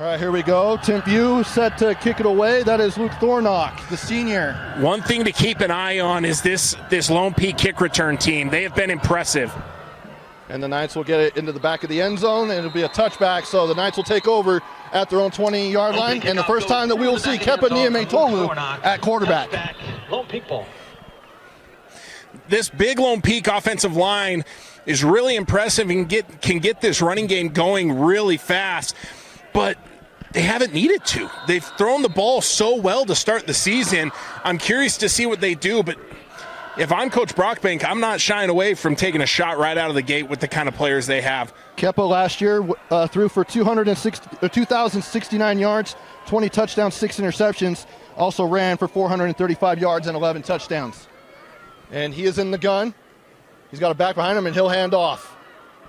All right, here we go. Timpview set to kick it away. That is Luke Thornock, the senior. One thing to keep an eye on is this Lone Peak kick return team. They have been impressive. And the Knights will get it into the back of the end zone, and it'll be a touchback, so the Knights will take over at their own 20-yard line, and the first time that we will see Kepa Niametolu at quarterback. Lone Peak ball. This big Lone Peak offensive line is really impressive and can get this running game going really fast, but they haven't needed to. They've thrown the ball so well to start the season. I'm curious to see what they do, but if I'm Coach Brockbank, I'm not shying away from taking a shot right out of the gate with the kind of players they have. Kepa last year threw for 2,069 yards, 20 touchdowns, 6 interceptions. Also ran for 435 yards and 11 touchdowns. And he is in the gun. He's got a back behind him, and he'll hand off.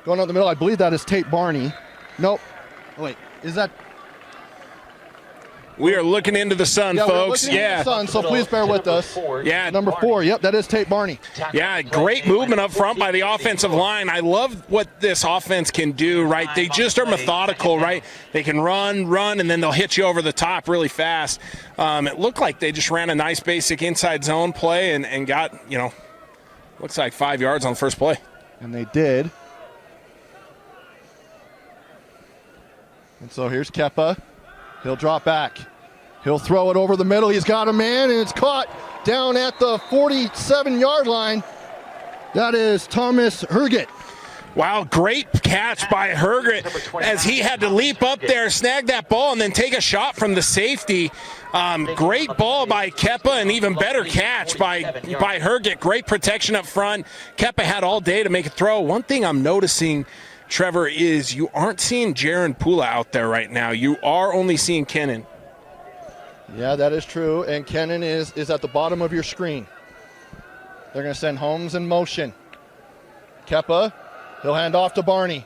Going up the middle, I believe that is Tate Barney. Nope. Oh, wait, is that? We are looking into the sun, folks. Into the sun, so please bear with us. Yeah, number 4. Yep, that is Tate Barney. Yeah, great movement up front by the offensive line. I love what this offense can do, right? They just are methodical, right? They can run, and then they'll hit you over the top really fast. It looked like they just ran a nice basic inside zone play and got, looks like 5 yards on the first play. And they did. And so here's Kepa. He'll drop back. He'll throw it over the middle. He's got a man, and it's caught down at the 47-yard line. That is Thomas Herget. Wow, great catch by Herget as he had to leap up there, snag that ball, and then take a shot from the safety. Great ball by Kepa, and even better catch by Herget. Great protection up front. Kepa had all day to make a throw. One thing I'm noticing, Trevor, is you aren't seeing Jaron Pula out there right now. You are only seeing Kennan. Yeah, that is true, and Kennan is at the bottom of your screen. They're going to send Holmes in motion. Kepa, he'll hand off to Barney,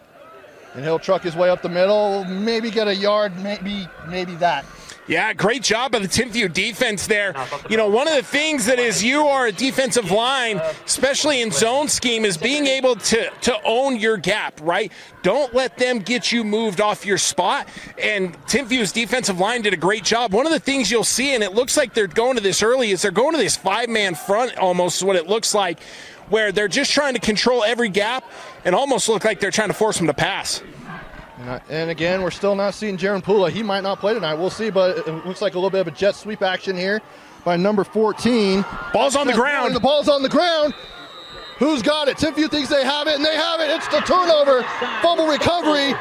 and he'll truck his way up the middle, maybe get a yard, maybe that. Yeah, great job by the Timpview defense there. One of the things that is you are a defensive line, especially in zone scheme, is being able to own your gap, right? Don't let them get you moved off your spot. And Timpview's defensive line did a great job. One of the things you'll see, and it looks like they're going to this early, is they're going to this 5-man front almost is what it looks like, where they're just trying to control every gap and almost look like they're trying to force them to pass. And again, we're still not seeing Jaron Pula. He might not play tonight. We'll see, but it looks like a little bit of a jet sweep action here by number 14. Ball's on the ground. The ball's on the ground. Who's got it? Timpview thinks they have it, and they have it. It's the turnover. Fumble recovery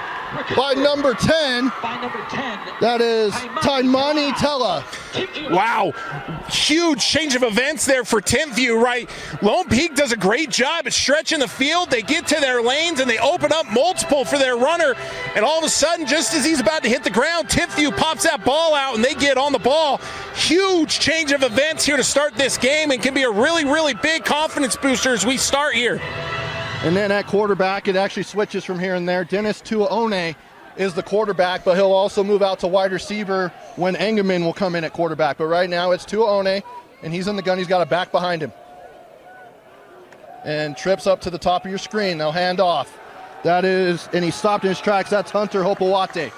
by number 10. That is Taimani Tella. Wow. Huge change of events there for Timpview, right? Lone Peak does a great job at stretching the field. They get to their lanes, and they open up multiple for their runner. And all of a sudden, just as he's about to hit the ground, Timpview pops that ball out, and they get on the ball. Huge change of events here to start this game, and can be a really, really big confidence booster as we start here. And then at quarterback, it actually switches from here and there. Dennis Tuaone is the quarterback, but he'll also move out to wide receiver when Engelman will come in at quarterback. But right now it's Tuaone, and he's in the gun. He's got a back behind him. And trips up to the top of your screen. They'll hand off. That is, and he stopped in his tracks. That's Hunter Hopewate.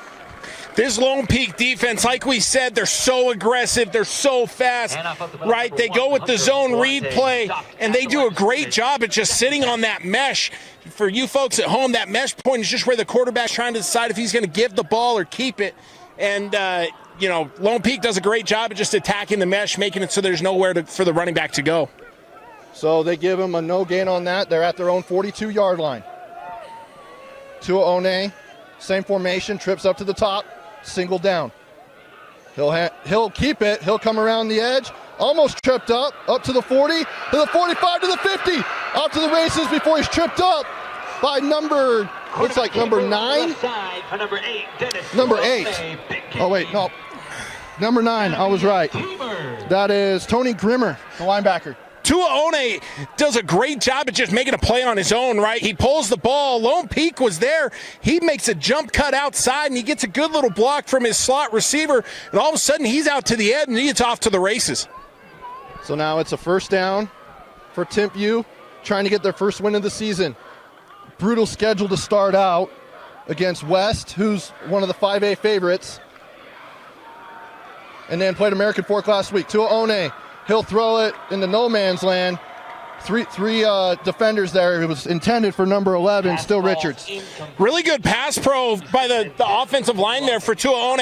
This Lone Peak defense, like we said, they're so aggressive, they're so fast, right? They go with the zone read play, and they do a great job at just sitting on that mesh. For you folks at home, that mesh point is just where the quarterback's trying to decide if he's going to give the ball or keep it. And, Lone Peak does a great job at just attacking the mesh, making it so there's nowhere for the running back to go. So they give him a no gain on that. They're at their own 42-yard line. Tuaone, same formation, trips up to the top. Single down. He'll keep it. He'll come around the edge. Almost tripped up to the 40, to the 45, to the 50. Out to the races before he's tripped up by number 9. Number 8. Oh, wait, no. Number 9, I was right. That is Tony Grimmer, the linebacker. Tuaone does a great job at just making a play on his own, right? He pulls the ball. Lone Peak was there. He makes a jump cut outside, and he gets a good little block from his slot receiver, and all of a sudden he's out to the edge, and he gets off to the races. So now it's a first down for Timpview, trying to get their first win of the season. Brutal schedule to start out against West, who's one of the 5A favorites. and then played American Fork last week. Tua One, he'll throw it into no man's land. Three defenders there. It was intended for number 11, Still Richards. Really good pass pro by the offensive line there for Tua One.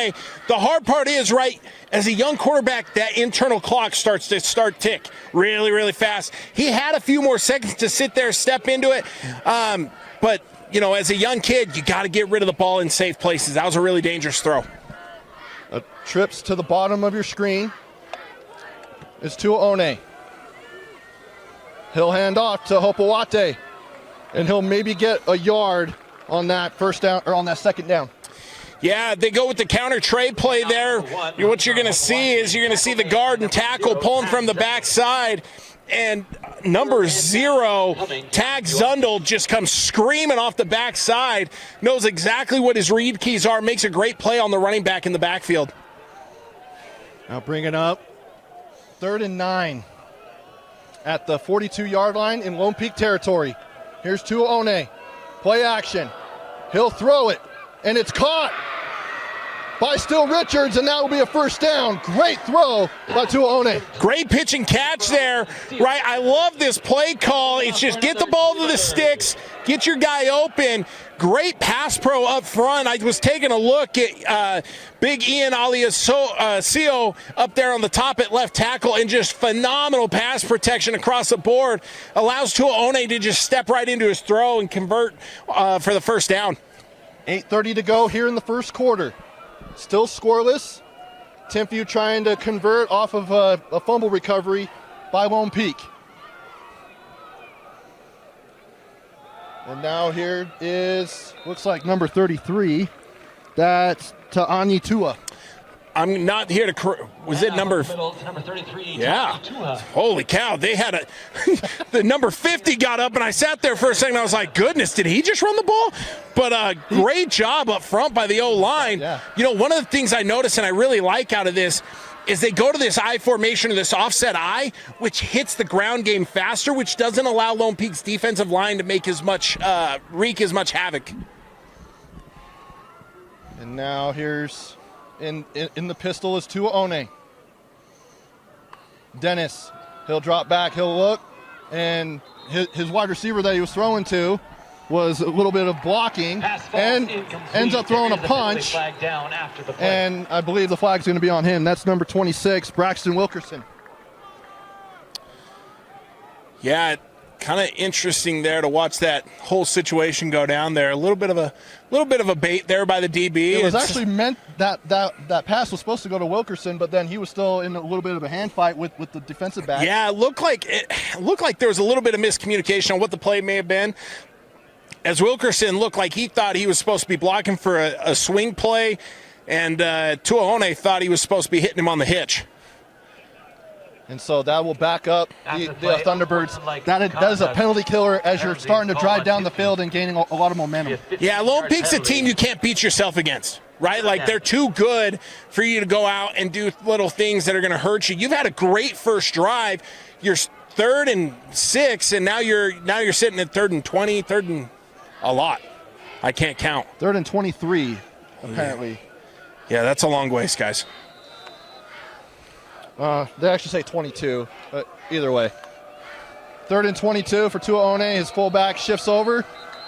The hard part is, right, as a young quarterback, that internal clock starts to tick really, really fast. He had a few more seconds to sit there, step into it. But, you know, as a young kid, you got to get rid of the ball in safe places. That was a really dangerous throw. Trips to the bottom of your screen is Tua One. He'll hand off to Hopewate, and he'll maybe get a yard on that first down or on that second down. Yeah, they go with the counter trade play there. What you're going to see is the guard and tackle pulling from the backside, and number 0, Tag Zundel, just comes screaming off the backside, knows exactly what his read keys are, makes a great play on the running back in the backfield. Now bring it up. 3rd and 9 at the 42-yard line in Lone Peak territory. Here's Tua One. Play action. He'll throw it, and it's caught by Still Richards, and that will be a first down. Great throw by Tua One. Great pitch and catch there, right? I love this play call. It's just get the ball to the sticks, get your guy open. Great pass pro up front. I was taking a look at Big Ian Aliasio up there on the top at left tackle, and just phenomenal pass protection across the board. Allows Tua One to just step right into his throw and convert for the first down. 8:30 to go here in the first quarter. Still scoreless. Timpview trying to convert off of a fumble recovery by Lone Peak. And now here is, looks like number 33. That's Ta'ani Tua. I'm not here to. Was it number 33? Yeah. Holy cow! They had the number 50 got up, and I sat there for a second. I was like, "Goodness, did he just run the ball?" But great job up front by the O-line. Yeah. You know, one of the things I noticed and I really like out of this is they go to this I formation or this offset I, which hits the ground game faster, which doesn't allow Lone Peak's defensive line to make as much wreak as much havoc. And now here's in the pistol is Tua One. Dennis, he'll drop back, he'll look, and his wide receiver that he was throwing to was a little bit of blocking and ends up throwing a punch, and I believe the flag's going to be on him. That's number 26, Braxton Wilkerson. Yeah, kind of interesting there to watch that whole situation go down there. A little bit of a bait there by the DB. It was actually meant that pass was supposed to go to Wilkerson, but then he was still in a little bit of a hand fight with the defensive back. Yeah, it looked like there was a little bit of miscommunication on what the play may have been, as Wilkerson looked like he thought he was supposed to be blocking for a swing play, and Tua One thought he was supposed to be hitting him on the hitch. And so that will back up the Thunderbirds. That is a penalty killer as you're starting to drive down the field and gaining a lot of momentum. Yeah, Lone Peak's a team you can't beat yourself against, right? Like, they're too good for you to go out and do little things that are going to hurt you. You've had a great first drive. You're 3rd and 6, and now you're sitting at 3rd and 20, 3rd and a lot. I can't count. 3rd and 23, apparently. Yeah, that's a long ways, guys. They actually say 22, but either way. 3rd and 22 for Tua One. His fullback shifts over,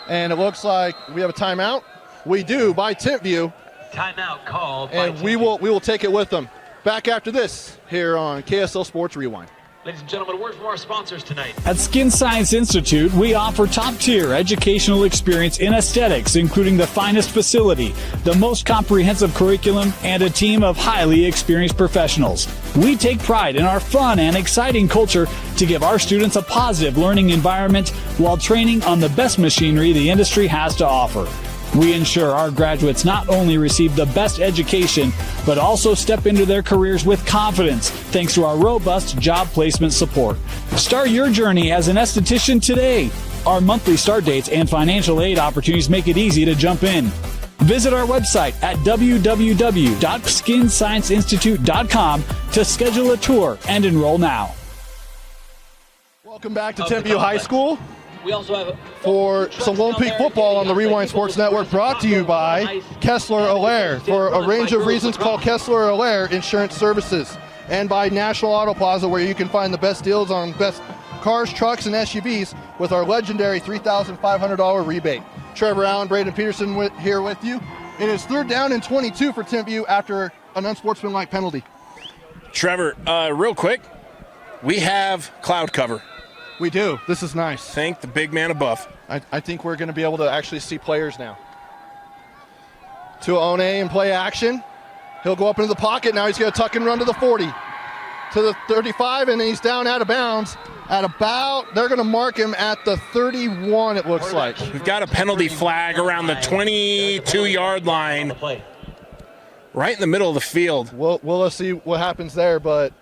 and it looks like we have a timeout. We do, by Timpview. Timeout called. And we will take it with them. Back after this here on KSL Sports Rewind. Ladies and gentlemen, a word from our sponsors tonight. At Skin Science Institute, we offer top-tier educational experience in aesthetics, including the finest facility, the most comprehensive curriculum, and a team of highly experienced professionals. We take pride in our fun and exciting culture to give our students a positive learning environment while training on the best machinery the industry has to offer. We ensure our graduates not only receive the best education, but also step into their careers with confidence thanks to our robust job placement support. Start your journey as an esthetician today. Our monthly start dates and financial aid opportunities make it easy to jump in. Visit our website at www.skinscienceinstitute.com to schedule a tour and enroll now. Welcome back to Timpview High School. We also have for some Lone Peak football on the Rewind Sports Network, brought to you by Kessler Allaire. For a range of reasons, call Kessler Allaire Insurance Services. And by National Auto Plaza, where you can find the best deals on best cars, trucks, and SUVs with our legendary $3,500 rebate. Trevor Allen, Braden Peterson here with you. It is 3rd down and 22 for Timpview after an unsportsmanlike penalty. Trevor, real quick, we have cloud cover. We do. This is nice. Thank the big man above. I think we're going to be able to actually see players now. To One in play action. He'll go up into the pocket. Now he's going to tuck and run to the 40. To the 35, and he's down out of bounds at about, they're going to mark him at the 31, it looks like. We've got a penalty flag around the 22-yard line, right in the middle of the field. We'll see what happens there, but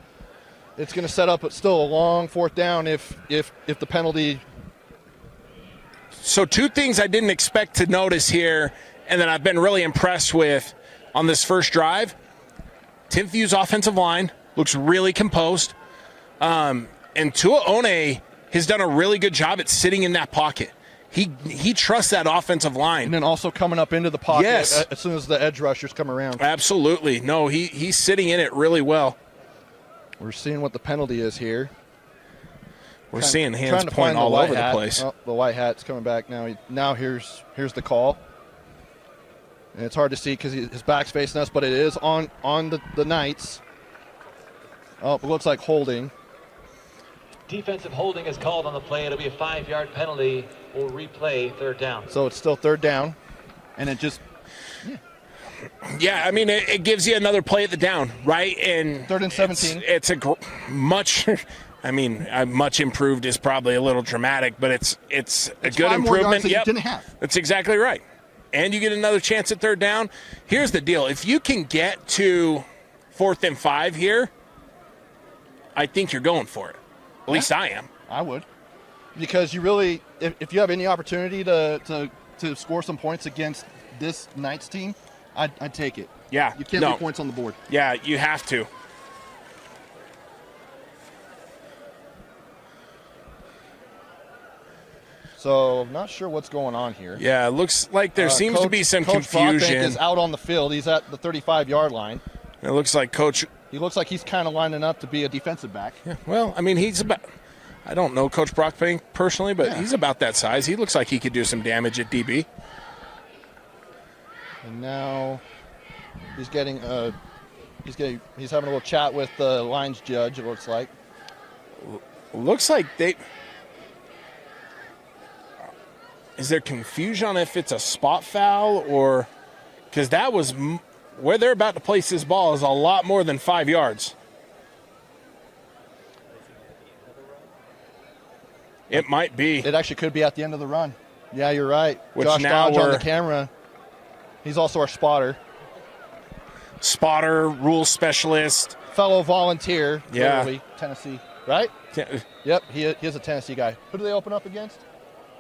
it's going to set up still a long 4th down if the penalty. So 2 things I didn't expect to notice here, and that I've been really impressed with on this first drive. Timpview's offensive line looks really composed. And Tua One has done a really good job at sitting in that pocket. He trusts that offensive line. And then also coming up into the pocket yes. as soon as the edge rushers come around. Absolutely. No, he's sitting in it really well. We're seeing what the penalty is here. We're seeing hands point all over the place. Oh, the white hat's coming back now. Now here's the call. And it's hard to see because his back's facing us, but it is on the Knights. Oh, it looks like holding. defensive holding is called on the play. It'll be a 5-yard penalty. We'll replay 3rd down. So it's still 3rd down, and it just yeah, I mean, it gives you another play at the down, right? And 3rd and 17. It's a much. I mean, much improved is probably a little dramatic, but it's a good improvement. Yep, didn't have. That's exactly right. And you get another chance at 3rd down. Here's the deal: if you can get to 4th and 5 here, I think you're going for it. At least I am. I would, because you really, if you have any opportunity to score some points against this Knights team, I'd take it. Yeah, you can't leave points on the board. Yeah, you have to. So I'm not sure what's going on here. Yeah, it looks like there seems to be some Coach confusion. Brockbank is out on the field. He's at the 35-yard line. It looks like He looks like he's kind of lining up to be a defensive back. Yeah, well, I mean, he's about. I don't know Coach Brockbank personally, but he's about that size. He looks like he could do some damage at DB. And now he's getting he's having a little chat with the lines judge. It looks like. Looks like they. Is there confusion on if it's a spot foul or because that was where they're about to place this ball is a lot more than 5 yards. It might be. It actually could be at the end of the run. Yeah, you're right. Which Josh now Dodge on the camera. He's also our spotter. Spotter, rule specialist. Fellow volunteer. Yeah. Literally, Tennessee, right? Yep, he is a Tennessee guy. Who do they open up against?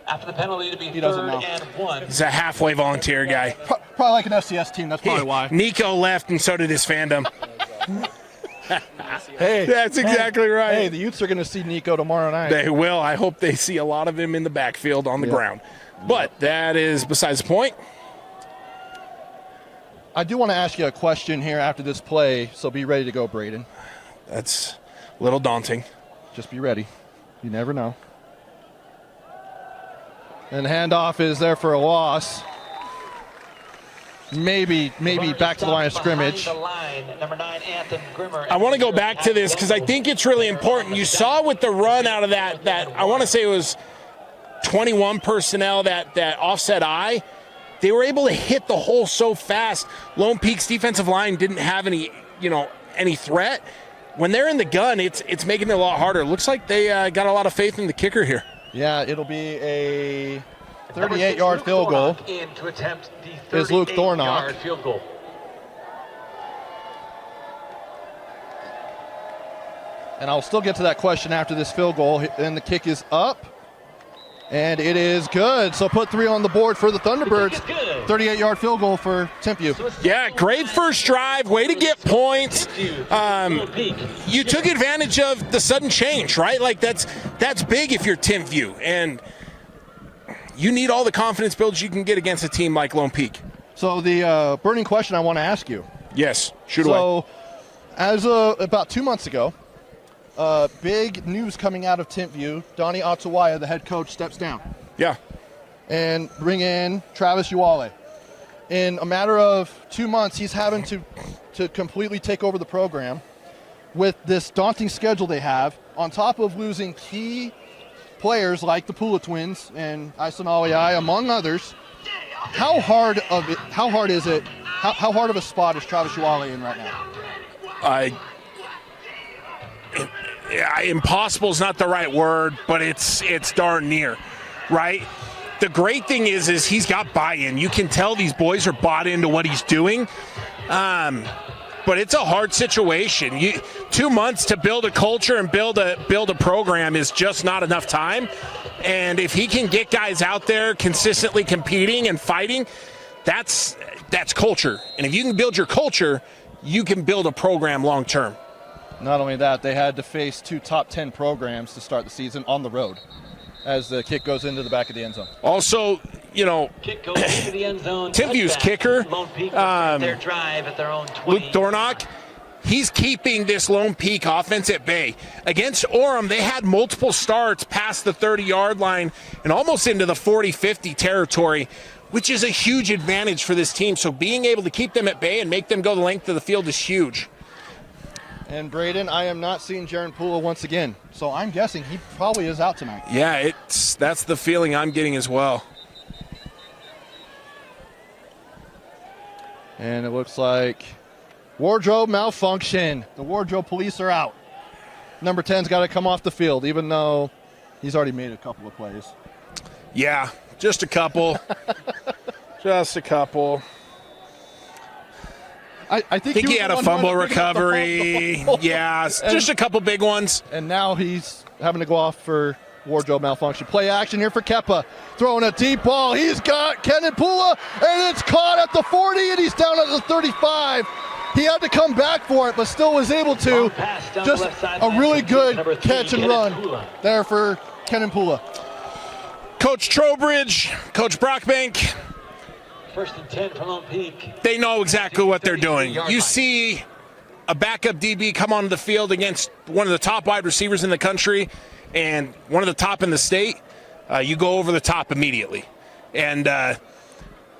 After the penalty to be He doesn't 3rd know. and 1. He's a halfway volunteer guy. Probably like an FCS team. That's probably why. Nico left, and so did his fandom. Hey, That's exactly right. Hey, the youths are going to see Nico tomorrow night. They will. I hope they see a lot of him in the backfield on the ground. But that is besides the point. I do want to ask you a question here after this play, so be ready to go, Braden. That's a little daunting. Just be ready. You never know. And handoff is there for a loss. Maybe back to the line of scrimmage. I want to go back to this because I think it's really important. You saw with the run out of that I want to say it was 21 personnel, that offset eye. They were able to hit the hole so fast. Lone Peak's defensive line didn't have any threat. When they're in the gun, it's making it a lot harder. Looks like they got a lot of faith in the kicker here. Yeah, it'll be a 38-yard field goal. In to attempt the Is Luke Thornock. 38-yard field goal. And I'll still get to that question after this field goal. And the kick is up. And it is good. So put 3 on the board for the Thunderbirds. 38-yard field goal for Timpview. Yeah, great first drive. Way to get points. You took advantage of the sudden change, right? Like that's big if you're Timpview. And you need all the confidence builds you can get against a team like Lone Peak. So the burning question I want to ask you. Yes, shoot away. So as about 2 months ago, big news coming out of Timpview, Donnie Otsawaya, the head coach, steps down. Yeah. And bring in Travis Uwale. In a matter of 2 months, he's having to completely take over the program with this daunting schedule they have, on top of losing key players like the Pula twins and Aisanaliai, among others. How hard is it? How hard of a spot is Travis Uwale in right now? Impossible is not the right word, but it's darn near, right? The great thing is he's got buy-in. You can tell these boys are bought into what he's doing. But it's a hard situation. 2 months to build a culture and build a program is just not enough time. And if he can get guys out there consistently competing and fighting, that's culture. And if you can build your culture, you can build a program long term. Not only that, they had to face 2 top 10 programs to start the season on the road as the kick goes into the back of the end zone. Also, kick goes into the end zone. Timpview's kicker, Lone Peak their drive at their own 20. Luke Dornock, he's keeping this Lone Peak offense at bay. Against Orem, they had multiple starts past the 30-yard line and almost into the 40-50 territory, which is a huge advantage for this team. So being able to keep them at bay and make them go the length of the field is huge. And Braden, I am not seeing Jaron Pula once again, so I'm guessing he probably is out tonight. Yeah, that's the feeling I'm getting as well. And it looks like wardrobe malfunction. The wardrobe police are out. Number 10's got to come off the field, even though he's already made a couple of plays. Yeah, just a couple. Just a couple. I think he had a fumble recovery. Yeah, just a couple big ones. And now he's having to go off for wardrobe malfunction. Play action here for Kepa. Throwing a deep ball. He's got Kenan Pula, and it's caught at the 40, and he's down at the 35. He had to come back for it, but still was able to. Just a really good catch and run there for Kenan Pula. Coach Trowbridge, Coach Brockbank. 1st and 10 for Lone Peak. They know exactly what they're doing. You see a backup DB come onto the field against one of the top wide receivers in the country and one of the top in the state, you go over the top immediately. And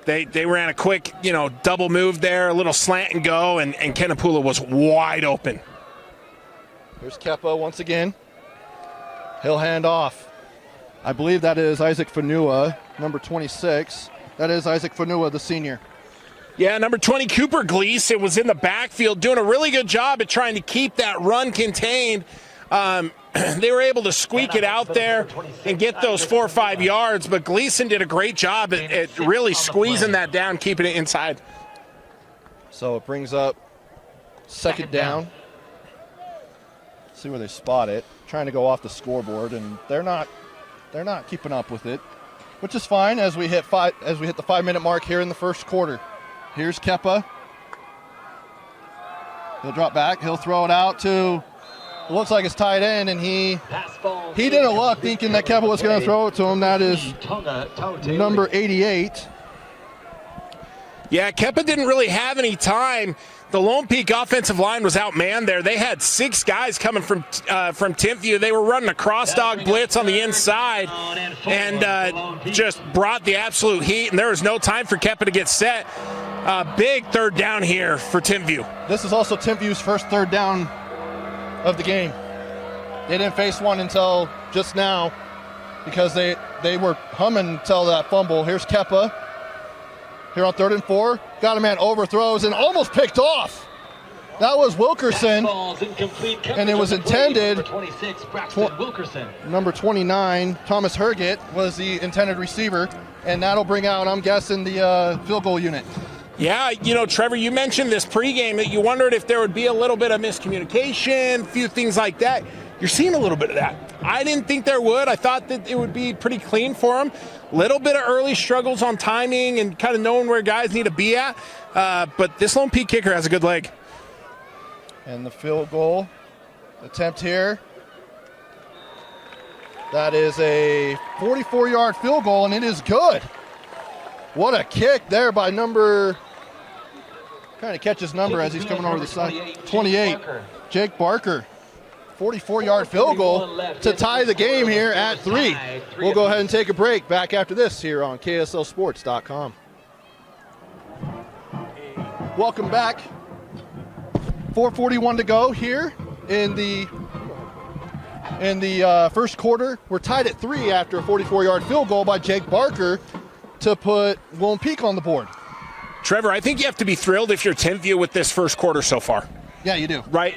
they ran a quick, double move there, a little slant and go, and Kenan Pula was wide open. Here's Kepa once again. He'll hand off. I believe that is Isaac Fanua, number 26. That is Isaac Fanua, the senior. Yeah, number 20, Cooper Gleason was in the backfield doing a really good job at trying to keep that run contained. They were able to squeak it out there and get those 4 or 5 yards, but Gleason did a great job at really squeezing that down, keeping it inside. So it brings up second down. See where they spot it. Trying to go off the scoreboard, and they're not keeping up with it, which is fine as we hit the 5-minute mark here in the first quarter. Here's Kepa. He'll drop back. He'll throw it out to, it looks like it's tight end, and he didn't look thinking that Kepa was going to throw it to him. That is number 88. Yeah, Kepa didn't really have any time. The Lone Peak offensive line was outmanned there. They had 6 guys coming from Timpview. They were running a cross-dog blitz on the inside and just brought the absolute heat, and there was no time for Kepa to get set. Big third down here for Timpview. This is also Timpview's first third down of the game. They didn't face one until just now because they were humming until that fumble. Here's Kepa. Here on 3rd and 4, got a man, overthrows and almost picked off. That was Wilkerson, and it was intended. Number 29, Thomas Herget, was the intended receiver, and that'll bring out, I'm guessing, the field goal unit. Yeah, Trevor, you mentioned this pregame that you wondered if there would be a little bit of miscommunication, a few things like that. You're seeing a little bit of that. I didn't think there would. I thought that it would be pretty clean for them. Little bit of early struggles on timing and kind of knowing where guys need to be at. But this Lone Peak kicker has a good leg. And the field goal attempt here. That is a 44-yard field goal, and it is good. What a kick there by number, trying to catch his number as he's coming over the side. 28, Jake Barker. 44-yard field goal to tie the game here at 3. We'll go ahead and take a break. Back after this here on KSLSports.com. Welcome back. 4:41 to go here in the first quarter. We're tied at 3 after a 44-yard field goal by Jake Barker to put Lone Peak on the board. Trevor, I think you have to be thrilled if you're Timpview with this first quarter so far. Yeah, you do. Right?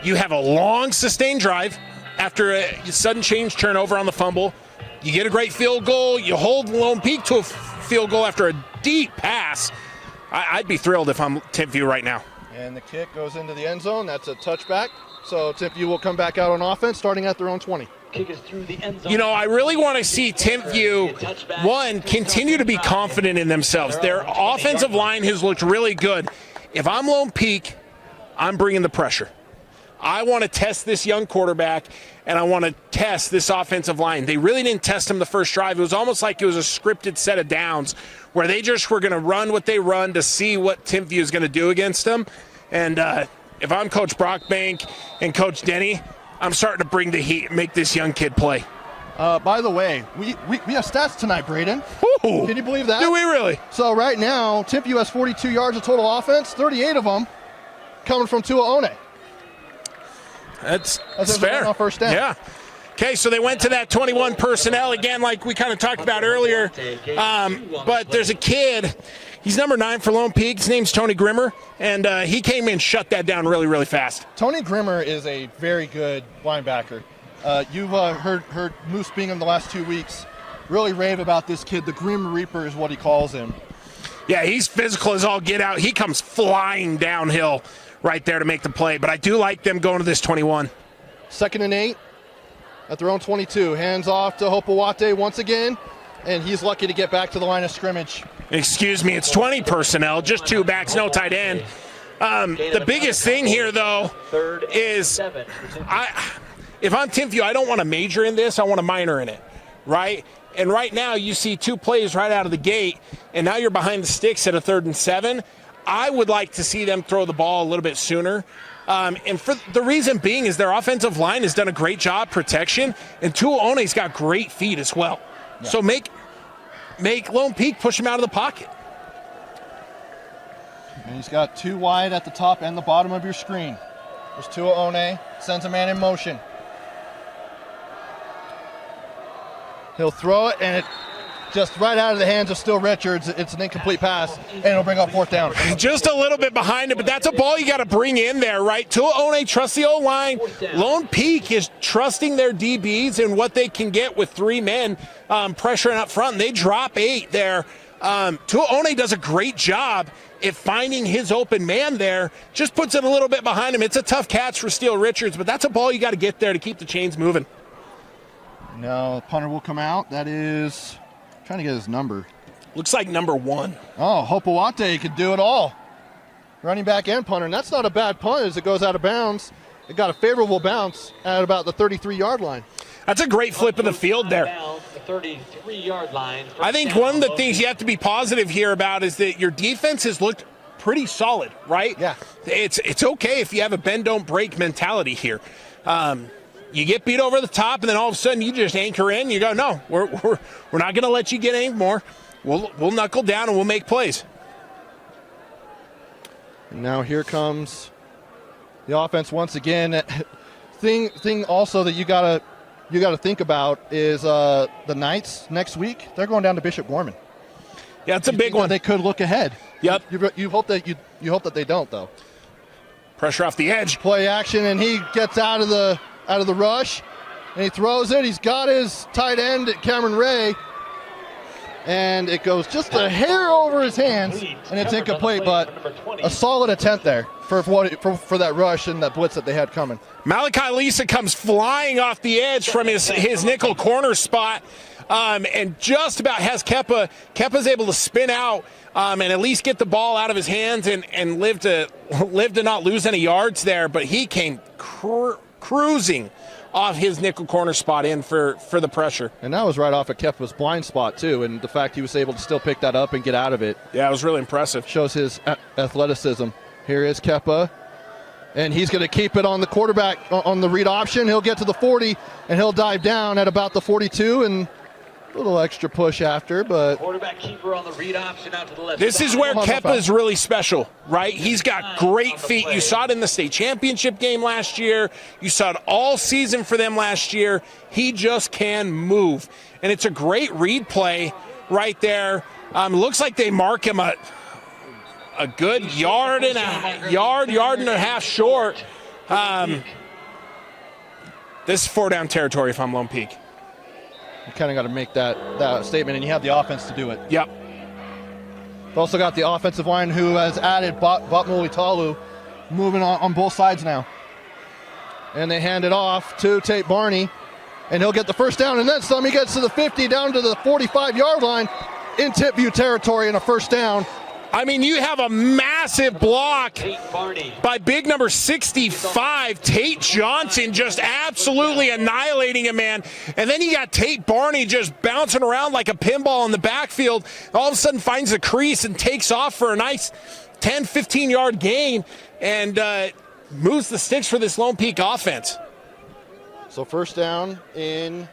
You have a long, sustained drive after a sudden change turnover on the fumble. You get a great field goal. You hold Lone Peak to a field goal after a deep pass. I'd be thrilled if I'm Timpview right now. And the kick goes into the end zone. That's a touchback. So Timpview will come back out on offense starting at their own 20. Kick is through the end zone. You know, I really want to see Timpview, one, continue to be confident in themselves. Their offensive line has looked really good. If I'm Lone Peak, I'm bringing the pressure. I want to test this young quarterback, and I want to test this offensive line. They really didn't test him the first drive. It was almost like it was a scripted set of downs where they just were going to run what they run to see what Timpview is going to do against them. And if I'm Coach Brockbank and Coach Denny, I'm starting to bring the heat and make this young kid play. By the way, we have stats tonight, Braden. Ooh, can you believe that? Do we really? So right now, Timpview has 42 yards of total offense, 38 of them coming from Tua One. That's fair. On first down. Yeah. Okay, so they went to that 21 personnel again, like we kind of talked about earlier. But there's a kid. He's number 9 for Lone Peak. His name's Tony Grimmer, and he came in and shut that down really, really fast. Tony Grimmer is a very good linebacker. You've heard Moose Bingham the last 2 weeks really rave about this kid. The Grim Reaper is what he calls him. Yeah, he's physical as all get out. He comes flying downhill right there to make the play. But I do like them going to this 21. 2nd and 8 at their own 22. Hands off to Hopewate once again, and he's lucky to get back to the line of scrimmage. Excuse me, it's 20 personnel, just 2 backs, no tight end. The biggest thing here, though, is if I'm Timpview, I don't want to major in this. I want to minor in it, right? And right now you see 2 plays right out of the gate, and now you're behind the sticks at a 3rd and 7. I would like to see them throw the ball a little bit sooner. And for the reason being is their offensive line has done a great job protection, and Tua One's got great feet as well. Yeah. So make Lone Peak push him out of the pocket. And he's got 2 wide at the top and the bottom of your screen. There's Tua One, sends a man in motion. He'll throw it, and it just right out of the hands of Still Richards. It's an incomplete pass, and it'll bring up 4th down. Just a little bit behind it, but that's a ball you got to bring in there, right? Tua One trusts the O-line. Lone Peak is trusting their DBs and what they can get with 3 men pressuring up front. And they drop 8 there. Tua One does a great job at finding his open man there. Just puts it a little bit behind him. It's a tough catch for Steele Richards, but that's a ball you got to get there to keep the chains moving. Now, punter will come out. That is, trying to get his number. Looks like number 1. Oh, Hopewate could do it all. Running back and punter, and that's not a bad punt as it goes out of bounds. It got a favorable bounce at about the 33-yard line. That's a great flip of the field there. The 33-yard line. I think one of the things you have to be positive here about is that your defense has looked pretty solid, right? Yeah. It's okay if you have a bend, don't break mentality here. You get beat over the top, and then all of a sudden you just anchor in. You go, no, we're not going to let you get any more. We'll knuckle down and we'll make plays. And now here comes the offense once again. Thing also that you gotta think about is the Knights next week. They're going down to Bishop Gorman. Yeah, it's a big one. They could look ahead. Yep. You hope that they don't though. Pressure off the edge. Play action, and he gets out of the rush, and he throws it. He's got his tight end, Cameron Ray, and it goes just a hair over his hands, and it's incomplete, but a solid attempt there for that rush and that blitz that they had coming. Malachi Lisa comes flying off the edge from his nickel corner spot, and just about has Keppa. Keppa's able to spin out and at least get the ball out of his hands and live to not lose any yards there, but he came cruising off his nickel corner spot in for the pressure. And that was right off of Kepa's blind spot, too. And the fact he was able to still pick that up and get out of it. Yeah, it was really impressive. Shows his athleticism. Here is Kepa. And he's going to keep it on the quarterback on the read option. He'll get to the 40, and he'll dive down at about the 42, and a little extra push after, but quarterback keeper on the read option out to the left. This side. is where Kepa is really special, right? He's got great feet. You saw it in the state championship game last year. You saw it all season for them last year. He just can move, and it's a great read play right there. Looks like they mark him a good yard and a half short. This is 4-down territory if I'm Lone Peak. You kind of got to make that statement, and you have the offense to do it. Yep. We've also got the offensive line who has added Botmuli-Talu, moving on both sides now. And they hand it off to Tate Barney, and he'll get the first down, and then some. He gets to the 50, down to the 45-yard line in Timpview territory, and a first down. I mean, you have a massive block Tate Barney by big number 65, Tate Johnson, just absolutely annihilating a man. And then you got Tate Barney just bouncing around like a pinball in the backfield. All of a sudden finds a crease and takes off for a nice 10, 15-yard gain and moves the sticks for this Lone Peak offense. So first down in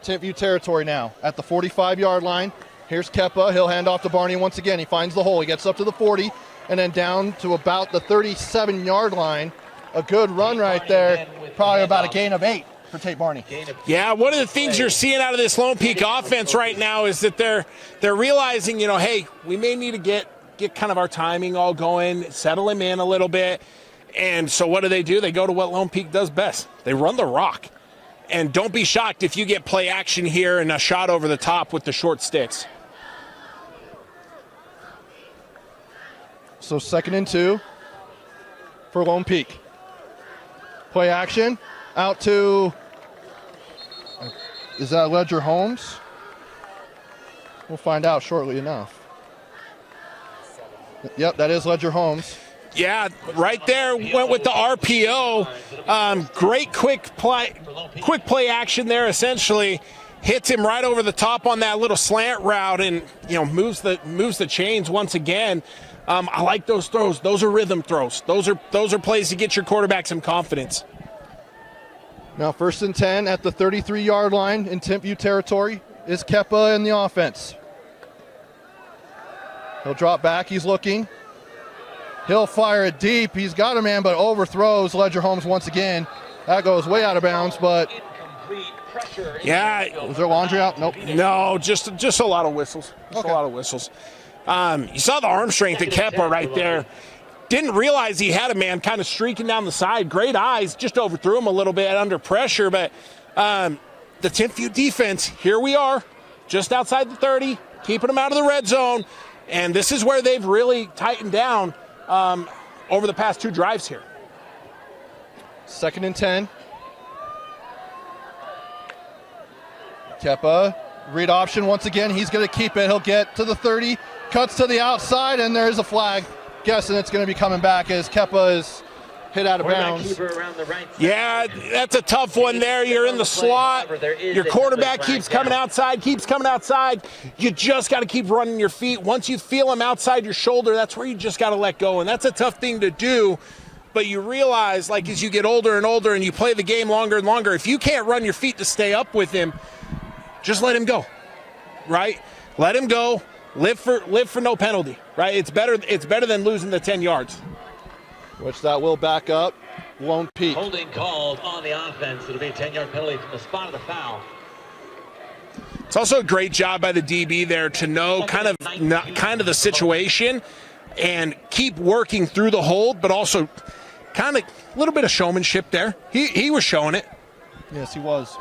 Timpview territory now at the 45-yard line. Here's Kepa. He'll hand off to Barney once again. He finds the hole. He gets up to the 40 and then down to about the 37-yard line. A good run right there. Probably about a gain of 8 for Tate Barney. Yeah, one of the things you're seeing out of this Lone Peak offense right now is that they're realizing, hey, we may need to get kind of our timing all going, settle him in a little bit. And so what do? They go to what Lone Peak does best. They run the rock. And don't be shocked if you get play action here and a shot over the top with the short sticks. So 2nd and 2 for Lone Peak. Play action out to, is that Ledger Holmes? We'll find out shortly enough. Yep, that is Ledger Holmes. Yeah, right there went with the RPO. Great quick play action there. Essentially hits him right over the top on that little slant route, and moves the chains once again. I like those throws. Those are rhythm throws. Those are plays to get your quarterback some confidence. Now 1st and 10 at the 33-yard line in Timpview territory is Kepa in the offense. He'll drop back. He's looking. He'll fire it deep. He's got a man, but overthrows Ledger Holmes once again. That goes way out of bounds, but yeah. Was there laundry out? Nope. No, just a lot of whistles. A lot of whistles. You saw the arm strength of Kepa right there. Didn't realize he had a man kind of streaking down the side. Great eyes, just overthrew him a little bit under pressure. But the Timpview defense, here we are, just outside the 30, keeping them out of the red zone. And this is where they've really tightened down over the past 2 drives here. 2nd and 10. Kepa, read option once again. He's going to keep it. He'll get to the 30, cuts to the outside, and there's a flag. Guessing it's going to be coming back as Kepa is hit out of bounds. Yeah, that's a tough one there. You're in the slot. Your quarterback keeps coming outside. You just got to keep running your feet. Once you feel him outside your shoulder, that's where you just got to let go. And that's a tough thing to do. But you realize, like, as you get older and older and you play the game longer and longer, if you can't run your feet to stay up with him, just let him go, right? Let him go. Live for no penalty, right? It's better than losing the 10 yards. Which that will back up Lone Peak. Holding called on the offense. It'll be a 10-yard penalty from the spot of the foul. It's also a great job by the DB there to know kind of the situation and keep working through the hold, but also kind of a little bit of showmanship there. He was showing it. Yes, he was.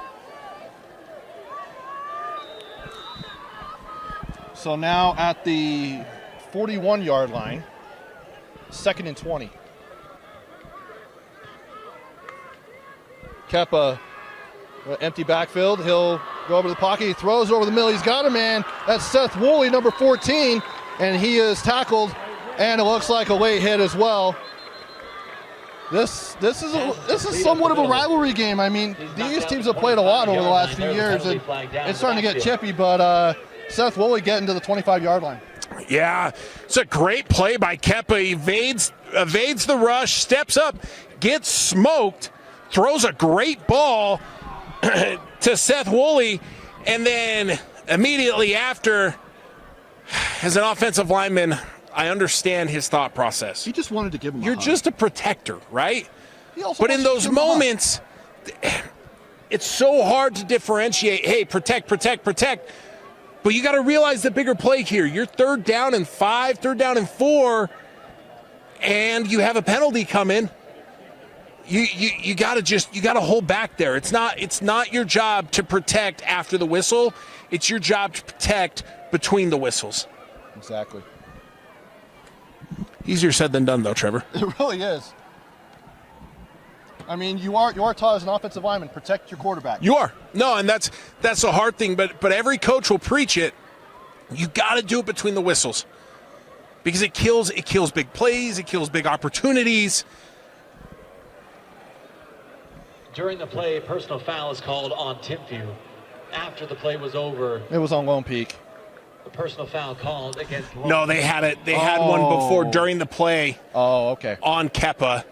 So now at the 41-yard line, 2nd and 20. Kepa, empty backfield. He'll go over to the pocket. He throws over the middle. He's got a man. That's Seth Woolley, number 14, and he is tackled, and it looks like a late hit as well. This is somewhat of a rivalry game. I mean, these teams have played a lot over the last few years, and it's starting to get chippy. But Seth Woolley getting to the 25-yard line. Yeah, it's a great play by Kepa. He evades the rush, steps up, gets smoked, throws a great ball to Seth Woolley, and then immediately after, as an offensive lineman, I understand his thought process. He just wanted to give him You're a hug. just a protector, right? But in those moments, it's so hard to differentiate, hey, protect. But you got to realize the bigger play here. You're 3rd down and 5, 3rd down and 4, and you have a penalty coming. You got to hold back there. It's not your job to protect after the whistle. It's your job to protect between the whistles. Exactly. Easier said than done, though, Trevor. It really is. I mean, you are taught as an offensive lineman, protect your quarterback. You are. No, and that's a hard thing, but every coach will preach it. You got to do it between the whistles because it kills big plays, it kills big opportunities. During the play, personal foul is called on Timpview. After the play was over, It was on Lone Peak. the personal foul called against Lone No, they had it. They had one before during the play Oh, okay. on Kepa,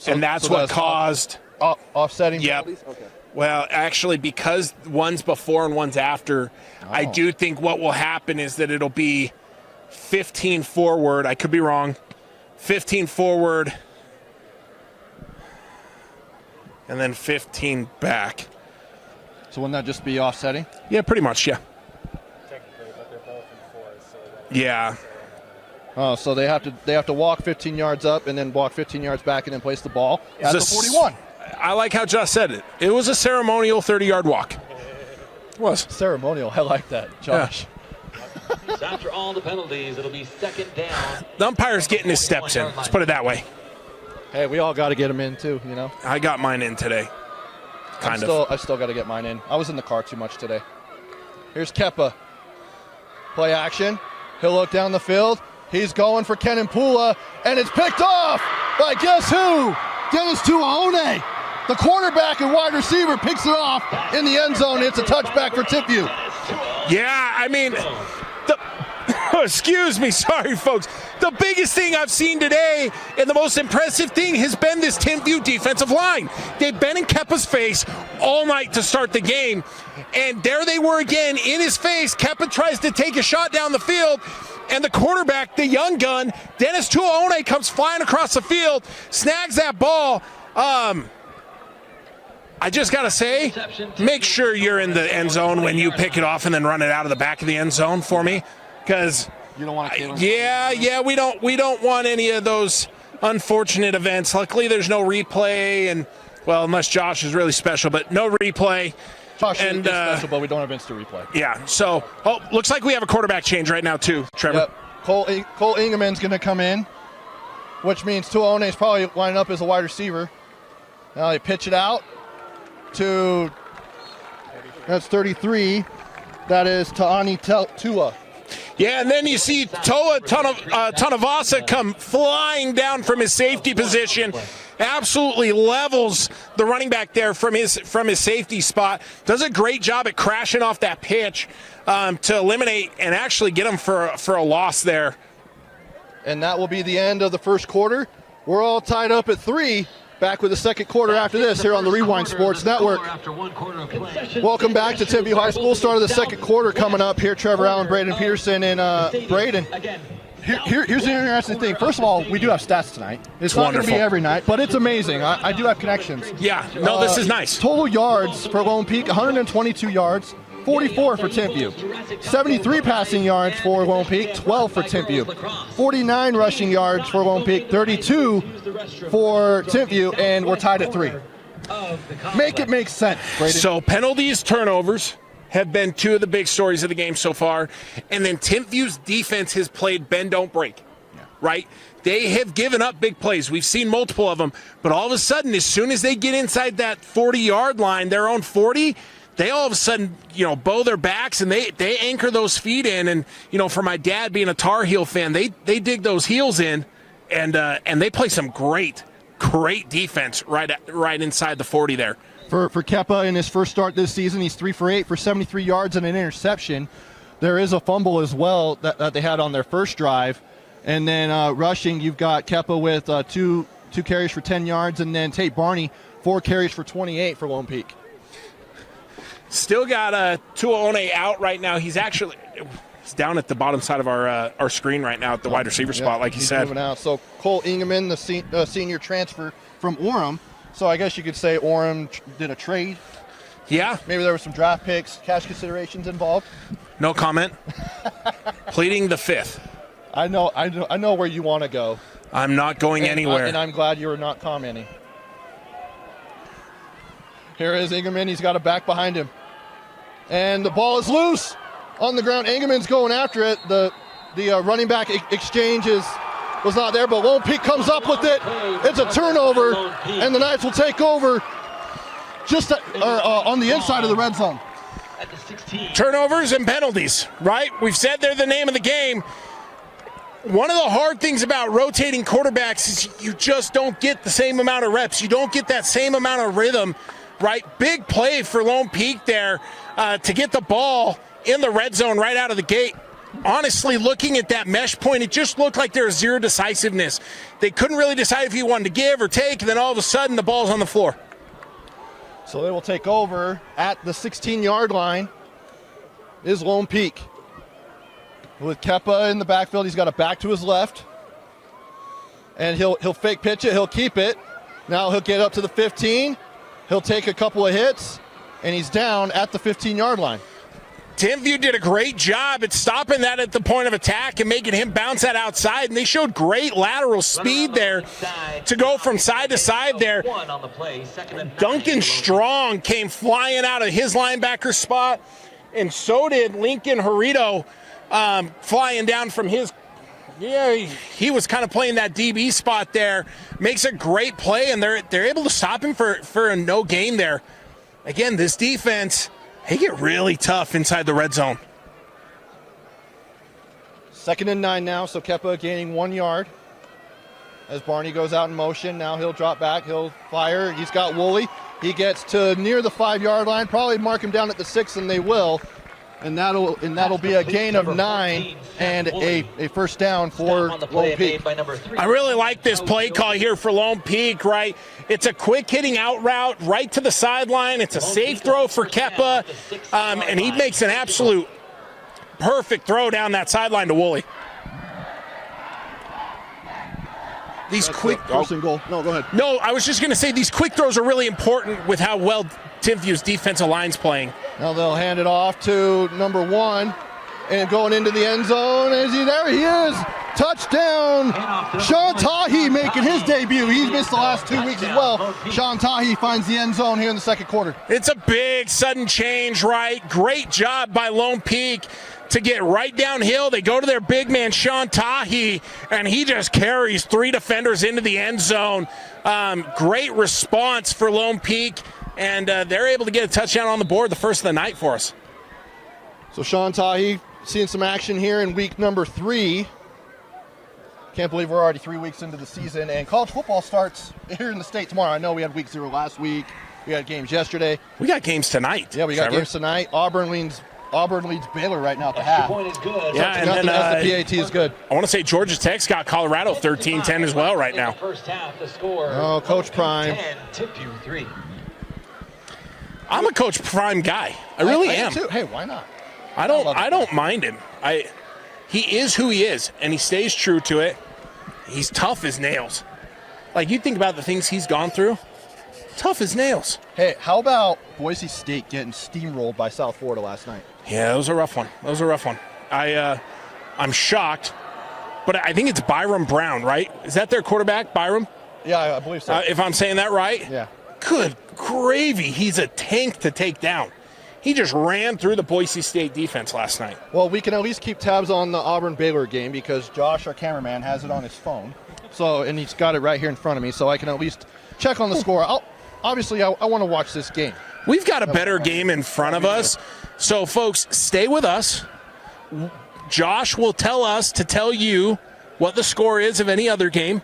and that's what caused. Offsetting Yep. penalties? Okay. Well, actually, because one's before and one's after, I do think what will happen is that it'll be 15 forward. I could be wrong. 15 forward, and then 15 back. So wouldn't that just be offsetting? Yeah, pretty much, yeah. Yeah. Oh, so they have to walk 15 yards up and then walk 15 yards back and then place the ball at the It's a 41. I like how Josh said it. It was a ceremonial 30-yard walk. It was. Ceremonial. I like that, Josh. So after all the penalties, it'll be 2nd down. The umpire's getting his steps in. Let's put it that way. Hey, we all got to get them in too, you know. I got mine in today. Kind of. I still got to get mine in. I was in the car too much today. Here's Kepa. Play action. He'll look down the field. He's going for Kenan Pula, and it's picked off by guess who? Dennis Tuaone. The quarterback and wide receiver picks it off in the end zone. It's a touchback for Timpview. Yeah, I mean, excuse me, sorry, folks. The biggest thing I've seen today and the most impressive thing has been this Timpview defensive line. They've been in Kepa's face all night to start the game, and there they were again in his face. Kepa tries to take a shot down the field, and the quarterback, the young gun, Dennis Tuaone, comes flying across the field, snags that ball. I just got to say, make sure you're in the end zone when you pick it off and then run it out of the back of the end zone for me, because You don't want to kill him. yeah, we don't want any of those unfortunate events. Luckily, there's no replay, and well, unless Josh is really special, but no replay. Josh And, is special, but we don't have instant replay. Yeah, so looks like we have a quarterback change right now too, Trevor. Yep. Cole Ingeman's going to come in, which means Tuaone is probably lining up as a wide receiver. Now they pitch it out to, that's 33. That is Ta'ani Tua. Yeah, and then you see Toa Tanavasa come flying down from his safety position, absolutely levels the running back there from his safety spot. Does a great job at crashing off that pitch to eliminate and actually get him for a loss there. And that will be the end of the first quarter. We're all tied up at 3. Back with the second quarter after this here on the Rewind Sports Network. Welcome back to Timpview High School. Start of the second quarter coming up here. Trevor Allen, Braden Peterson, and Braden. Here's the interesting thing. First of all, we do have stats tonight. It's not going to be every night, but it's amazing. I do have connections. Yeah, no, this is nice. Total yards for Lone Peak, 122 yards. 44 for Timpview. 73 passing yards for Lone Peak, 12 for Timpview. 49 rushing yards for Lone Peak, 32 for Timpview, and we're tied at 3. Make it make sense, Brady. So penalties, turnovers have been two of the big stories of the game so far. And then Timpview's defense has played bend, don't break, right? They have given up big plays. We've seen multiple of them. But all of a sudden, as soon as they get inside that 40-yard line, their own 40, they all of a sudden, bow their backs and they anchor those feet in. And, for my dad being a Tar Heel fan, they dig those heels in and they play some great great defense right inside the 40 there. For Kepa in his first start this season, he's 3 for 8 for 73 yards and an interception. There is a fumble as well that they had on their first drive. And then rushing, you've got Kepa with two carries for 10 yards, and then Tate Barney, 4 carries for 28 for Lone Peak. Still got Tuaone out right now. He's down at the bottom side of our screen right now at the wide receiver spot, like you said. Moving out. So Cole Ingeman, the senior transfer from Orem. So I guess you could say Orem did a trade. Yeah. Maybe there were some draft picks, cash considerations involved. No comment. Pleading the fifth. I know where you want to go. I'm not going anywhere. And I'm glad you were not commenting. Here is Ingeman. He's got a back behind him. And the ball is loose on the ground. Ingeman's going after it. The running back exchange was not there, but Lone Peak comes up with it. It's a turnover, and the Knights will take over just on the inside of the red zone. Turnovers and penalties, right? We've said they're the name of the game. One of the hard things about rotating quarterbacks is you just don't get the same amount of reps. You don't get that same amount of rhythm, right? Big play for Lone Peak there to get the ball in the red zone right out of the gate. Honestly, looking at that mesh point, it just looked like there was zero decisiveness. They couldn't really decide if he wanted to give or take, and then all of a sudden the ball's on the floor. So they will take over at the 16-yard line is Lone Peak. With Kepa in the backfield, he's got a back to his left. And he'll fake pitch it, he'll keep it. Now he'll get up to the 15. He'll take a couple of hits, and he's down at the 15-yard line. Timpview did a great job at stopping that at the point of attack and making him bounce that outside, and they showed great lateral speed there to go from side to side there. Duncan Strong came flying out of his linebacker spot, and so did Lincoln Harito flying down from his. Yeah, he was kind of playing that DB spot there. Makes a great play, and they're able to stop him for a no gain there. Again, this defense, they get really tough inside the red zone. 2nd and 9 now, so Kepa gaining 1 yard. As Barney goes out in motion, now he'll drop back, he'll fire. He's got Woolley. He gets to near the 5-yard line, probably mark him down at the 6, and they will. And that'll be a gain of 9 and a first down for Lone Peak. I really like this play call here for Lone Peak, right? It's a quick hitting out route right to the sideline. It's a safe throw for Kepa, and he makes an absolute perfect throw down that sideline to Woolley. These quick first and goal. No, go ahead. No, I was just going to say these quick throws are really important with how well Timpview's defensive line's playing. Now they'll hand it off to number 1 and going into the end zone. There he is. Touchdown. Sean Tahi making his debut. He's missed the last 2 weeks as well. Sean Tahi finds the end zone here in the second quarter. It's a big sudden change, right? Great job by Lone Peak to get right downhill. They go to their big man, Sean Tahi, and he just carries 3 defenders into the end zone. Great response for Lone Peak, and they're able to get a touchdown on the board, the first of the night for us. So Sean Tahi seeing some action here in week number 3. Can't believe we're already 3 weeks into the season, and college football starts here in the state tomorrow. I know we had week 0 last week. We had games yesterday. We got games tonight. Yeah, we got games tonight. Auburn leads Baylor right now at the half. Point is good. Yeah, and then the PAT is good. I want to say Georgia Tech's got Colorado 13-10 as well right now. First half, the score. Oh, Coach Prime. 10, Timpview 3. I'm a Coach Prime guy. I really am. Too. Hey, why not? I don't mind him. He is who he is, and he stays true to it. He's tough as nails. Like, you think about the things he's gone through, tough as nails. Hey, how about Boise State getting steamrolled by South Florida last night? Yeah, that was a rough one. I'm shocked, but I think it's Byram Brown, right? Is that their quarterback, Byram? Yeah, I believe so. If I'm saying that right? Yeah. Good gravy. He's a tank to take down. He just ran through the Boise State defense last night. Well, we can at least keep tabs on the Auburn-Baylor game because Josh, our cameraman, has it on his phone. And he's got it right here in front of me, so I can at least check on the score. Obviously, I want to watch this game. We've got a better game in front of us. So, folks, stay with us. Josh will tell us to tell you what the score is of any other game.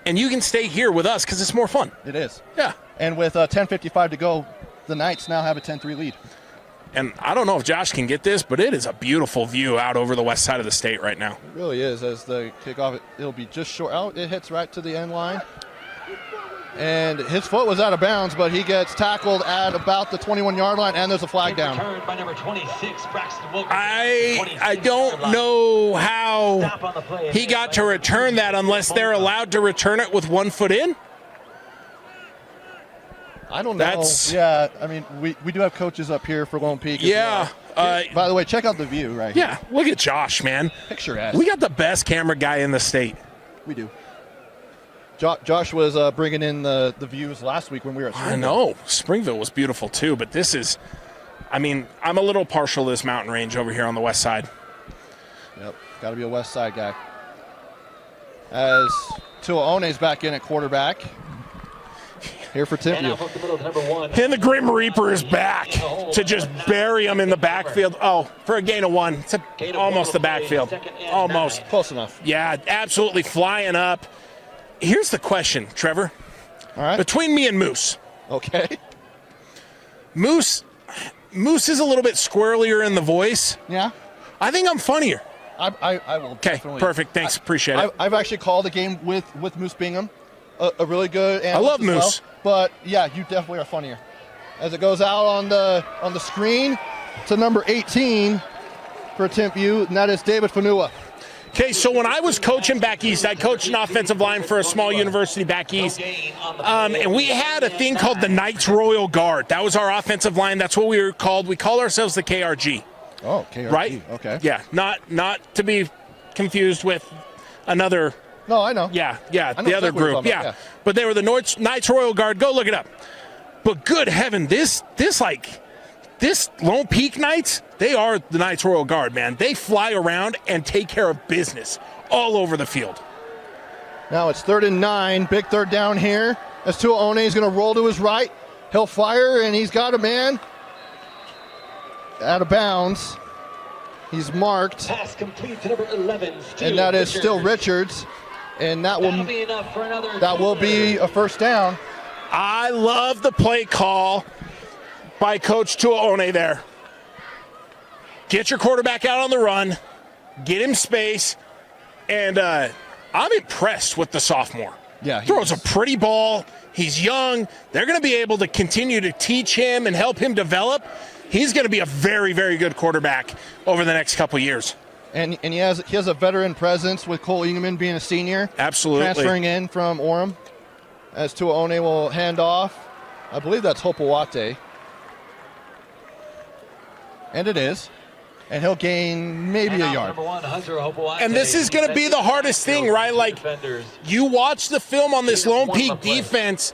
and you can stay here with us because it's more fun. It is. Yeah. And with 10:55 to go, the Knights now have a 10-3 lead. And I don't know if Josh can get this, but it is a beautiful view out over the west side of the state right now. It really is. As the kickoff, it'll be just short. Oh, it hits right to the end line. And his foot was out of bounds, but he gets tackled at about the 21-yard line, and there's a flag down. By number 26, Braxton Wilkerson. I don't know how he got to return that unless they're allowed to return it with 1 foot in. I don't know. Yeah, I mean, we do have coaches up here for Lone Peak. Yeah. Well. By the way, check out the view right here. Yeah, look at Josh, man. Picturesque. We got the best camera guy in the state. We do. Josh was bringing in the views last week when we were at Springville. I know. Springville was beautiful too, but this is, I mean, I'm a little partial to this mountain range over here on the west side. Yep, got to be a west side guy. As Tuaone's back in at quarterback. Here for Timpview. And the Grim Reaper is back to just bury him in the backfield. Oh, for a gain of 1. It's almost the backfield. Almost. Close enough. Yeah, absolutely flying up. Here's the question, Trevor. All right. Between me and Moose. Okay. Moose is a little bit squirrelier in the voice. Yeah. I think I'm funnier. I will. Okay, perfect. Thanks. Appreciate it. I've actually called a game with Moose Bingham. A really good analyst. I love Moose. Well, but yeah, you definitely are funnier. As it goes out on the screen to number 18 for Timpview, and that is David Fanua. Okay, so when I was coaching back east, I coached an offensive line for a small university back east, and we had a thing called the Knights Royal Guard. That was our offensive line. That's what we were called. We call ourselves the KRG. Oh, KRG. Right? Okay. Yeah, not to be confused with another. No, I know. Yeah, I know the other exactly what you're group. talking Yeah. about, But they were the Knights Royal Guard. Go look it up. But good heaven, this Lone Peak Knights, they are the Knights Royal Guard, man. They fly around and take care of business all over the field. Now it's 3rd and 9. Big third down here. As Tuaone is going to roll to his right. He'll fire, and he's got a man out of bounds. He's marked. Pass complete to number 11. And that is still Richards. And that will be a first down. I love the play call by Coach Tuaone there. Get your quarterback out on the run, get him space, and I'm impressed with the sophomore. Yeah, throws a pretty ball. He's young. They're going to be able to continue to teach him and help him develop. He's going to be a very, very good quarterback over the next couple years. And he has a veteran presence with Cole Ingeman being a senior. Absolutely. Transferring in from Orem. As Tuaone will hand off. I believe that's Hopewate. And it is. And he'll gain maybe a yard. And this is going to be the hardest thing, right? Like, you watch the film on this Lone Peak defense,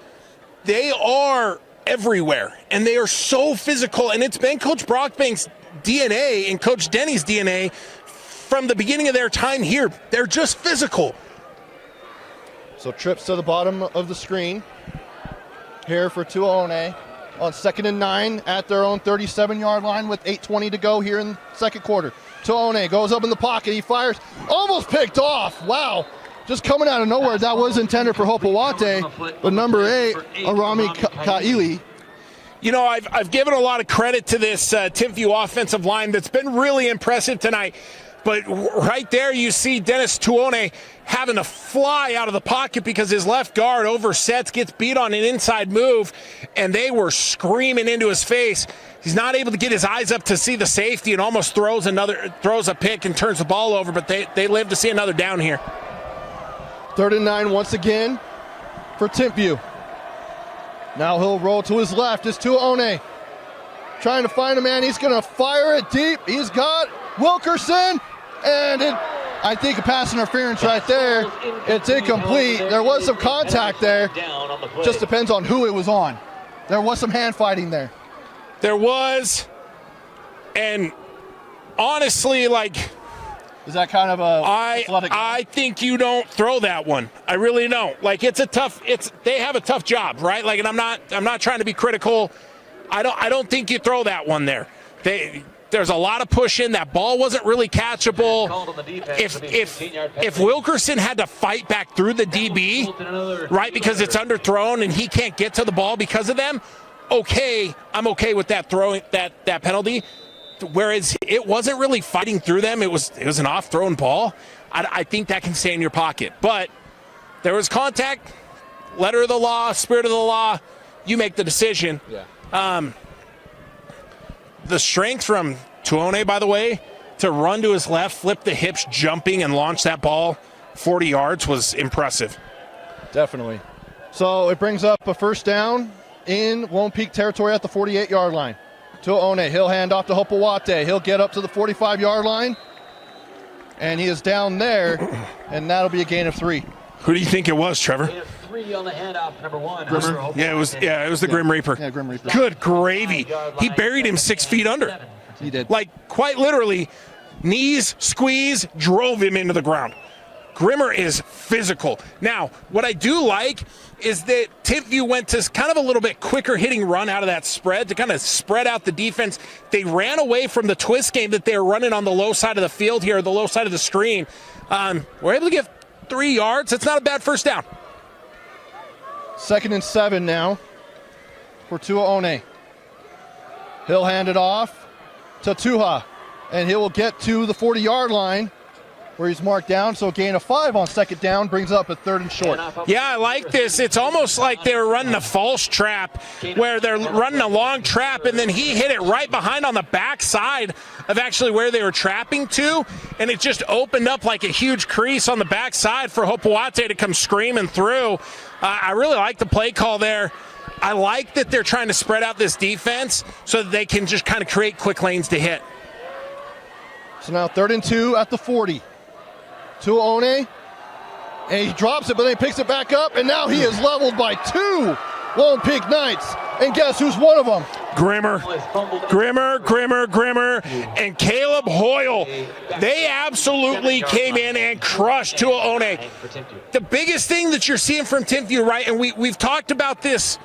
they are everywhere. And they are so physical. And it's been Coach Brockbank's DNA and Coach Denny's DNA from the beginning of their time here. They're just physical. So trips to the bottom of the screen here for Tuaone on 2nd and 9 at their own 37-yard line with 8:20 to go here in the second quarter. Tuaone goes up in the pocket. He fires. Almost picked off. Wow. Just coming out of nowhere. That was intended for Hopewate. But number 8, Arami Kaili. You know, I've given a lot of credit to this Timpview offensive line that's been really impressive tonight. But right there you see Dennis Tuaone having to fly out of the pocket because his left guard oversets, gets beat on an inside move, and they were screaming into his face. He's not able to get his eyes up to see the safety and almost throws a pick and turns the ball over, but they live to see another down here. 3rd and 9 once again for Timpview. Now he'll roll to his left. It's Tuaone trying to find a man. He's going to fire it deep. He's got Wilkerson. And I think a pass interference right there. It's incomplete. There was some contact there. Just depends on who it was on. There was some hand fighting there. There was. And honestly, like, is that kind of a I think you don't throw that one. I really don't. Like, they have a tough job, right? Like, and I'm not trying to be critical. I don't think you throw that one there. There's a lot of pushing. That ball wasn't really catchable. If Wilkerson had to fight back through the DB, right, because it's underthrown and he can't get to the ball because of them, okay, I'm okay with that throwing that penalty. Whereas it wasn't really fighting through them. It was an off-thrown ball. I think that can stay in your pocket. But there was contact, letter of the law, spirit of the law. You make the decision. Yeah. The strength from Tuone, by the way, to run to his left, flip the hips, jumping, and launch that ball 40 yards was impressive. Definitely. So it brings up a first down in Lone Peak territory at the 48-yard line. Tuone, he'll hand off to Hopewate. He'll get up to the 45-yard line, and he is down there, and that'll be a gain of 3. Who do you think it was, Trevor? 3 on the handoff, number 1. Yeah, it was the Grim Reaper. Yeah, Grim Reaper. Good gravy. He buried him 6 feet under. He did. Like, quite literally, knees, squeeze, drove him into the ground. Grimmer is physical. Now, what I do like is that Timpview went to kind of a little bit quicker hitting run out of that spread to kind of spread out the defense. They ran away from the twist game that they were running on the low side of the field here, the low side of the screen. We're able to get 3 yards. It's not a bad first down. 2nd and 7 now for Tuone. He'll hand it off to Tuha, and he will get to the 40-yard line where he's marked down. So a gain of 5 on 2nd down brings up a 3rd and short. Yeah, I like this. It's almost like they're running a false trap where they're running a long trap, and then he hit it right behind on the backside of actually where they were trapping to, and it just opened up like a huge crease on the backside for Hopewate to come screaming through. I really like the play call there. I like that they're trying to spread out this defense so that they can just kind of create quick lanes to hit. So now 3rd and 2 at the 40. Tuone, and he drops it, but then he picks it back up, and now he is leveled by 2 Lone Peak Knights. And guess who's one of them? Grimmer, and Caleb Hoyle. They absolutely came in and crushed Tuone. The biggest thing that you're seeing from Timpview, right, and we've talked about this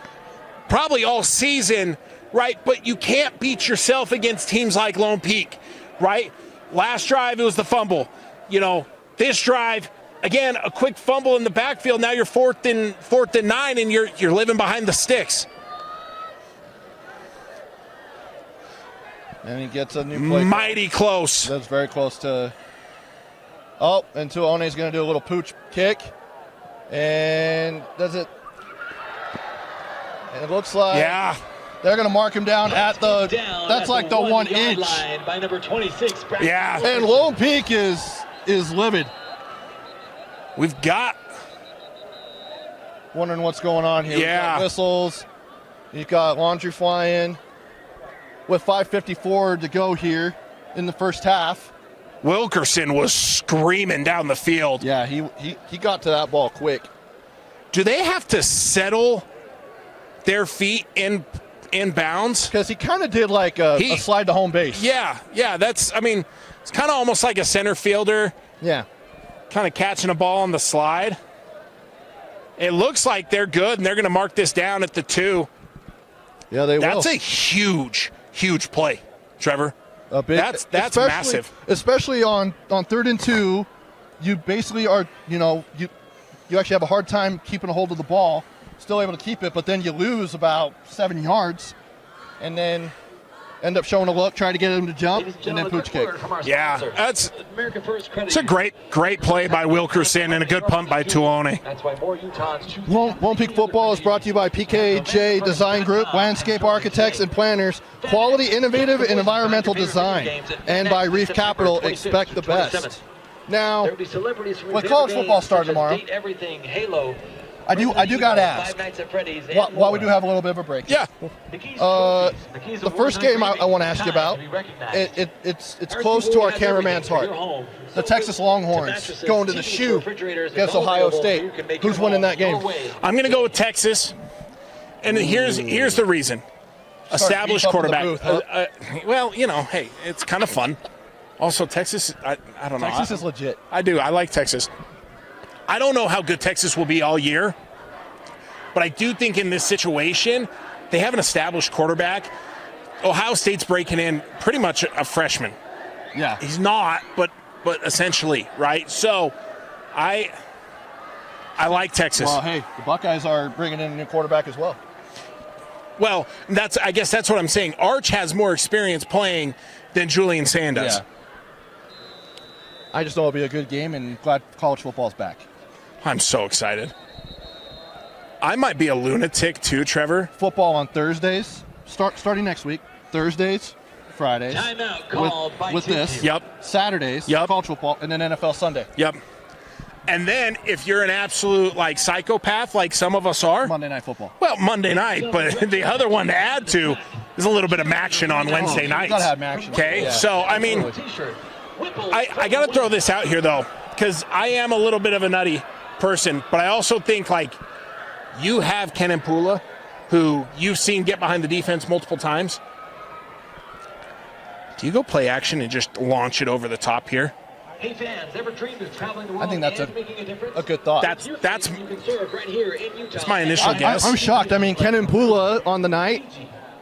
probably all season, right, but you can't beat yourself against teams like Lone Peak, right? Last drive, it was the fumble. You know, this drive, again, a quick fumble in the backfield. Now you're 4th and 9, and you're living behind the sticks. And he gets a new play. Mighty close. That's very close to. Oh, and Tuone's going to do a little pooch kick, and does it? And it looks like they're going to mark him down at the. That's like the 1 inch. By number 26. Yeah. And Lone Peak is livid. We've got. Wondering what's going on here. Yeah. We've got whistles. You've got laundry flying. With 5:54 to go here in the first half. Wilkerson was screaming down the field. Yeah, he got to that ball quick. Do they have to settle their feet in bounds? Because he kind of did like a slide to home base. Yeah, it's kind of almost like a center fielder. Yeah. Kind of catching a ball on the slide. It looks like they're good, and they're going to mark this down at the 2. Yeah, they will. That's a huge play, Trevor. A big, that's massive. Especially on 3rd and 2, you basically are, you actually have a hard time keeping a hold of the ball, still able to keep it, but then you lose about 7 yards, and then end up showing a look, trying to get him to jump, and then pooch kick. Yeah, it's a great play by Wilkerson and a good punt by Tuone. That's why more Utahns choose. Lone Peak Football is brought to you by PKJ Design Group, landscape architects and planners, quality, innovative, and environmental design, and by Reef Capital, expect the best. Now, with college football starting tomorrow, I do got to ask, while we do have a little bit of a break. Yeah. The first game I want to ask you about, it's close to our cameraman's heart. The Texas Longhorns going to the shoe against Ohio State. Who's winning that game? I'm going to go with Texas, and here's the reason. Established quarterback. Well, hey, it's kind of fun. Also, Texas, I don't know. Texas is legit. I do. I like Texas. I don't know how good Texas will be all year, but I do think in this situation, they have an established quarterback. Ohio State's breaking in pretty much a freshman. Yeah. He's not, but essentially, right? So I like Texas. Well, hey, the Buckeyes are bringing in a new quarterback as well. Well, I guess that's what I'm saying. Arch has more experience playing than Julian Sand does. Yeah. I just know it'll be a good game, and glad college football's back. I'm so excited. I might be a lunatic too, Trevor. Football on Thursdays, starting next week. Thursdays, Fridays. Timeout called by with this. Yep. Saturdays, Yep. college football, and then NFL Sunday. Yep. And then if you're an absolute like psychopath like some of us are, Monday Night Football. well, Monday night, but the other one to add to is a little bit of action on Wednesday nights. Gotta have action. Okay, Yeah. so I mean, I got to throw this out here though, because I am a little bit of a nutty person, but I also think like you have Ken Pula, who you've seen get behind the defense multiple times. Do you go play action and just launch it over the top here? Hey fans, ever dreamed of traveling the world I think that's and making a difference? a good thought. That's You can serve right here in Utah. my initial guess. I'm shocked. I mean, Kenan Pula on the night,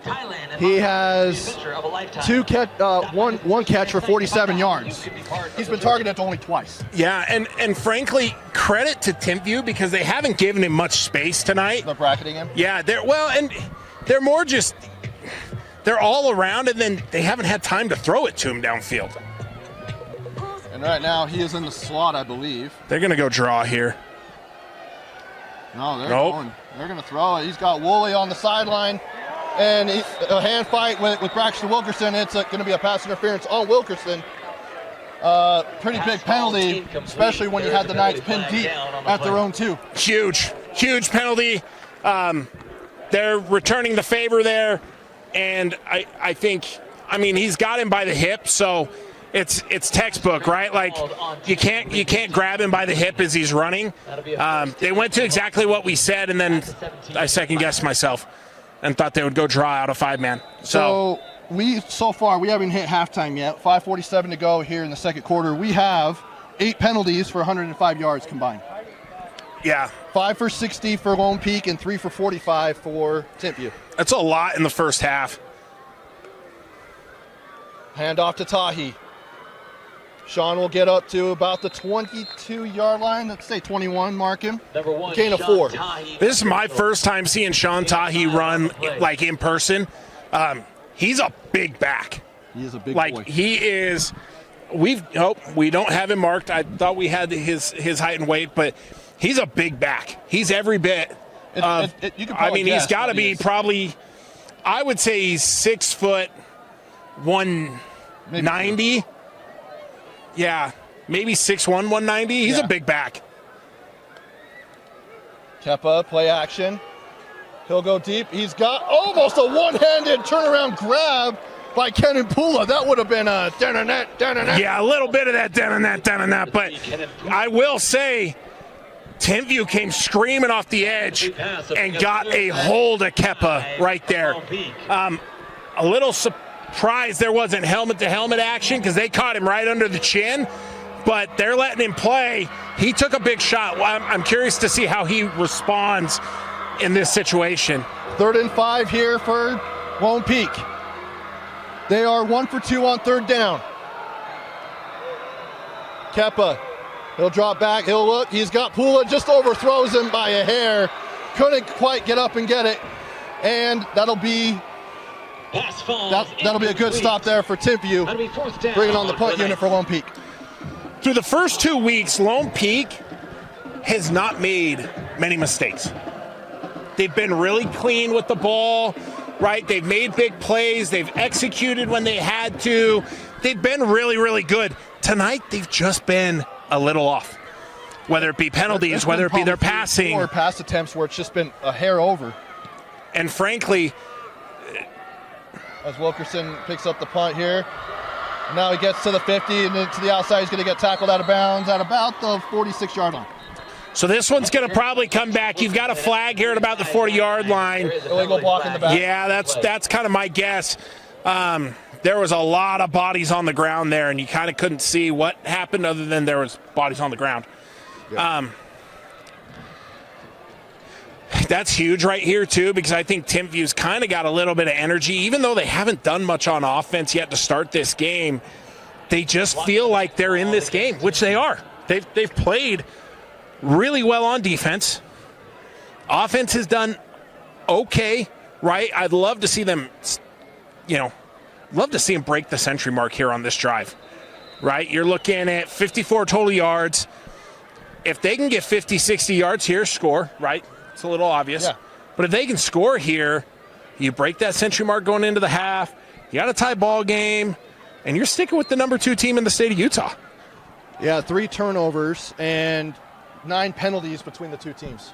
Thailand and he Hong Kong, has the adventure of a lifetime. one catch for 47 yards. He's been targeted only twice. Yeah, and frankly, credit to Timpview because they haven't given him much space tonight. They're bracketing him. Yeah, they're more just they're all around, and then they haven't had time to throw it to him downfield. And right now, he is in the slot, I believe. They're gonna go draw here. No, they're Nope. going. They're going to throw it. He's got Woolley on the sideline. And a hand fight with Braxton Wilkerson. It's going to be a pass interference on Wilkerson. Pretty big penalty, especially when you had the Knights pinned deep at their own 2. Huge penalty. They're returning the favor there, and I think, I mean, he's got him by the hip, so it's textbook, right? Like you can't grab him by the hip as he's running. They went to exactly what we said, and then I second guessed myself and thought they would go draw out a 5-man. So so far we haven't hit halftime yet. 5:47 to go here in the second quarter. We have 8 penalties for 105 yards combined. yeah, 5 for 60 for Lone Peak and 3 for 45 for Timpview. that's a lot in the first half. Hand off to Tahi. Sean will get up to about the 22-yard line. Let's say 21, mark him. Number 1, Gain of Sean 4. Tahi. This is my first time seeing Sean Tahi run like in person. He's a big back. He is a big Like boy. he is. We don't have him marked. I thought we had his height and weight, but he's a big back. He's every bit. You can probably he's guess got to what he be is. probably. I would say he's 6 foot 190. Yeah, maybe 6'1", 190. He's Yeah. a big back. Kepa, play action. He'll go deep. He's got almost a one-handed turnaround grab by Kenan Pula. That would have been a da-na-na. Yeah, a little bit of that down and that. But I will say, Timpview came screaming off the edge and got a hold of Kepa right there. A little surprised there wasn't helmet-to-helmet action because they caught him right under the chin, but they're letting him play. He took a big shot. I'm curious to see how he responds in this situation. 3rd and 5 here for Lone Peak. They are 1 for 2 on 3rd down. Kepa, he'll drop back, he'll look. He's got Pula, just overthrows him by a hair. Couldn't quite get up and get it. And that'll be a good stop there for Timpview. Bringing on the punt unit for Lone Peak. Through the first 2 weeks, Lone Peak has not made many mistakes. They've been really clean with the ball, right? They've made big plays. They've executed when they had to. They've been really, really good. Tonight, they've just been a little off, whether it be penalties, whether it be their passing. Or pass attempts where it's just been a hair over. And frankly, as Wilkerson picks up the punt here. Now he gets to the 50 and then to the outside. He's going to get tackled out of bounds at about the 46-yard line. so this one's going to probably come back. You've got a flag here at about the 40-yard line. Illegal block in the back. Yeah, that's kind of my guess. There was a lot of bodies on the ground there, and you kind of couldn't see what happened other than there was bodies on the ground. That's huge right here, too, because I think Timpview's kind of got a little bit of energy. Even though they haven't done much on offense yet to start this game, they just feel like they're in this game, which they are. They've played really well on defense. Offense has done okay, right? I'd love to see them, break the century mark here on this drive, right? You're looking at 54 total yards. If they can get 50, 60 yards here, score, right? It's a little obvious. Yeah. But if they can score here, you break that century mark going into the half, you got a tie ball game, and you're sticking with the number 2 team in the state of Utah. Yeah, 3 turnovers and 9 penalties between the 2 teams.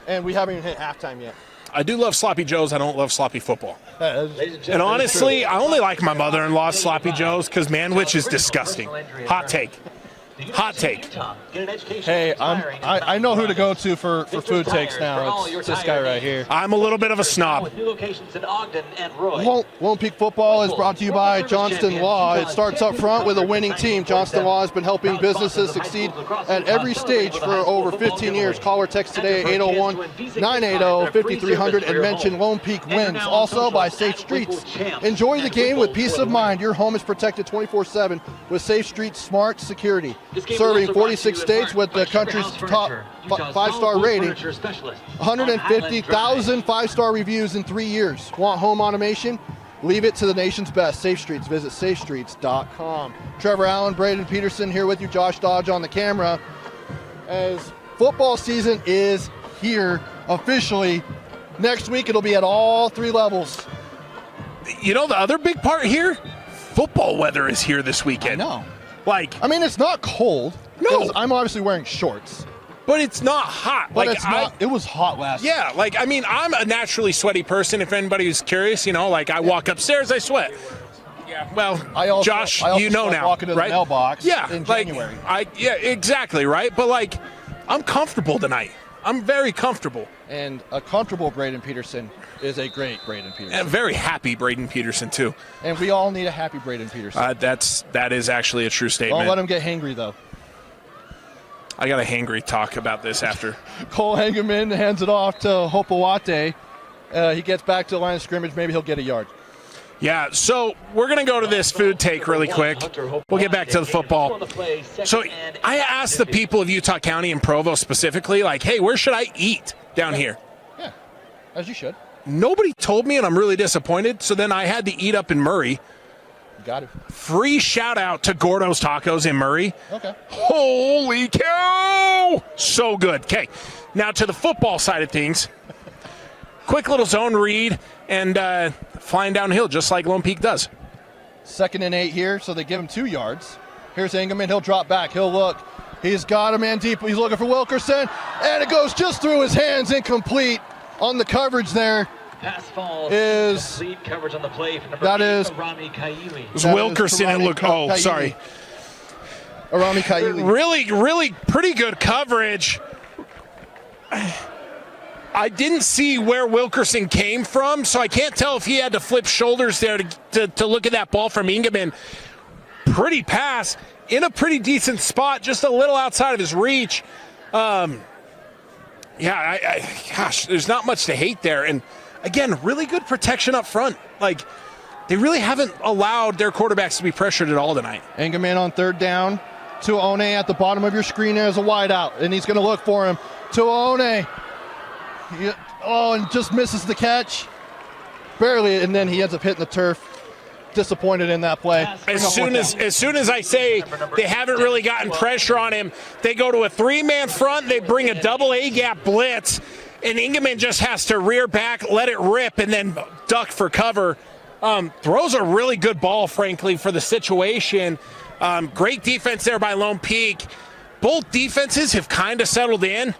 And we haven't even hit halftime yet. I do love sloppy joes. I don't love sloppy football. And And honestly, I only like my mother-in-law's sloppy joes because Manwich is disgusting. Hot take. Hot take. Hey, I know who to go to for food takes now. It's this guy right here. I'm a little bit of a snob. With new locations in Ogden and Roy. Lone Peak Football is brought to you by Johnston Law. It starts up front with a winning team. Johnston Law has been helping businesses succeed at every stage for over 15 years. Call or text today at 801-980-5300 and mention Lone Peak wins. Also by Safe Streets. Enjoy the game with peace of mind. Your home is protected 24/7 with Safe Streets Smart Security. Serving 46 states with the country's top 5-star rating. 150,000 5-star reviews in 3 years. Want home automation? Leave it to the nation's best. Safe Streets. Visit safestreets.com. Trevor Allen, Braden Peterson here with you. Josh Dodge on the camera. As football season is here officially. Next week it'll be at all 3 levels. You know the other big part here? Football weather is here this weekend. I know. Like, I mean, it's not cold. No. I'm obviously wearing shorts. but it's not hot. But like, it's not. It was hot last night. Yeah, like, I mean, I'm a naturally sweaty person. If anybody who's curious, like I walk upstairs, I sweat. Yeah. Well, Josh, you know now, walking to right? the mailbox yeah, in like, January. Yeah, exactly, right? But like, I'm comfortable tonight. I'm very comfortable. And a comfortable Braden Peterson is a great Braden Peterson. And a very happy Braden Peterson too. And we all need a happy Braden Peterson. That is actually a true statement. Don't let him get hangry though. I got a hangry talk about this after. Cole Hageman hands it off to Hopewate. He gets back to the line of scrimmage. Maybe he'll get a yard. Yeah, so we're going to go to this food take really quick. We'll get back to the football. So I asked the people of Utah County and Provo specifically, like, hey, where should I eat down here? Yeah, as you should. Nobody told me, and I'm really disappointed. So then I had to eat up in Murray. Got it. Free shout out to Gordo's Tacos in Murray. Okay. Holy cow! So good. Okay, now to the football side of things. Quick little zone read and flying downhill just like Lone Peak does. 2nd and 8 here, so they give him 2 yards. Here's Engelman. He'll drop back. He'll look. He's got a man deep. He's looking for Wilkerson, and it goes just through his hands, incomplete on the coverage there. Pass falls. Is lead coverage on the play for number that 8, is Arami Kaiwi. It was Wilkerson and look. Oh, sorry. Arami Kaiwi. Really pretty good coverage. I didn't see where Wilkerson came from, so I can't tell if he had to flip shoulders there to look at that ball from Ingeman. Pretty pass in a pretty decent spot, just a little outside of his reach. Gosh, there's not much to hate there. And again, really good protection up front. Like, they really haven't allowed their quarterbacks to be pressured at all tonight. Engelman on 3rd down. Tuone at the bottom of your screen as a wideout, and he's going to look for him. Tuone. And just misses the catch. Barely, and then he ends up hitting the turf. Disappointed in that play. As soon as I say they haven't really gotten pressure on him, they go to a 3-man front, they bring a double A-gap blitz, and Ingeman just has to rear back, let it rip, and then duck for cover. Throws a really good ball, frankly, for the situation. Great defense there by Lone Peak. Both defenses have kind of settled in.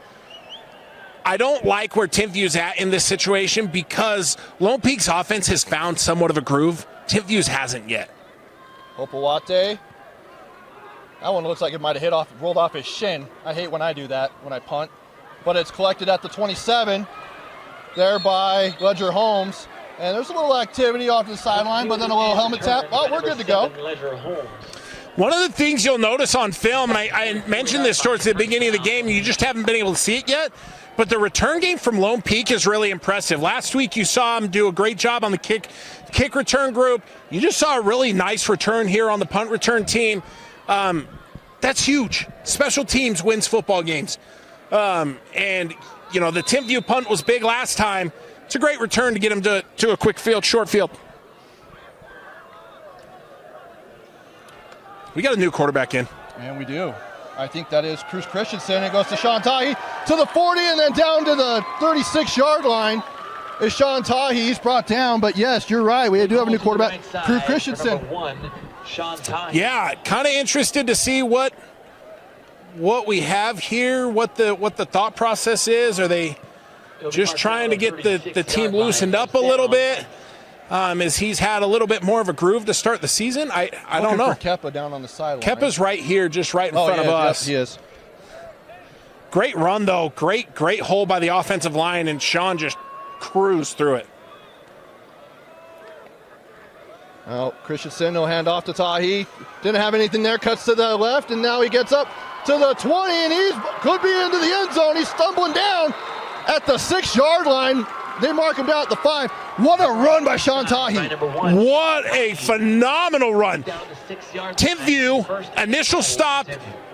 I don't like where Timpview's at in this situation because Lone Peak's offense has found somewhat of a groove. Timpview's hasn't yet. Hopewate. That one looks like it might have rolled off his shin. I hate when I do that, when I punt. But it's collected at the 27 there by Ledger Holmes. And there's a little activity off the sideline, but then a little helmet tap. Oh, we're good to go. One of the things you'll notice on film, and I mentioned this towards the beginning of the game, you just haven't been able to see it yet, but the return game from Lone Peak is really impressive. Last week you saw him do a great job on the kick return group. You just saw a really nice return here on the punt return team. That's huge. Special teams wins football games. And, you know, the Timpview punt was big last time. It's a great return to get him to a quick field, short field. We got a new quarterback in. And we do. I think that is Cruz Christensen. It goes to Sean Tahi to the 40 and then down to the 36-yard line is Sean Tahi. He's brought down, but yes, you're right. We do have a new quarterback, Cruz Christensen. Yeah, kind of interested to see what we have here, what the thought process is. Are they just trying to get the team loosened up a little bit? As he's had a little bit more of a groove to start the season? I don't know. Kepa down on the sideline. Kepa's right here, just right in front of us. Yes, he is. Great run, though. Great hole by the offensive line, and Sean just cruised through it. Well, Christensen will hand off to Tahi. Didn't have anything there, cuts to the left, and now he gets up to the 20, and he could be into the end zone. He's stumbling down at the 6-yard line. They mark him down at the 5. What a run by Sean Tahi. What a phenomenal run. Timpview, initial stop,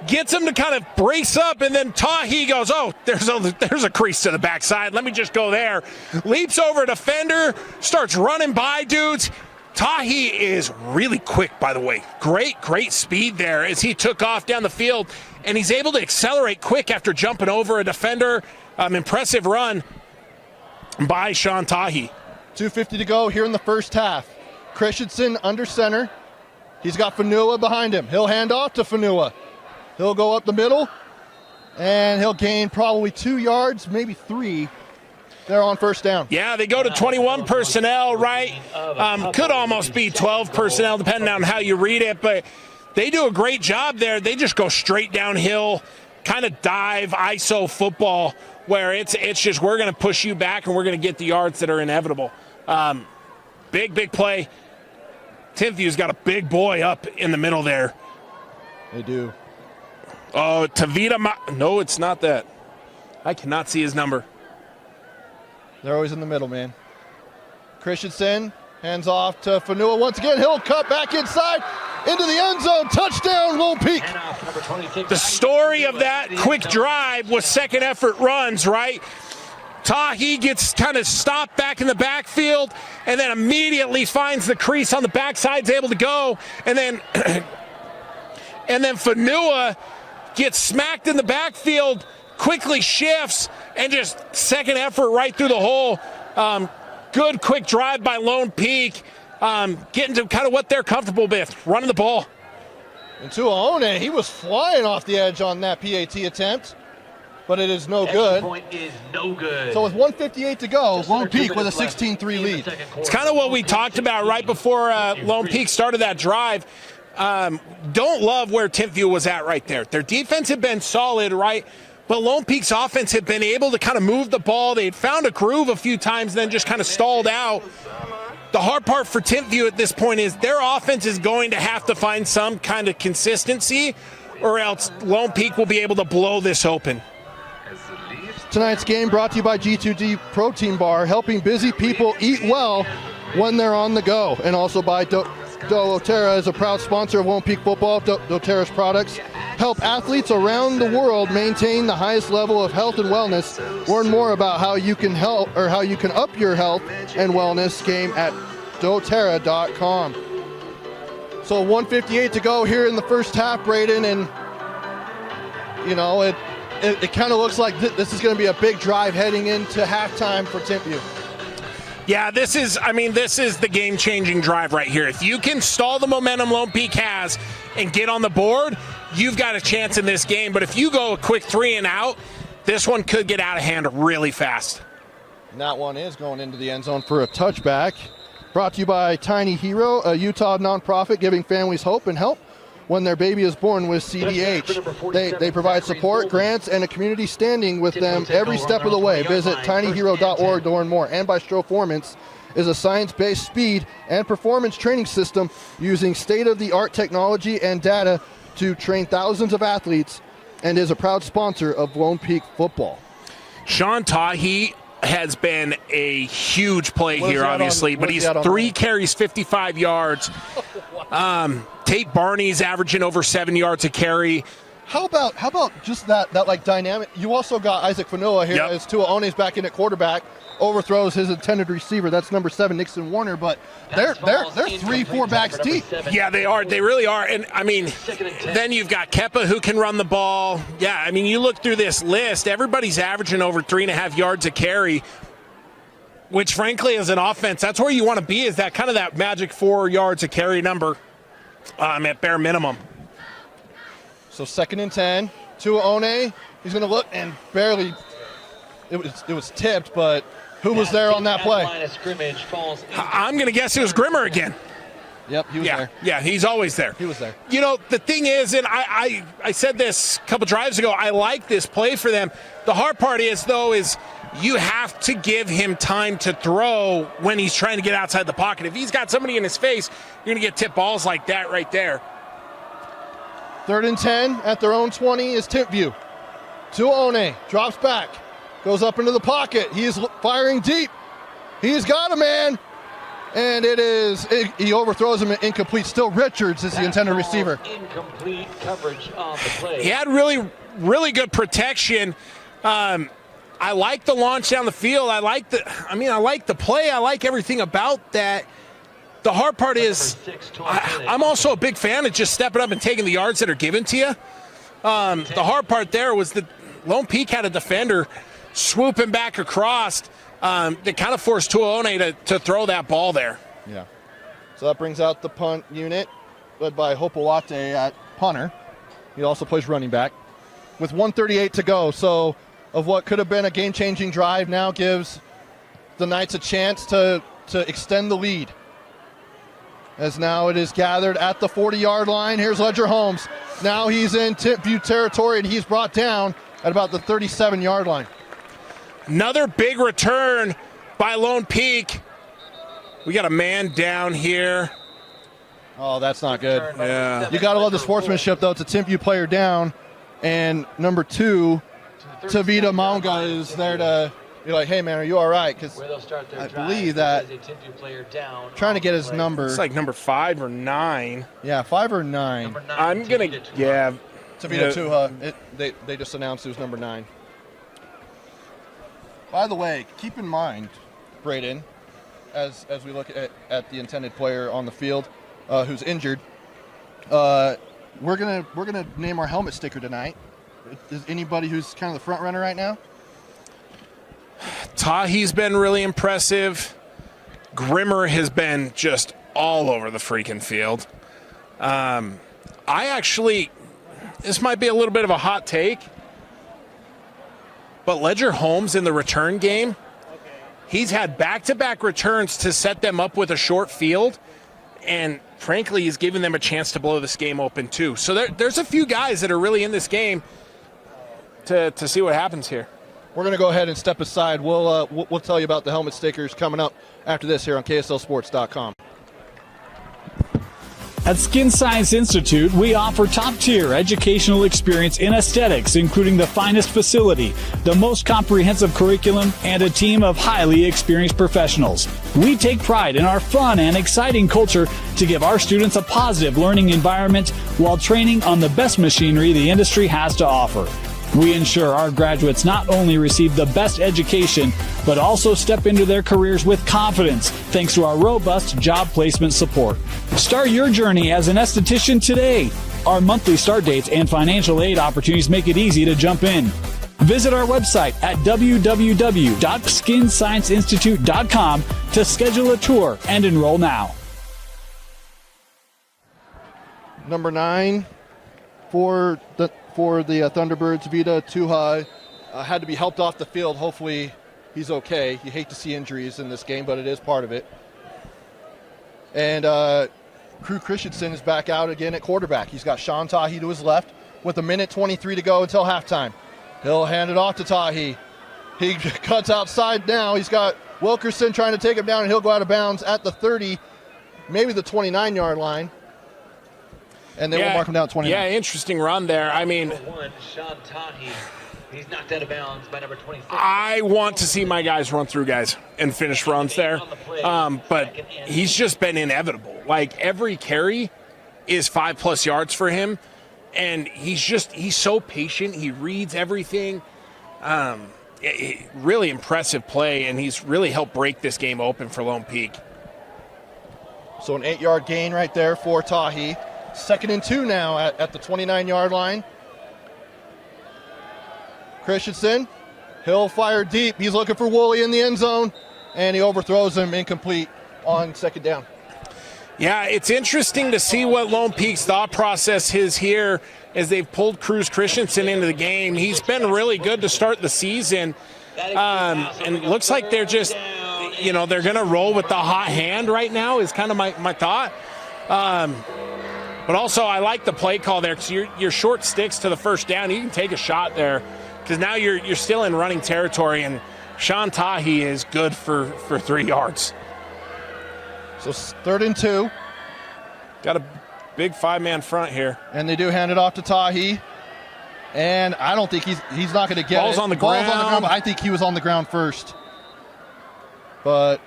gets him to kind of brace up, and then Tahi goes, oh, there's a crease to the backside. Let me just go there. Leaps over a defender, starts running by dudes. Tahi is really quick, by the way. Great speed there as he took off down the field, and he's able to accelerate quick after jumping over a defender. Impressive run by Sean Tahi. 2:50 to go here in the first half. Christensen under center. He's got Fanua behind him. He'll hand off to Fanua. He'll go up the middle, and he'll gain probably 2 yards, maybe 3. They're on first down. Yeah, they go to 21 personnel, right? Could almost be 12 personnel, depending on how you read it, but they do a great job there. They just go straight downhill, kind of dive, ISO football, where it's just we're going to push you back and we're going to get the yards that are inevitable. Big play. Timpview's got a big boy up in the middle there. They do. Oh, Tavita. No, it's not that. I cannot see his number. They're always in the middle, man. Christensen hands off to Fanua once again. He'll cut back inside into the end zone. Touchdown, Lone Peak. The story of that quick drive was second effort runs, right? Tahi gets kind of stopped back in the backfield and then immediately finds the crease on the backside, is able to go, and then Fanua gets smacked in the backfield, quickly shifts, and just second effort right through the hole. Good quick drive by Lone Peak, getting to kind of what they're comfortable with, running the ball. And Tuaone, he was flying off the edge on that PAT attempt, but it is no good. Point is no good. So with 1:58 to go, Lone Peak with a 16-3 lead. It's kind of what we talked about right before Lone Peak started that drive. Don't love where Timpview was at right there. Their defense had been solid, right? But Lone Peak's offense had been able to kind of move the ball. They had found a groove a few times, then just kind of stalled out. The hard part for Timpview at this point is their offense is going to have to find some kind of consistency, or else Lone Peak will be able to blow this open. Tonight's game brought to you by G2D Protein Bar, helping busy people eat well when they're on the go. And also by doTERRA is a proud sponsor of Lone Peak football. doTERRA's products help athletes around the world maintain the highest level of health and wellness. Learn more about how you can help, or how you can up your health and wellness game at doTERRA.com. So 1:58 to go here in the first half, Braden, and you know it kind of looks like this is going to be a big drive heading into halftime for Timpview. Yeah, this is the game-changing drive right here. If you can stall the momentum Lone Peak has and get on the board, you've got a chance in this game. But if you go a quick 3 and out, this one could get out of hand really fast. And that one is going into the end zone for a touchback. Brought to you by Tiny Hero, a Utah nonprofit giving families hope and help when their baby is born with CDH. They provide support, grants, and a community standing with them every step of the way. Visit tinyhero.org to learn more. And by Stroformance is a science-based speed and performance training system using state-of-the-art technology and data to train thousands of athletes, and is a proud sponsor of Lone Peak football. Sean Tahi has been a huge play here, obviously, but he's 3 carries, 55 yards. Tate Barney's averaging over 7 yards a carry. How about just that like dynamic? You also got Isaac Fanua here as Tua One's back in at quarterback, overthrows his intended receiver. That's number 7, Nixon Warner. But they're 3-4 backs deep. Yeah, they are. They really are. And I mean, then you've got Kepa who can run the ball. Yeah, I mean, you look through this list, everybody's averaging over 3.5 yards a carry, which frankly, as an offense, that's where you want to be, is that kind of that magic 4 yards a carry number at bare minimum. So 2nd and 10, Tua One, he's going to look and barely, it was tipped, but who was there on that play? I'm going to guess it was Grimmer again. Yep, he was there. Yeah, he's always there. He was there. You know, the thing is, and I said this a couple drives ago, I like this play for them. The hard part is, though, is you have to give him time to throw when he's trying to get outside the pocket. If he's got somebody in his face, you're going to get tipped balls like that right there. 3rd and 10 at their own 20 is Timpview. Tua One drops back, goes up into the pocket. He is firing deep. He's got a man. And he overthrows him, incomplete. Still Richards is the intended receiver. Incomplete coverage on the play. He had really, really good protection. I like the launch down the field. I like the play. I like everything about that. The hard part is I'm also a big fan of just stepping up and taking the yards that are given to you. The hard part there was that Lone Peak had a defender swooping back across that kind of forced Tua One to throw that ball there. Yeah. So that brings out the punt unit, led by Hopewate at punter. He also plays running back. With 1:38 to go, so of what could have been a game-changing drive now gives the Knights a chance to extend the lead. As now it is gathered at the 40-yard line. Here's Ledger Holmes. Now he's in Timpview territory, and he's brought down at about the 37-yard line. Another big return by Lone Peak. We got a man down here. Oh, that's not good. Yeah. You got to love the sportsmanship, though. It's a Timpview player down, and number 2, Tavita Manga, is there to be like, hey, man, are you all right? Because I believe that trying to get his number. It's like number 5 or 9. Yeah, 5 or 9. I'm going to, Tavita Tuha. They just announced it was number 9. By the way, keep in mind, Braden, as we look at the intended player on the field who's injured, we're gonna name our helmet sticker tonight. Is anybody who's kind of the front runner right now? Tahi's been really impressive. Grimmer has been just all over the freaking field. This might be a little bit of a hot take, but Ledger Holmes in the return game, he's had back-to-back returns to set them up with a short field, and frankly, he's giving them a chance to blow this game open too. So there's a few guys that are really in this game to see what happens here. We're going to go ahead and step aside. We'll tell you about the helmet stickers coming up after this here on KSLSports.com. At Skin Science Institute, we offer top-tier educational experience in aesthetics, including the finest facility, the most comprehensive curriculum, and a team of highly experienced professionals. We take pride in our fun and exciting culture to give our students a positive learning environment while training on the best machinery the industry has to offer. We ensure our graduates not only receive the best education, but also step into their careers with confidence thanks to our robust job placement support. Start your journey as an esthetician today. Our monthly start dates and financial aid opportunities make it easy to jump in. Visit our website at www.skinscienceinstitute.com to schedule a tour and enroll now. Number 9 for the Thunderbirds, Vita Tuha, had to be helped off the field. Hopefully he's okay. You hate to see injuries in this game, but it is part of it. And Crew Christensen is back out again at quarterback. He's got Sean Tahi to his left with 1:23 to go until halftime. He'll hand it off to Tahi. He cuts outside now. He's got Wilkerson trying to take him down, and he'll go out of bounds at the 30, maybe the 29-yard line. And they will mark him down at 29. Yeah, interesting run there. I mean, One, Sean Tahi. He's knocked out of bounds by number 26. I want to see my guys run through guys and finish runs there. But he's just been inevitable. Like, every carry is 5+ yards for him. And he's so patient. He reads everything. Really impressive play, and he's really helped break this game open for Lone Peak. So an 8-yard gain right there for Tahi. 2nd and 2 now at the 29-yard line. Christensen, he'll fire deep. He's looking for Woolley in the end zone, and he overthrows him, incomplete on 2nd down. Yeah, it's interesting to see what Lone Peak's thought process is here as they've pulled Cruz Christensen into the game. He's been really good to start the season, and it looks like they're just, they're going to roll with the hot hand right now is kind of my thought. But also, I like the play call there because your short sticks to the 1st down. You can take a shot there because now you're still in running territory, and Sean Tahi is good for 3 yards. So 3rd and 2. Got a big 5-man front here. And they do hand it off to Tahi. And I don't think he's not going to get Ball's it. on the ground. Ball's on the ground, but I think he was on the ground first. But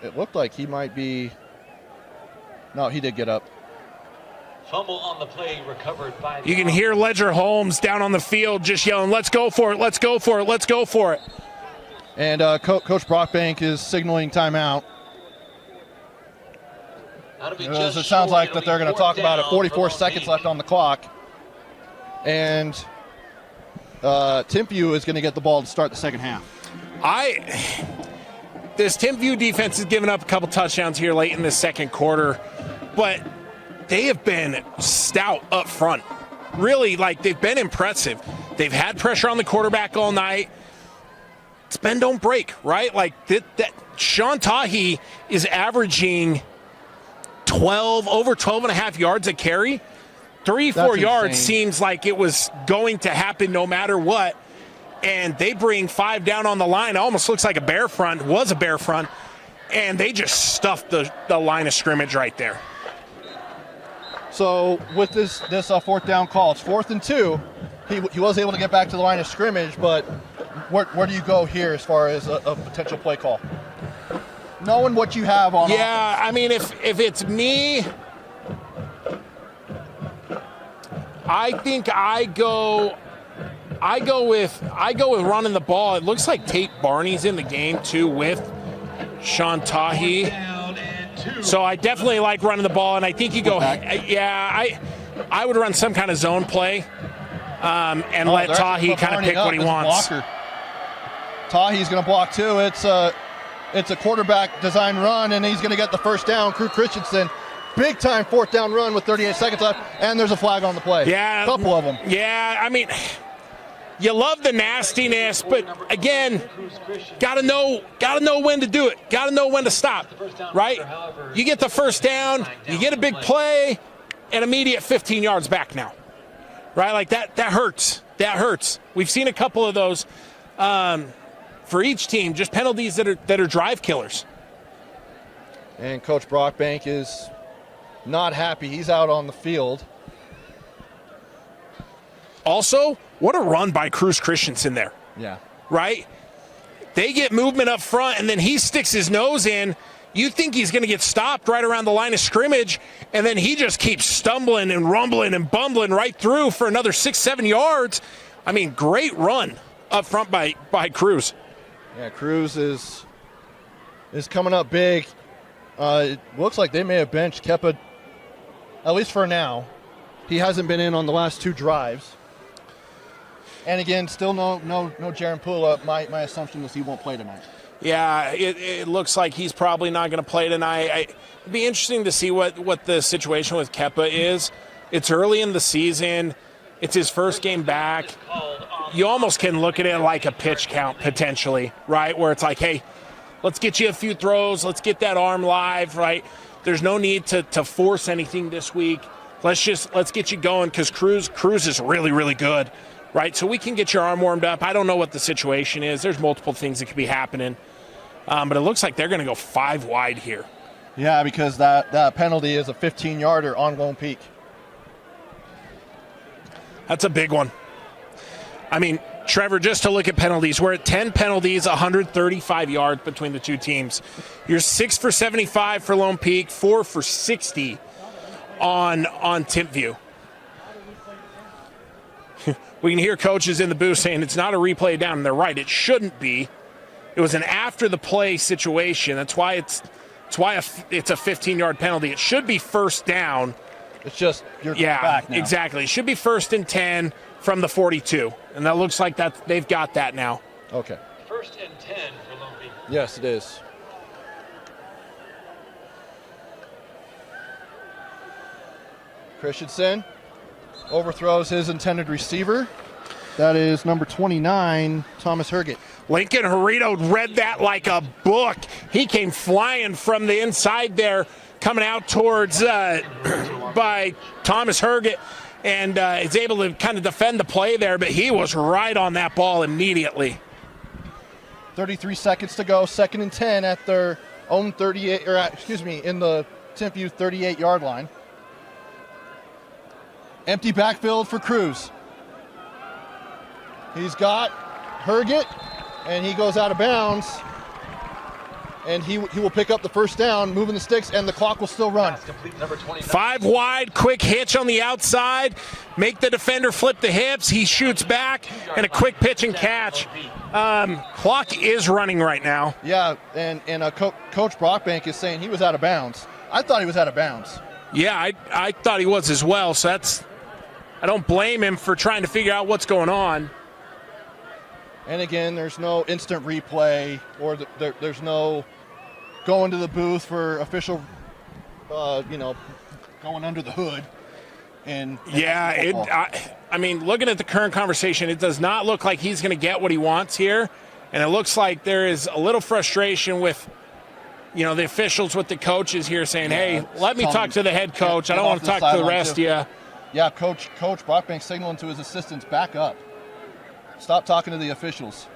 it looked like he might be. No, he did get up. Fumble on the play recovered by. You can hear Ledger Holmes down on the field just yelling, "Let's go for it! Let's go for it! Let's go for it!" And Coach Brockbank is signaling timeout. It sounds like that they're going to talk about it. 44 seconds left on the clock. And Timpview is going to get the ball to start the second half. This Timpview defense has given up a couple touchdowns here late in the second quarter, but they have been stout up front. Really, they've been impressive. They've had pressure on the quarterback all night. It's bend, don't break, right? That Sean Tahi is averaging over 12 and a half yards a carry. 3-4 yards seems like it was going to happen no matter what. And they bring 5 down on the line. It almost looks like a bear front. Was a bear front. And they just stuffed the line of scrimmage right there. So with this 4th down call, it's 4th and 2. He was able to get back to the line of scrimmage, but where do you go here as far as a potential play call? Knowing what you have on offense. I mean, if it's me, I think I go with running the ball. It looks like Tate Barney's in the game too with Sean Tahi. So I definitely like running the ball, and I think you go. I would run some kind of zone play, and let Tahi kind of pick what he wants. Tahi's going to block too. It's a quarterback design run, and he's going to get the 1st down. Cruz Christensen, big time 4th down run with 38 seconds left, and there's a flag on the play. Yeah, a couple of them. Yeah, I mean, you love the nastiness, but again, gotta know when to do it. Gotta know when to stop, right? You get the 1st down, you get a big play, and immediate 15 yards back now, right? That hurts. That hurts. We've seen a couple of those. For each team, just penalties that are drive killers. And Coach Brockbank is not happy. He's out on the field. Also, what a run by Cruz Christensen there. Yeah. Right? They get movement up front, and then he sticks his nose in. You think he's going to get stopped right around the line of scrimmage, and then he just keeps stumbling and rumbling and bumbling right through for another 6-7 yards. I mean, great run up front by Cruz. Yeah, Cruz is coming up big. It looks like they may have benched Kepa, at least for now. He hasn't been in on the last 2 drives. And again, still no Jaron Pula. My assumption is he won't play tonight. Yeah, it looks like he's probably not going to play tonight. It'd be interesting to see what the situation with Kepa is. It's early in the season. It's his first game back. You almost can look at it like a pitch count potentially, right? Where it's like, hey, let's get you a few throws. Let's get that arm live, right? There's no need to force anything this week. Let's get you going because Cruz is really, really good, right? So we can get your arm warmed up. I don't know what the situation is. There's multiple things that could be happening. But it looks like they're going to go 5 wide here. Yeah, because that penalty is a 15-yarder on Lone Peak. That's a big one. I mean, Trevor, just to look at penalties, we're at 10 penalties, 135 yards between the two teams. You're 6 for 75 for Lone Peak, 4 for 60 on Timpview. We can hear coaches in the booth saying it's not a replay down, and they're right. It shouldn't be. It was an after-the-play situation. That's why it's a 15-yard penalty. It should be first down. It's just you're back now. Exactly. It should be 1st and 10 from the 42, and that looks like they've got that now. Okay. 1st and 10 for Lone Peak. Yes, it is. Christensen overthrows his intended receiver. That is number 29, Thomas Herget. Lincoln Jarrito read that like a book. He came flying from the inside there, coming out towards by Thomas Herget, and is able to kind of defend the play there, but he was right on that ball immediately. 33 seconds to go, 2nd and 10 at their own 38, in the Timpview 38-yard line. Empty backfield for Cruz. He's got Herget, and he goes out of bounds, and he will pick up the first down, moving the sticks, and the clock will still run. 5 wide, quick hitch on the outside, make the defender flip the hips, he shoots back, and a quick pitch and catch. Clock is running right now. Yeah, and Coach Brockbank is saying he was out of bounds. I thought he was out of bounds. Yeah, I thought he was as well, so I don't blame him for trying to figure out what's going on. And again, there's no instant replay, or there's no going to the booth for official, going under the hood. I mean, looking at the current conversation, it does not look like he's going to get what he wants here. And it looks like there is a little frustration with, the officials, with the coaches here saying, hey, let me talk to the head coach. I don't want to talk to the rest of you. Yeah, Coach Brockbank signaling to his assistants, back up. Stop talking to the officials,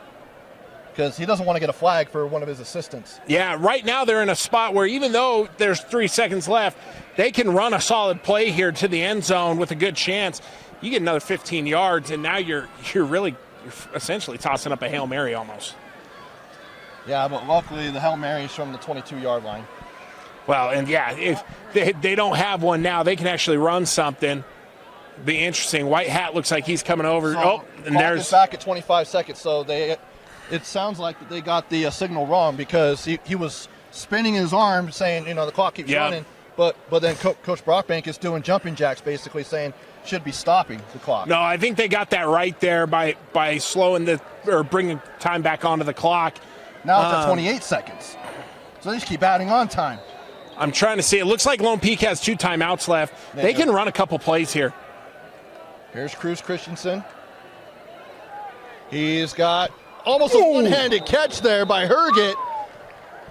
because he doesn't want to get a flag for one of his assistants. Yeah, right now they're in a spot where even though there's 3 seconds left, they can run a solid play here to the end zone with a good chance. You get another 15 yards, and now you're essentially tossing up a Hail Mary almost. Yeah, but luckily the Hail Mary's from the 22-yard line. Well, and yeah, if they don't have one now, they can actually run something. Be interesting. White Hat looks like he's coming over. So, and there's back at 25 seconds. So it sounds like they got the signal wrong, because he was spinning his arm saying, the clock keeps running. But then Coach Brockbank is doing jumping jacks, basically saying should be stopping the clock. No, I think they got that right there by slowing or bringing time back onto the clock. Now it's at 28 seconds. So they just keep adding on time. I'm trying to see. It looks like Lone Peak has 2 timeouts left. They can run a couple plays here. Here's Cruz Christensen. He's got almost a one-handed catch there by Herget.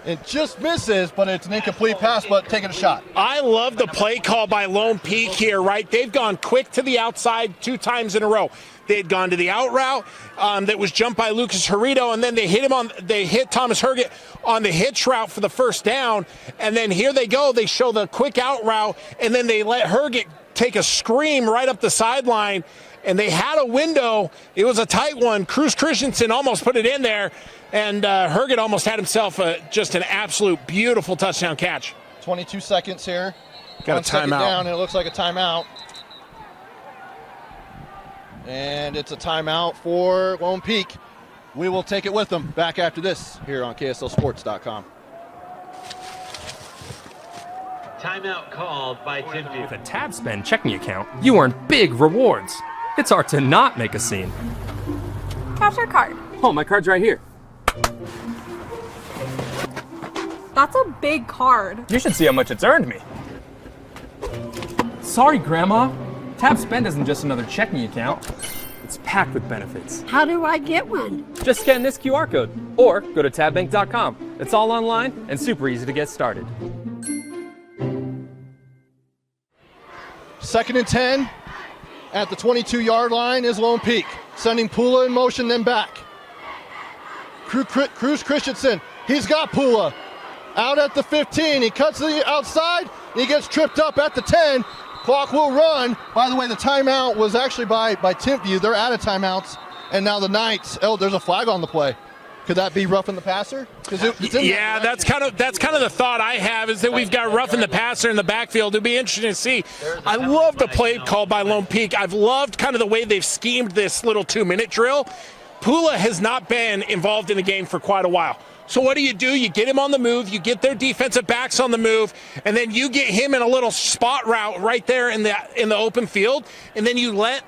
It just misses, but it's an incomplete pass, but taking a shot. I love the play call by Lone Peak here, right? They've gone quick to the outside 2 times in a row. They had gone to the out route that was jumped by Lucas Jarrito, and then they hit Thomas Herget on the hitch route for the first down, and then here they go. They show the quick out route, and then they let Herget take a scream right up the sideline, and they had a window. It was a tight one. Cruz Christensen almost put it in there, and Herget almost had himself just an absolute beautiful touchdown catch. 22 seconds here. Got a timeout. Down, and it looks like a timeout. And it's a timeout for Lone Peak. We will take it with them back after this here on KSLSports.com. Timeout called by Timpview. With a TabSpend checking account, you earn big rewards. It's hard to not make a scene. How's your card? Oh, my card's right here. That's a big card. You should see how much it's earned me. Sorry, Grandma. TabSpend isn't just another checking account. It's packed with benefits. How do I get one? Just scan this QR code or go to tabbank.com. It's all online and super easy to get started. 2nd and 10 at the 22-yard line is Lone Peak. Sending Pula in motion, then back. Cruz Christensen He's got Pula out at the 15. He cuts to the outside. He gets tripped up at the 10. Clock will run. By the way, the timeout was actually by Timpview. They're out of timeouts. And now the Knights, there's a flag on the play. Could that be roughing the passer? Yeah, that's kind of the thought I have, is that we've got roughing the passer in the backfield. It'll be interesting to see. I love the play called by Lone Peak. I've loved kind of the way they've schemed this little 2-minute drill. Pula has not been involved in the game for quite a while. So what do? You get him on the move, you get their defensive backs on the move, and then you get him in a little spot route right there in the open field, and then you let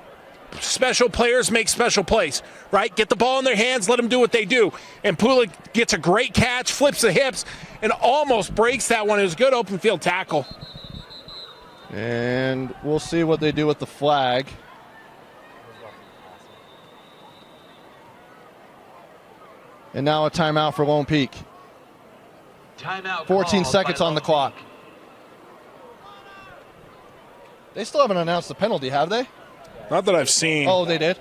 special players make special plays, right? Get the ball in their hands, let them do what they do. And Pula gets a great catch, flips the hips, and almost breaks that one. It was a good open field tackle. And we'll see what they do with the flag. And now a timeout for Lone Peak. Timeout. 14 seconds on the clock. They still haven't announced the penalty, have they? Not that I've seen. Oh, they did?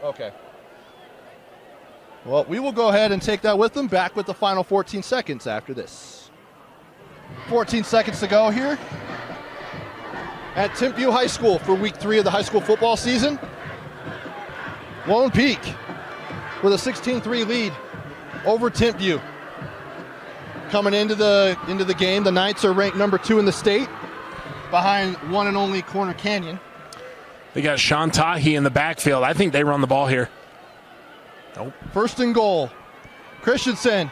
Okay. Well, we will go ahead and take that with them. Back with the final 14 seconds after this. 14 seconds to go here at Timpview High School for week 3 of the high school football season. Lone Peak with a 16-3 lead over Timpview. Coming into the game, the Knights are ranked number 2 in the state, behind one and only Corner Canyon. They got Sean Tahi in the backfield. I think they run the ball here. Nope. First and goal. Christensen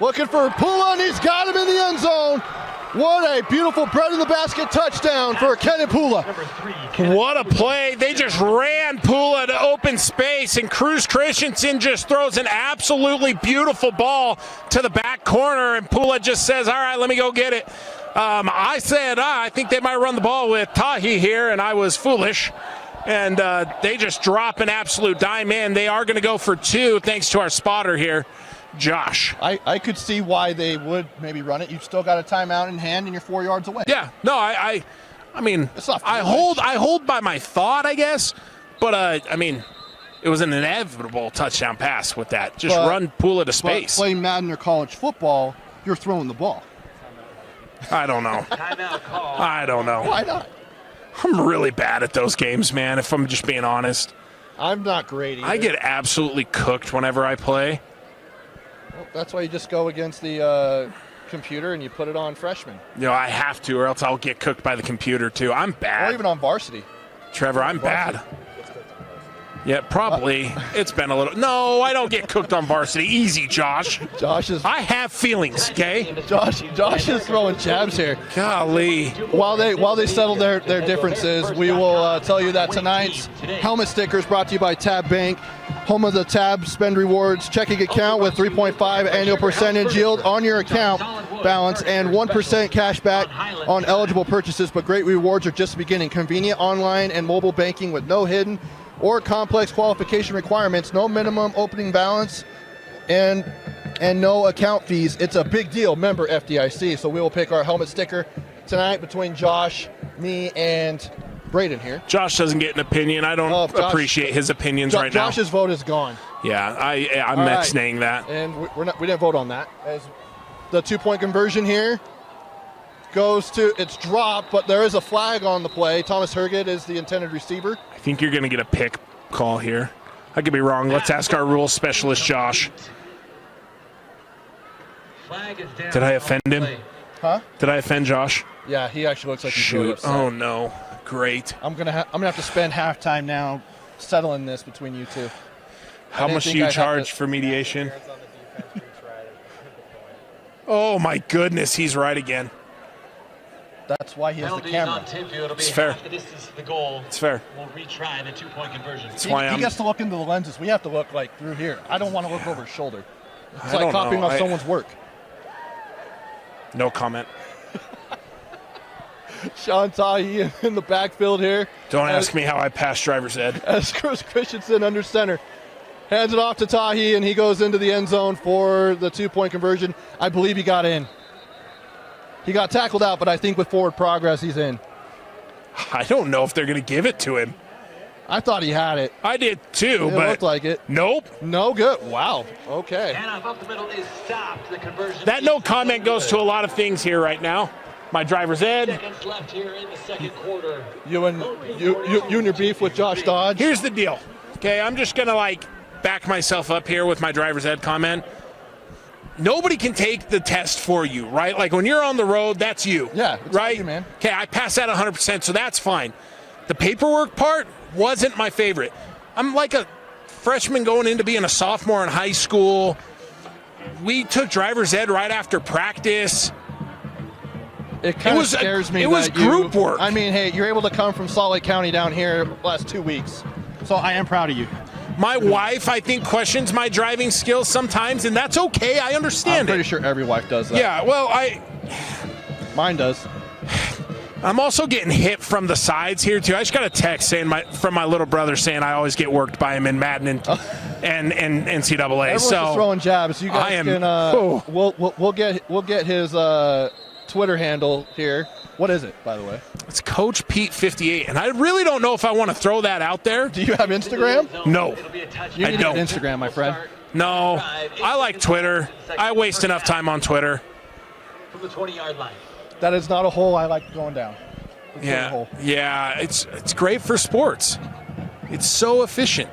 looking for Pula, and he's got him in the end zone. What a beautiful bread in the basket touchdown for Kenan Pula. What a play. They just ran Pula to open space, and Cruz Christensen just throws an absolutely beautiful ball to the back corner, and Pula just says, all right, let me go get it. I said, I think they might run the ball with Tahi here, and I was foolish. And they just drop an absolute dime in. They are going to go for 2 thanks to our spotter here, Josh. I could see why they would maybe run it. You've still got a timeout in hand, and you're 4 yards away. Yeah, no, I mean, I hold by my thought, I guess. But, I mean, it was an inevitable touchdown pass with that. Just run Pula to space. But playing Madden or college football, you're throwing the ball. I don't know. I don't know. Why not? I'm really bad at those games, man, if I'm just being honest. I'm not great either. I get absolutely cooked whenever I play. Well, that's why you just go against the computer and you put it on freshman. You know, I have to, or else I'll get cooked by the computer, too. I'm bad. Or even on varsity. Trevor, I'm bad. Yeah, probably. It's been a little. No, I don't get cooked on varsity. Easy, Josh. I have feelings, okay? Josh is throwing jabs here. Golly. While they settle their differences, we will tell you that tonight's helmet sticker is brought to you by Tab Bank, home of the Tab Spend Rewards checking account with 3.5 annual percentage yield on your account balance and 1% cash back on eligible purchases. But great rewards are just beginning. Convenient online and mobile banking with no hidden or complex qualification requirements, no minimum opening balance, and no account fees. It's a big deal. Member FDIC. So we will pick our helmet sticker tonight between Josh, me, and Braden here. Josh doesn't get an opinion. I don't appreciate his opinions right now. Josh's vote is gone. Yeah, I'm ex-naying that. And we didn't vote on that. As the 2-point conversion here goes to, it's dropped, but there is a flag on the play. Thomas Herget is the intended receiver. I think you're going to get a pick call here. I could be wrong. Let's ask our rules specialist, Josh. Did I offend him? Huh? Did I offend Josh? Yeah, he actually looks like he's really upset. Oh no. Great. I'm gonna have to spend halftime now settling this between you two. How much do you charge for mediation? Oh my goodness, he's right again. That's why he has the camera. It's fair. It's fair. We'll retry the 2-point conversion. That's why he gets to look into the lenses. We have to look like through here. I don't want to look over his shoulder. It's like copying off someone's work. No comment. Sean Tahi in the backfield here. Don't ask me how I passed driver's ed. As Chris Christensen under center. Hands it off to Tahi, and he goes into the end zone for the 2-point conversion. I believe he got in. He got tackled out, but I think with forward progress, he's in. I don't know if they're going to give it to him. I thought he had it. I did too, It but looked like it. nope. No good. Wow. Okay. Handoff up the middle is stopped. The conversion. That no comment goes to a lot of things here right now. My driver's ed. Seconds left here in the second quarter. You and your beef with Josh Dodge. Here's the deal. Okay, I'm just going to back myself up here with my driver's ed comment. Nobody can take the test for you, right? Like when you're on the road, that's you. Yeah, it's right? you, man. Okay, I passed that 100%, so that's fine. The paperwork part wasn't my favorite. I'm like a freshman going into being a sophomore in high school. We took driver's ed right after practice. It kind of scares me. It was group work. I mean, hey, you're able to come from Salt Lake County down here the last 2 weeks. So I am proud of you. My wife, I think, questions my driving skills sometimes, and that's okay. I understand I'm pretty sure every wife does that. Yeah, well, Mine does. I'm also getting hit from the sides here too. I just got a text from my little brother saying I always get worked by him in Madden and NCAA. Everyone's so just throwing jabs. You guys can. We'll get his Twitter handle here. What is it, by the way? It's Coach Pete 58, and I really don't know if I want to throw that out there. Do you have Instagram? No, You need I don't. an Instagram, my friend. No, I like Twitter. I waste enough time on Twitter. From the 20-yard line. That is not a hole I like going down. It's not a hole. Yeah, it's great for sports. It's so efficient.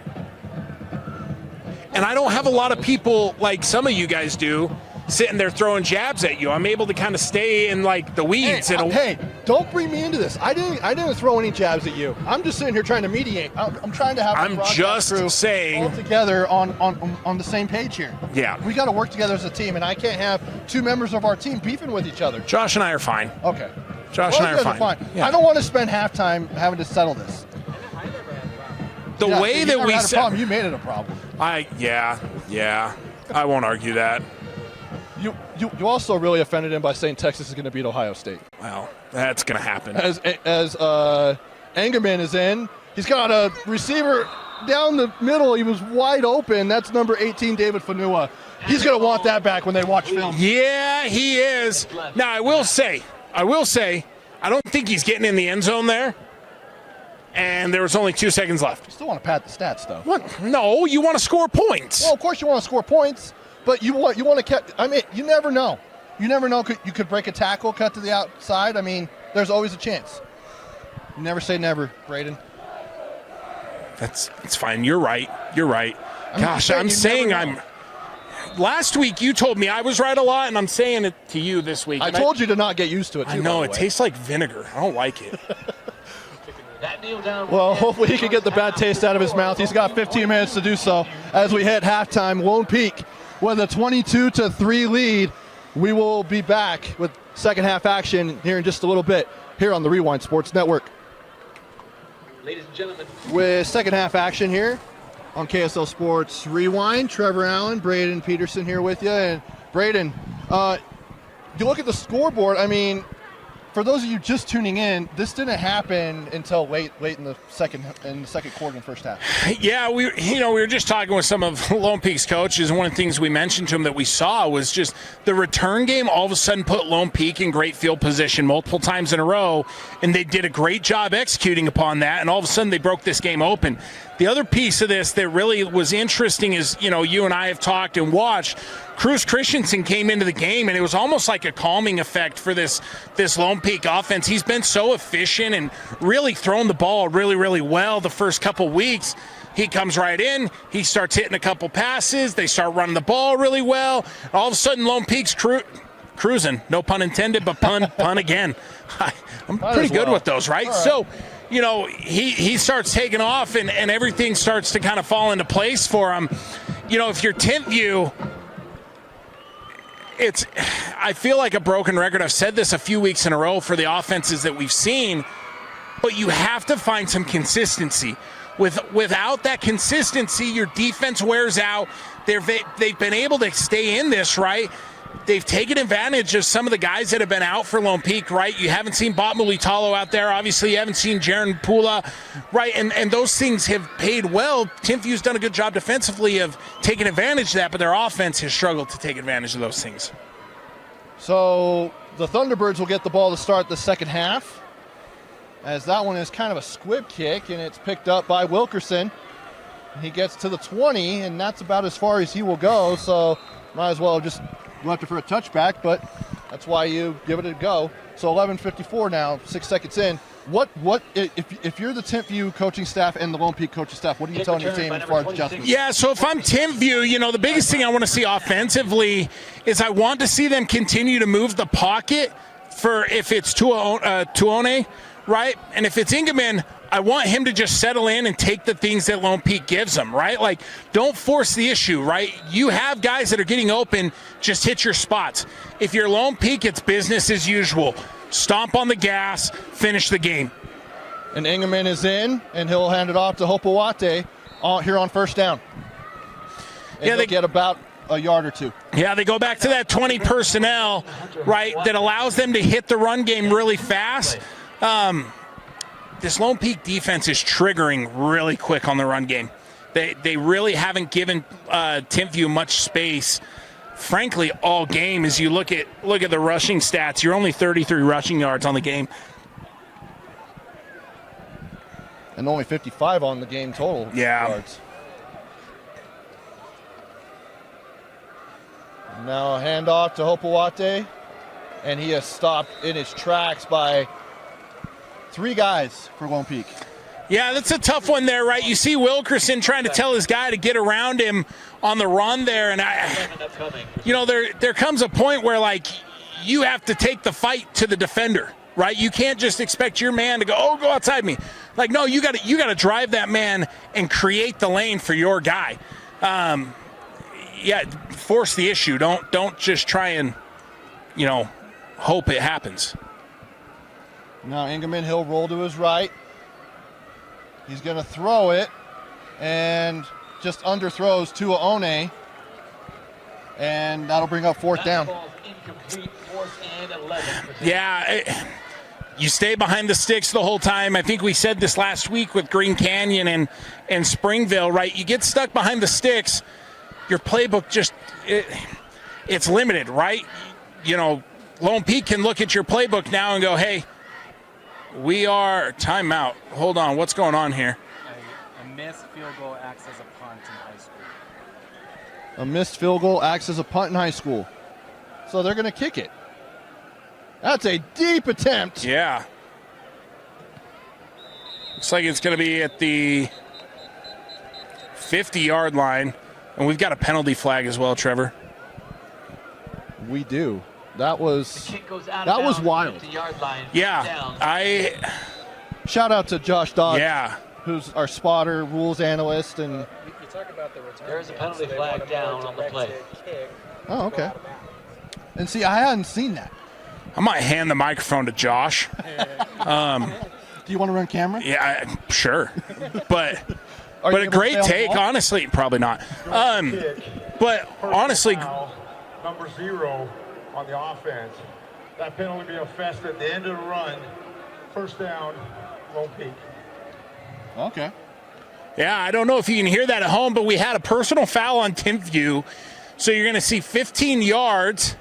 And I don't have a lot of people like some of you guys do sitting there throwing jabs at you. I'm able to kind of stay in the weeds. Hey, don't bring me into this. I didn't throw any jabs at you. I'm just sitting here trying to mediate. I'm trying to have. I'm just saying all together on the same page here. Yeah, we got to work together as a team, and I can't have two members of our team beefing with each other. Josh and I are fine. Okay. Josh and I are fine. Yeah. I don't want to spend halftime having to settle this. The way that we said, you made it a problem. Yeah. I won't argue that. You also really offended him by saying Texas is going to beat Ohio State. Well, that's going to happen. As Engerman is in, he's got a receiver down the middle. He was wide open. That's number 18, David Fanua. He's going to want that back when they watch film. Yeah, he is. Now, I will say, I don't think he's getting in the end zone there. And there was only 2 seconds left. You still want to pad the stats, though. What? No, you want to score points. Well, of course you want to score points. But you want to catch. I mean, you never know. You never know. You could break a tackle, cut to the outside. I mean, there's always a chance. You never say never, Braden. That's fine. You're right. Gosh, I'm saying I'm. Last week you told me I was right a lot, and I'm saying it to you this week. I told you to not get used to it. Too, I know it tastes like vinegar. I don't like it. Well, hopefully he can get the bad taste out of his mouth. He's got 15 minutes to do so as we hit halftime. Lone Peak with a 22-3 lead. We will be back with second half action here in just a little bit here on the Rewind Sports Network. Ladies and gentlemen. With second half action here on KSL Sports Rewind. Trevor Allen, Braden Peterson here with you. And Braden, you look at the scoreboard, I mean, for those of you just tuning in, this didn't happen until late in the second quarter and first half. Yeah, we were just talking with some of Lone Peak's coaches, and one of the things we mentioned to them that we saw was just the return game all of a sudden put Lone Peak in great field position multiple times in a row, and they did a great job executing upon that, and all of a sudden they broke this game open. The other piece of this that really was interesting is, you and I have talked and watched, Cruz Christensen came into the game, and it was almost like a calming effect for this Lone Peak offense. He's been so efficient and really thrown the ball really, really well the first couple weeks. He comes right in. He starts hitting a couple passes. They start running the ball really well. All of a sudden, Lone Peak's cruising. No pun intended, but pun again. I'm pretty good with those, right? So, he starts taking off, and everything starts to kind of fall into place for him. If you're Timpview, I feel like a broken record. I've said this a few weeks in a row for the offenses that we've seen, but you have to find some consistency. Without that consistency, your defense wears out. They've been able to stay in this, right? They've taken advantage of some of the guys that have been out for Lone Peak, right? You haven't seen Bot Mulitalo out there. Obviously, you haven't seen Jaron Pula, right? And those things have paid well. Timpview's done a good job defensively of taking advantage of that, but their offense has struggled to take advantage of those things. So the Thunderbirds will get the ball to start the second half. as that one is kind of a squib kick, and it's picked up by Wilkerson. He gets to the 20, and that's about as far as he will go, so might as well have just left it for a touchback, but that's why you give it a go. So 11:54 now, 6 seconds in. What if you're the Timpview coaching staff and the Lone Peak coaching staff, what are you telling your team as far as adjustments? Yeah, so if I'm Timpview, the biggest thing I want to see offensively is I want to see them continue to move the pocket for if it's Tuone, right? And if it's Ingeman, I want him to just settle in and take the things that Lone Peak gives him, right? Like, don't force the issue, right? You have guys that are getting open, just hit your spots. If you're Lone Peak, it's business as usual. Stomp on the gas, finish the game. And Ingeman is in, and he'll hand it off to Hopewate here on first down. And they get about a yard or two. Yeah, they go back to that 20 personnel, right, that allows them to hit the run game really fast. This Lone Peak defense is triggering really quick on the run game. They really haven't given Timpview much space, frankly, all game. As you look at the rushing stats, you're only 33 rushing yards on the game. And only 55 on the game total yards. Now a handoff to Hopewate, and he is stopped in his tracks by 3 guys for Lone Peak. Yeah, that's a tough one there, right? You see Wilkerson trying to tell his guy to get around him on the run there, and there comes a point where, like, you have to take the fight to the defender, right? You can't just expect your man to go outside me. Like, no, you got to drive that man and create the lane for your guy. Force the issue. Don't just try and, hope it happens. Now Ingeman, he'll roll to his right. He's going to throw it, and just underthrows Tuone, and that'll bring up fourth down. Yeah, you stay behind the sticks the whole time. I think we said this last week with Green Canyon and Springville, right? You get stuck behind the sticks, your playbook it's limited, right? Lone Peak can look at your playbook now and go, hey, we are timeout. Hold on, what's going on here? A missed field goal acts as a punt in high school. A missed field goal acts as a punt in high school. So they're going to kick it. That's a deep attempt. Yeah. Looks like it's going to be at the 50-yard line. And we've got a penalty flag as well, Trevor. We do. That was wild. Yeah, shout out to Josh Dodge. Yeah, who's our spotter, rules analyst, and you talk about the return. There's a penalty flag down on the play. Oh, okay. And see, I hadn't seen that. I might hand the microphone to Josh. Do you want to run camera? Yeah, sure. But a great take, honestly. Probably not. But honestly, number 0 on the offense. That penalty be assessed at the end of the run. First down, Lone Peak. Okay. Yeah, I don't know if you can hear that at home, but we had a personal foul on Timpview. So you're going to see 15 yards.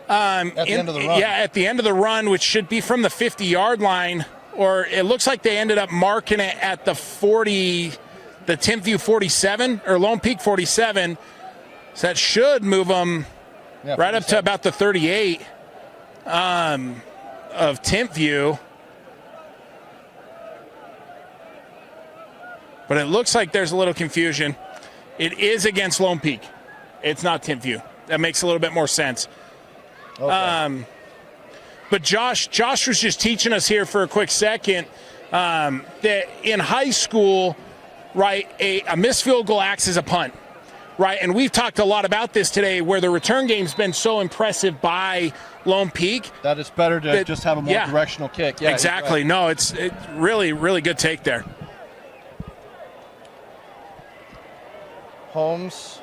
At the end of the run. Yeah, at the end of the run, which should be from the 50-yard line. Or it looks like they ended up marking it at the 40, the Timpview 47, or Lone Peak 47. So that should move them right up to about the 38 of Timpview. But it looks like there's a little confusion. It is against Lone Peak. It's not Timpview. That makes a little bit more sense. Okay. But Josh was just teaching us here for a quick second that in high school, right, a missed field goal acts as a punt. Right, and we've talked a lot about this today where the return game's been so impressive by Lone Peak. That it's better to just have a more directional kick. Yeah, exactly. Right. No, it's really, really good take there. Holmes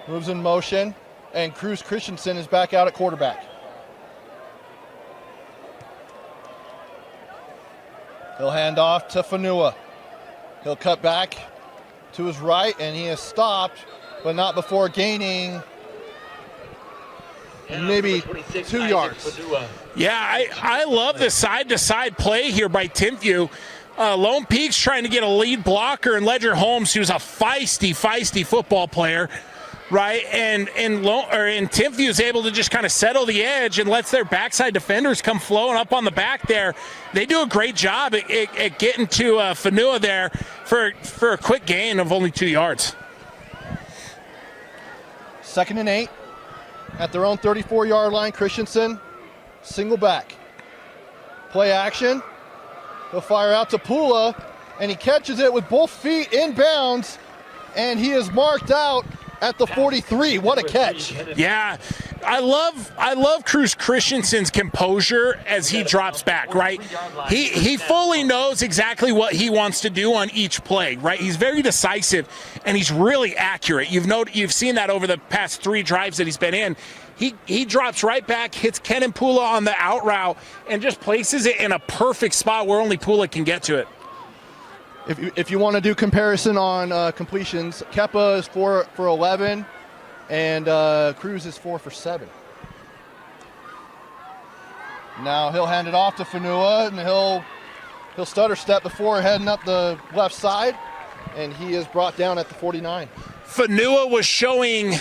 moves in motion, and Cruz Christensen is back out at quarterback. He'll hand off to Fanua. He'll cut back to his right, and he is stopped, but not before gaining maybe 2 yards. Yeah, I love the side-to-side play here by Timpview. Lone Peak's trying to get a lead blocker, and Ledger Holmes, who's a feisty football player, right? And Timpview is able to just kind of settle the edge and lets their backside defenders come flowing up on the back there. They do a great job at getting to Fanua there for a quick gain of only 2 yards. 2nd and 8 at their own 34-yard line. Christensen, single back. Play action. He'll fire out to Pula, and he catches it with both feet inbounds, and he is marked out at the 43. What a catch. Yeah, I love Cruz Christensen's composure as he drops back, right? He fully knows exactly what he wants to do on each play, right? He's very decisive, and he's really accurate. You've seen that over the past 3 drives that he's been in. He drops right back, hits Kenan Pula on the out route, and just places it in a perfect spot where only Pula can get to it. If you want to do comparison on completions, Kepa is 4 for 11, and Cruz is 4 for 7. Now he'll hand it off to Fanua, and he'll stutter step before heading up the left side, and he is brought down at the 49. Fanua was showing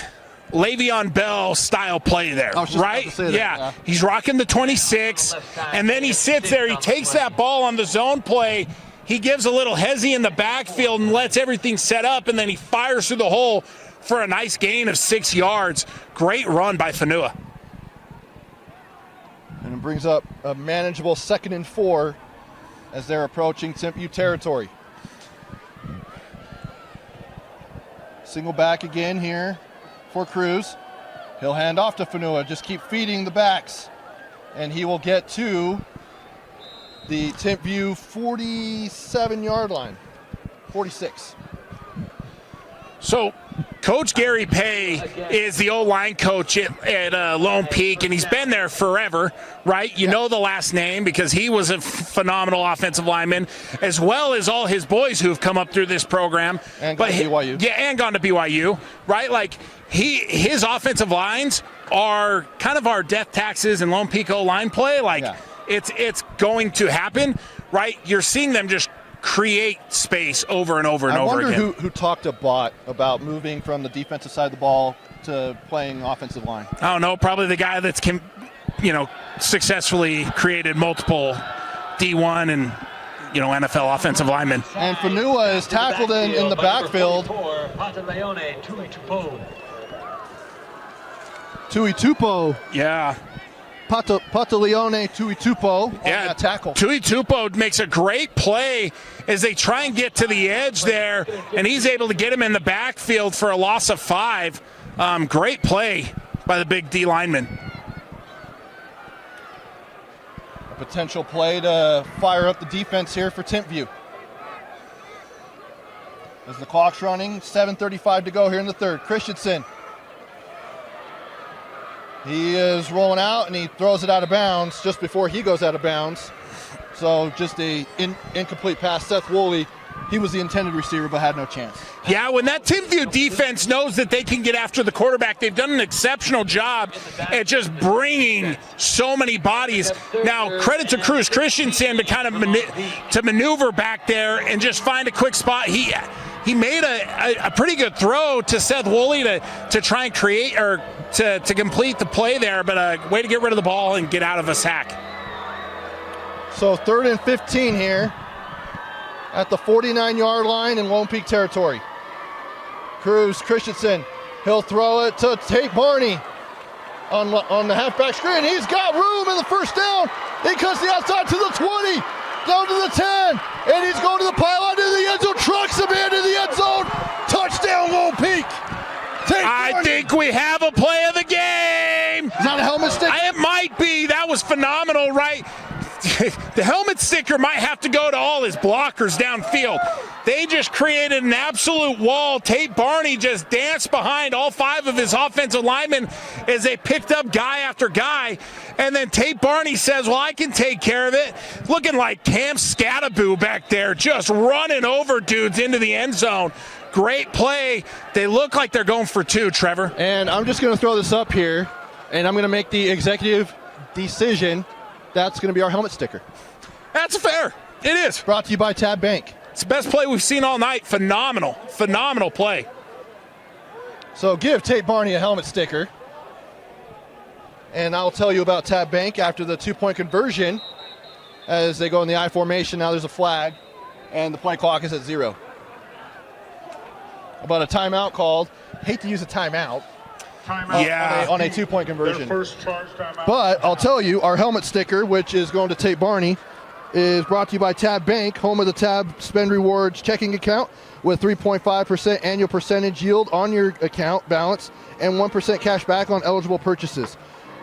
Le'Veon Bell style play there, right? Yeah, he's rocking the 26, and then he sits there. He takes that ball on the zone play. He gives a little hezzy in the backfield and lets everything set up, and then he fires through the hole for a nice gain of 6 yards. Great run by Fanua. And it brings up a manageable 2nd and 4 as they're approaching Timpview territory. Single back again here for Cruz. He'll hand off to Fanua. Just keep feeding the backs, and he will get to the Timpview 47-yard line, 46. So Coach Gary Pay is the O-line coach at Lone Peak, and he's been there forever, right? You know the last name because he was a phenomenal offensive lineman, as well as all his boys who have come up through this program. And gone to BYU. Yeah, and gone to BYU, right? Like, his offensive lines are kind of our death taxes in Lone Peak O-line play. Like, it's going to happen, right? You're seeing them just create space over and over and over again. I wonder who talked to Bott about moving from the defensive side of the ball to playing offensive line. I don't know, probably the guy that's successfully created multiple D1 and NFL offensive linemen. And Fanua is tackled in the backfield. Tuitupo. Yeah. Pataleone Tuitupo on that tackle. Tuitupo makes a great play as they try and get to the edge there, and he's able to get him in the backfield for a loss of 5. Great play by the big D lineman. A potential play to fire up the defense here for Timpview. As the clock's running, 7:35 to go here in the third. Christensen. He is rolling out, and he throws it out of bounds just before he goes out of bounds. So just a incomplete pass. Seth Woolley, he was the intended receiver but had no chance. Yeah, when that Timpview defense knows that they can get after the quarterback, they've done an exceptional job at just bringing so many bodies. Now, credit to Cruz Christensen to kind of maneuver back there and just find a quick spot. He made a pretty good throw to Seth Woolley to try and create or to complete the play there, but a way to get rid of the ball and get out of a sack. So 3rd and 15 here at the 49-yard line in Lone Peak territory. Cruz Christensen, he'll throw it to Tate Barney on the halfback screen. He's got room in the first down. He cuts the outside to the 20, down to the 10, and he's going to the pylon to the end zone, trucks him into the end zone. Touchdown, Lone Peak. I think we have a play of the game. Is that a helmet stick? It might be. That was phenomenal, right? The helmet sticker might have to go to all his blockers downfield. They just created an absolute wall. Tate Barney just danced behind all 5 of his offensive linemen as they picked up guy after guy. And then Tate Barney says, well, I can take care of it. Looking like Cam Scattaboo back there, just running over dudes into the end zone. Great play. They look like they're going for 2, Trevor. And I'm just going to throw this up here. And I'm going to make the executive decision. That's going to be our helmet sticker. That's fair. It is. Brought to you by Tab Bank. It's the best play we've seen all night. Phenomenal play. So give Tate Barney a helmet sticker. And I'll tell you about Tab Bank after the 2-point conversion. As they go in the I formation, now there's a flag, and the play clock is at 0. About a timeout called. Hate to use a timeout. Yeah. On a 2-point conversion. First charge timeout. But I'll tell you, our helmet sticker, which is going to Tate Barney, is brought to you by Tab Bank, home of the Tab Spend Rewards checking account with 3.5% annual percentage yield on your account balance and 1% cash back on eligible purchases.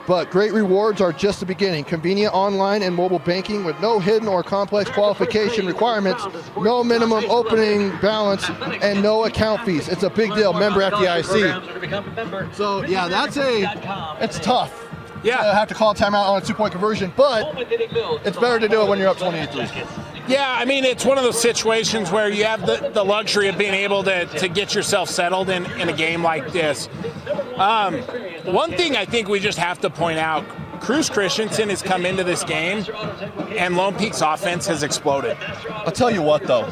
But great rewards are just the beginning. Convenient online and mobile banking with no hidden or complex qualification requirements, no minimum opening balance, and no account fees. It's a big deal. Member FDIC. So, yeah, it's tough. Yeah. To have to call a timeout on a 2-point conversion, but it's better to do it when you're up 28-3. Yeah, I mean, it's one of those situations where you have the luxury of being able to get yourself settled in a game like this. One thing I think we just have to point out, Cruz Christensen has come into this game, and Lone Peak's offense has exploded. I'll tell you what, though.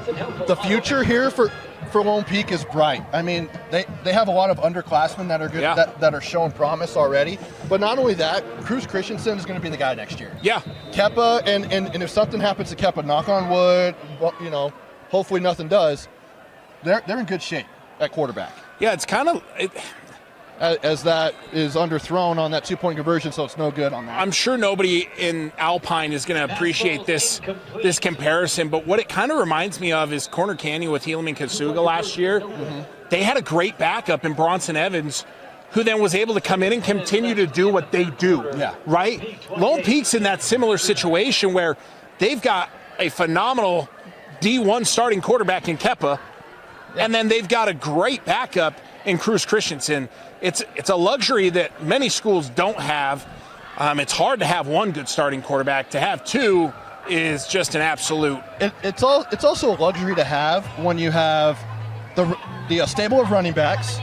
The future here for Lone Peak is bright. I mean, they have a lot of underclassmen that are good, that are showing promise already. But not only that, Cruz Christensen is going to be the guy next year. Yeah. Keppa, and if something happens to Keppa, knock on wood, well, hopefully nothing does, they're in good shape at quarterback. Yeah, it's kind of... As that is underthrown on that 2-point conversion, so it's no good on that. I'm sure nobody in Alpine is going to appreciate this comparison, but what it kind of reminds me of is Corner Canyon with Helaman Kasuga last year. Mm-hmm. They had a great backup in Bronson Evans, who then was able to come in and continue to do what they do. Yeah. Right? Lone Peak's in that similar situation where they've got a phenomenal D1 starting quarterback in Keppa, and then they've got a great backup in Cruz Christensen. It's a luxury that many schools don't have. It's hard to have one good starting quarterback. To have two is just an absolute. It's also a luxury to have when you have the stable of running backs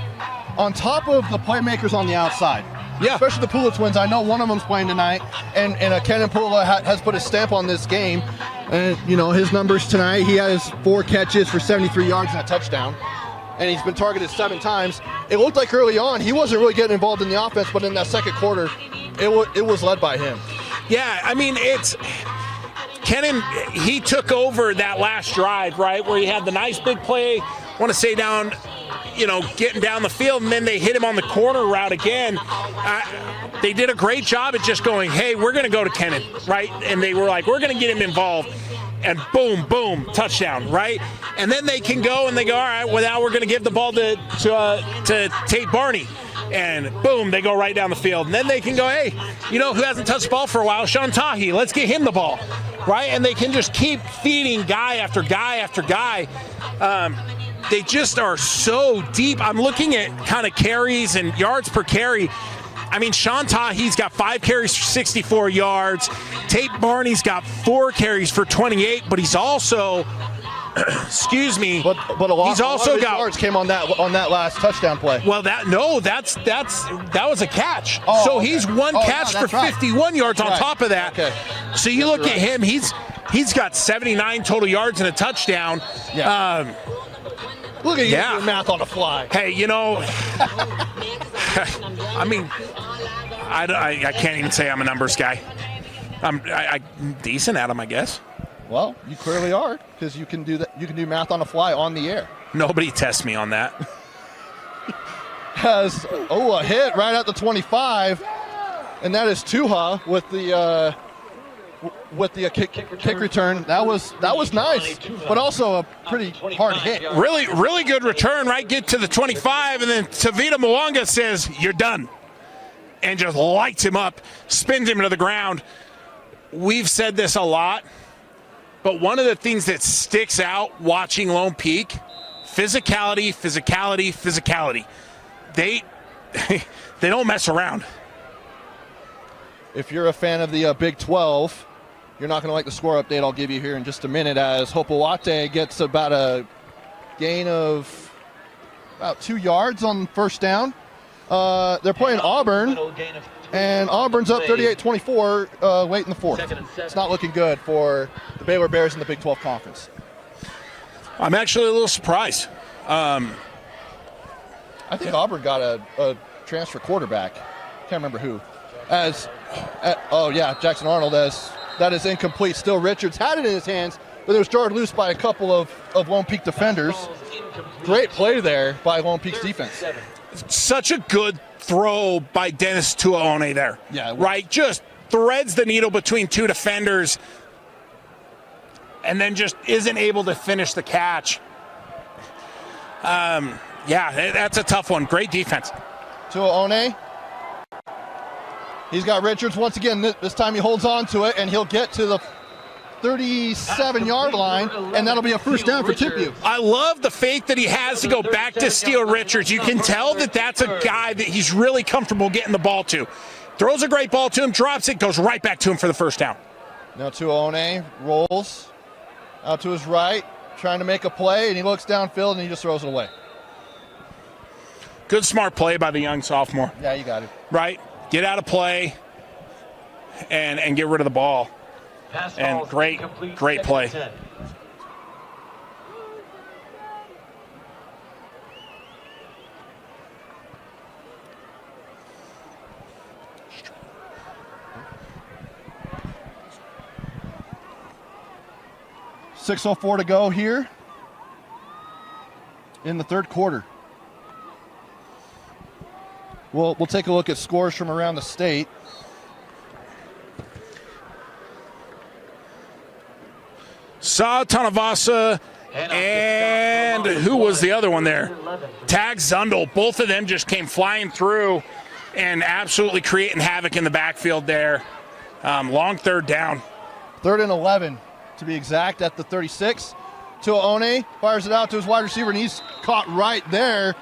on top of the playmakers on the outside. Yeah. Especially the Pula twins. I know one of them's playing tonight, and Kenan Pula has put his stamp on this game. And, his numbers tonight, he has 4 catches for 73 yards and a touchdown. And he's been targeted 7 times. It looked like early on he wasn't really getting involved in the offense, but in that second quarter, it was led by him. Yeah, I mean, Kenan, he took over that last drive, right, where he had the nice big play, want to say down, getting down the field, and then they hit him on the corner route again. They did a great job at just going, hey, we're going to go to Kenan, right? And they were like, we're going to get him involved. And boom, boom, touchdown, right? And then they can go and they go, all right, well, now we're going to give the ball to Tate Barney. And boom, they go right down the field. And then they can go, hey, who hasn't touched the ball for a while? Sean Tahi, let's get him the ball, right? And they can just keep feeding guy after guy after guy. They just are so deep. I'm looking at kind of carries and yards per carry. I mean, Sean Tahi's got 5 carries for 64 yards. Tate Barney's got 4 carries for 28, but he's also, excuse me, but he's also of his got yards came on that last touchdown play. Well, that was a catch. Oh, so okay. he's one catch for 51 yards on top of that. Okay. So you look at him, he's got 79 total yards and a touchdown. Yeah. Look at you doing math on the fly. Hey, I mean, I can't even say I'm a numbers guy. I'm decent at them, I guess. Well, you clearly are, because you can do that. You can do math on the fly on the air. Nobody tests me on that. Has a hit right at the 25, and that is Tuha with the kick return. That was nice, but also a pretty hard hit. Really good return, right? Get to the 25, and then Tavita Mwanga says, you're done. And just lights him up, spins him to the ground. We've said this a lot, but one of the things that sticks out watching Lone Peak, physicality. They don't mess around. If you're a fan of the Big 12, you're not going to like the score update I'll give you here in just a minute, as Hopewate gets about a gain of about 2 yards on first down. They're playing Auburn, And Auburn's up 38-24 late in the fourth. It's not looking good for the Baylor Bears in the Big 12 Conference. I'm actually a little surprised. I think Auburn got a transfer quarterback. Can't remember who. Jackson Arnold. That is incomplete. Still Richards had it in his hands, but it was jarred loose by a couple of Lone Peak defenders. Great play there by Lone Peak's defense. Such a good throw by Dennis Tuaone there. Yeah. Right? Just threads the needle between two defenders and then just isn't able to finish the catch. That's a tough one. Great defense. Tuaone. He's got Richards once again. This time he holds on to it, and he'll get to the 37-yard line, and that'll be a first down for Timpview. I love the faith that he has to go back to Steele Richards. You can tell that that's a guy that he's really comfortable getting the ball to. Throws a great ball to him, drops it, goes right back to him for the first down. Now Tuaone rolls out to his right, trying to make a play, and he looks downfield, and he just throws it away. Good, smart play by the young sophomore. Yeah, you got it. Right? Get out of play and get rid of the ball. And great play. 6:04 to go here in the third quarter. We'll take a look at scores from around the state. Sa Tanavasa and who was the other one there? Tag Zundel. Both of them just came flying through and absolutely creating havoc in the backfield there. Long third down. 3rd and 11 to be exact at the 36. Tuaone fires it out to his wide receiver, and he's caught right there.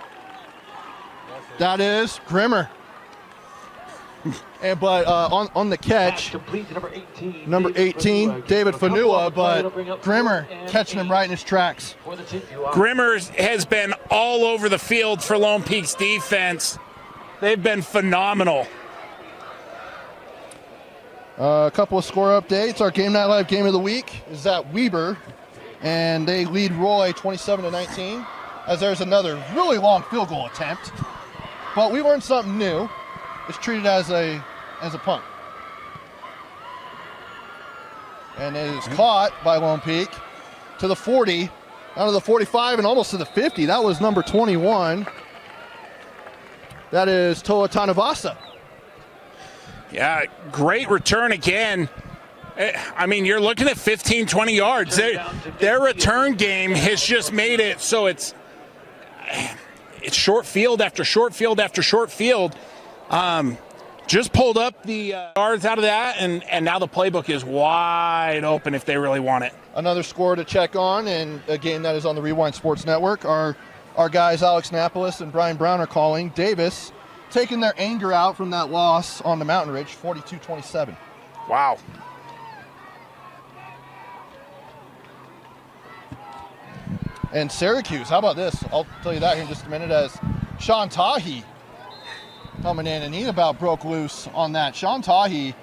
That is Grimmer. But on the catch, number 18, David Fanua, but Grimmer catching him right in his tracks. Grimmer has been all over the field for Lone Peak's defense. They've been phenomenal. A couple of score updates. Our Game Night Live game of the week is at Weber, and they lead Roy 27-19, as there's another really long field goal attempt. But we learned something new. It's treated as a punt. And it is caught by Lone Peak to the 40, down to the 45, and almost to the 50. That was number 21. That is Toa Tanavasa. Yeah, great return again. I mean, you're looking at 15, 20 yards. Their return game has just made it so it's short field after short field after short field. Just pulled up the yards out of that, and now the playbook is wide open if they really want it. Another score to check on, and a game that is on the Rewind Sports Network. Our guys Alex Napolis and Brian Brown are calling. Davis taking their anger out from that loss on the Mountain Ridge, 42-27. Wow. And Syracuse, how about this? I'll tell you that here in just a minute, as Sean Tahi coming in, and he about broke loose on that. Sean Tahi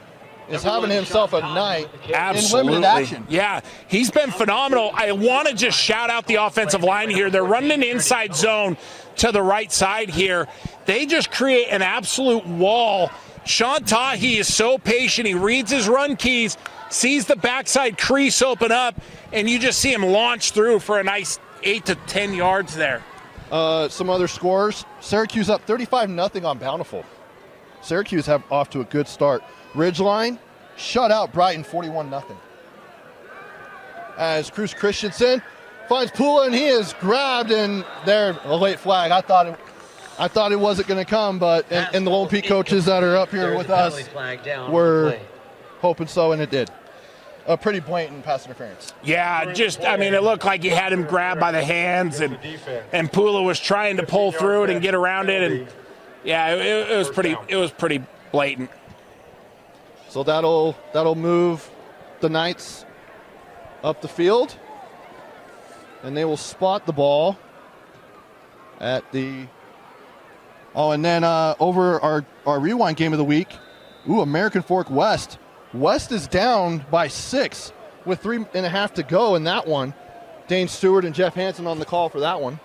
is having himself a night in limited action. Yeah, he's been phenomenal. I want to just shout out the offensive line here. They're running an inside zone to the right side here. They just create an absolute wall. Sean Tahi is so patient. He reads his run keys, sees the backside crease open up, and you just see him launch through for a nice 8 to 10 yards there. Some other scores. Syracuse up 35-0 on Bountiful. Syracuse have off to a good start. Ridgeline shut out Brighton 41-0. As Cruz Christensen finds Pula, and he is grabbed, and there, a late flag. I thought it wasn't going to come, but and the Lone Peak coaches that are up here with us were hoping so, and it did. A pretty blatant pass interference. Yeah, it looked like he had him grabbed by the hands, and Pula was trying to pull through it and get around it, and yeah, it was pretty blatant. So that'll move the Knights up the field, and they will spot the ball at the. Oh, and then over our rewind game of the week, Ooh, American Fork West. West is down by 6 with 3.5 to go in that one. Dane Stewart and Jeff Hansen on the call for that one.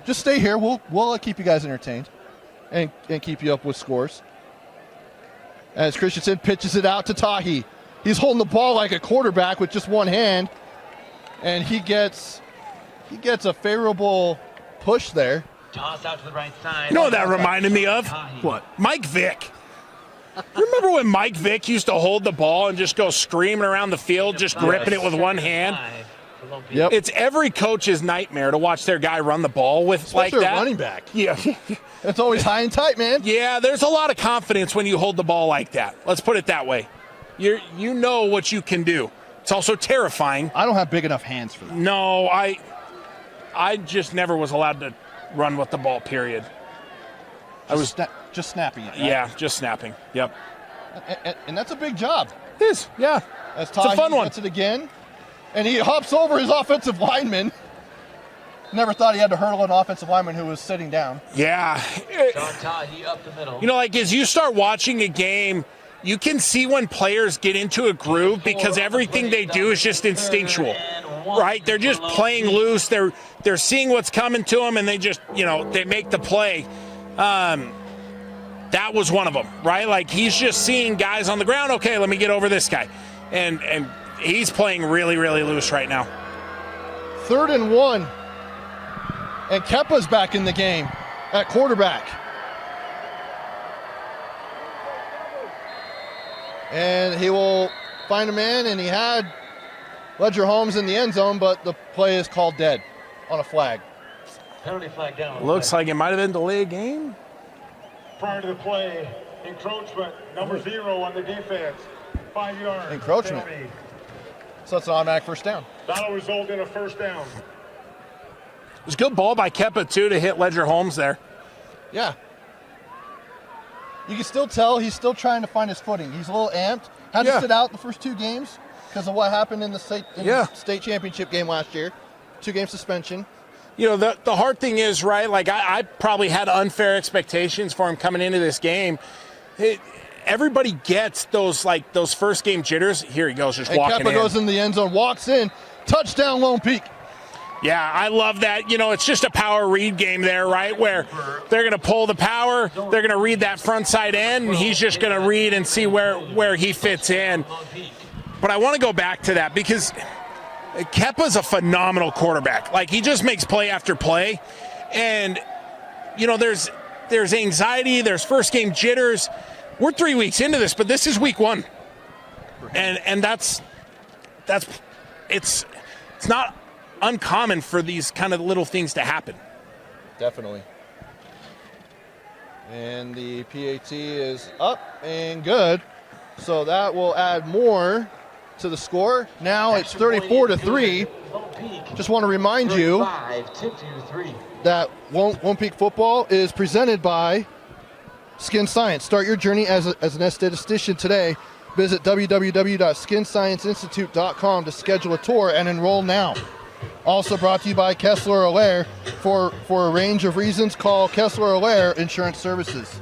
Just stay here. We'll keep you guys entertained and keep you up with scores. As Christensen pitches it out to Tahi. He's holding the ball like a quarterback with just one hand, and he gets a favorable push there. Toss out to the right side. You know what that reminded me of? What? Mike Vick. You remember when Mike Vick used to hold the ball and just go screaming around the field, just gripping it with one hand? Yep. It's every coach's nightmare to watch their guy run the ball with Especially like that. a running back. Yeah. It's always high and tight, man. Yeah, there's a lot of confidence when you hold the ball like that. Let's put it that way. You know what you can do. It's also terrifying. I don't have big enough hands for that. No, I just never was allowed to run with the ball, period. Just snapping it. Right? Yeah, just snapping. Yep. And that's a big job. It is, yeah. As It's a fun one. gets it again, and he hops over his offensive lineman. Never thought he had to hurdle an offensive lineman who was sitting down. Yeah. John Tahi up the middle. You know, like as you start watching a game, you can see when players get into a groove because everything they do is just instinctual, right? They're just playing loose. They're seeing what's coming to them, and they just, they make the play. That was one of them, right? Like he's just seeing guys on the ground. Okay, let me get over this guy, and he's playing really, really loose right now. 3rd and 1, and Kepa's back in the game at quarterback. And he will find a man, and he had Ledger Holmes in the end zone, but the play is called dead on a flag. Penalty flag down. Looks like it might have been delayed game. Prior to the play, encroachment, number 0 on the defense. 5 yards. Encroachment. Penalty. So it's an automatic first down. That'll result in a first down. It was a good ball by Kepa, too, to hit Ledger Holmes there. Yeah. You can still tell he's still trying to find his footing. He's a little amped. Had to sit out the first 2 games because of what happened in the state championship game last year. 2-game suspension. The hard thing is, right, like I probably had unfair expectations for him coming into this game. Everybody gets those first game jitters. Here he goes, just walking Kepa in. goes in the end zone, walks in, touchdown Lone Peak. Yeah, I love that. It's just a power read game there, right, where they're going to pull the power, they're going to read that front side end, and he's just going to read and see where he fits in. But I want to go back to that because Kepa's a phenomenal quarterback. Like, he just makes play after play. And, there's anxiety, there's first game jitters. We're 3 weeks into this, but this is week 1. And that's it's not uncommon for these kind of little things to happen. Definitely. And the PAT is up and good. So that will add more to the score. Now it's 34-3. Just want to remind you that Lone Peak football is presented by Skin Science. Start your journey as an esthetician today. Visit www.skinscienceinstitute.com to schedule a tour and enroll now. Also brought to you by Kessler Allaire. For a range of reasons, call Kessler Allaire Insurance Services.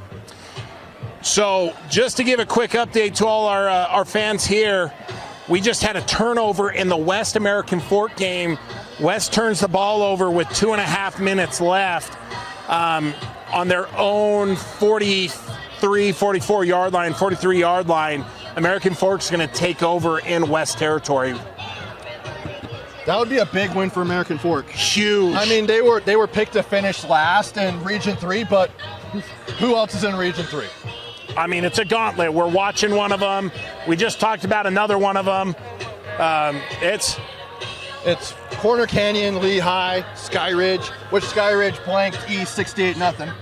So just to give a quick update to all our fans here, we just had a turnover in the West American Fork game. West turns the ball over with 2.5 minutes left on their own 43 yard line. American Fork's going to take over in West territory. That would be a big win for American Fork. Huge. I mean, they were picked to finish last in Region 3, but who else is in Region 3? I mean, it's a gauntlet. We're watching one of them. We just talked about another one of them. It's Corner Canyon, Lehigh, Sky Ridge, which Sky Ridge blanked East 68-0.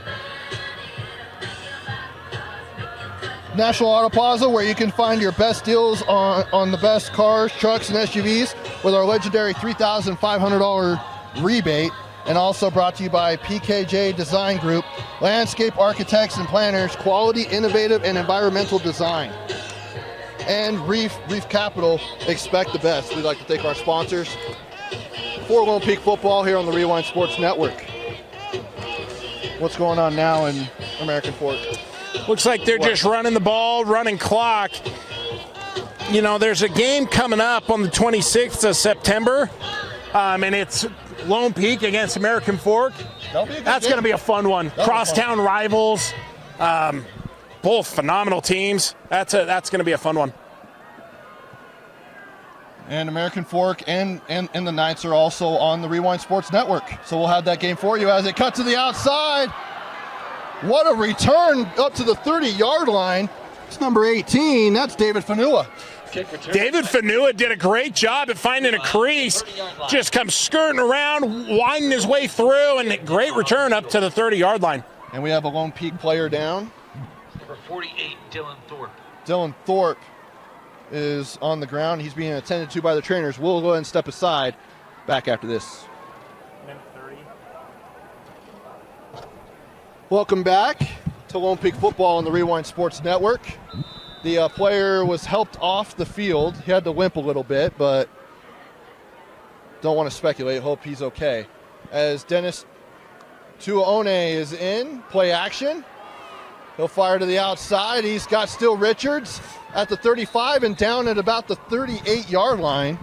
National Auto Plaza, where you can find your best deals on the best cars, trucks, and SUVs with our legendary $3,500 rebate. And also brought to you by PKJ Design Group, landscape architects and planners, quality, innovative, and environmental design. And Reef Capital, expect the best. We'd like to thank our sponsors for Lone Peak football here on the Rewind Sports Network. What's going on now in American Fork? Looks like they're just running the ball, running clock. You know, there's a game coming up on the 26th of September, and it's Lone Peak against American Fork. That's going to be a fun one. Crosstown rivals, both phenomenal teams. That's going to be a fun one. And American Fork and the Knights are also on the Rewind Sports Network. So we'll have that game for you as it cuts to the outside. What a return up to the 30-yard line. It's number 18. That's David Fanua. David Fanua did a great job at finding a crease. Just comes skirting around, winding his way through, and great return up to the 30-yard line. And we have a Lone Peak player down. Number 48, Dylan Thorpe. Dylan Thorpe is on the ground. He's being attended to by the trainers. We'll go ahead and step aside. Back after this. Welcome back to Lone Peak Football on the Rewind Sports Network. The player was helped off the field. He had to limp a little bit, but don't want to speculate. Hope he's okay. As Dennis Tuaone is in, play action. He'll fire to the outside. He's got still Richards at the 35, and down at about the 38-yard line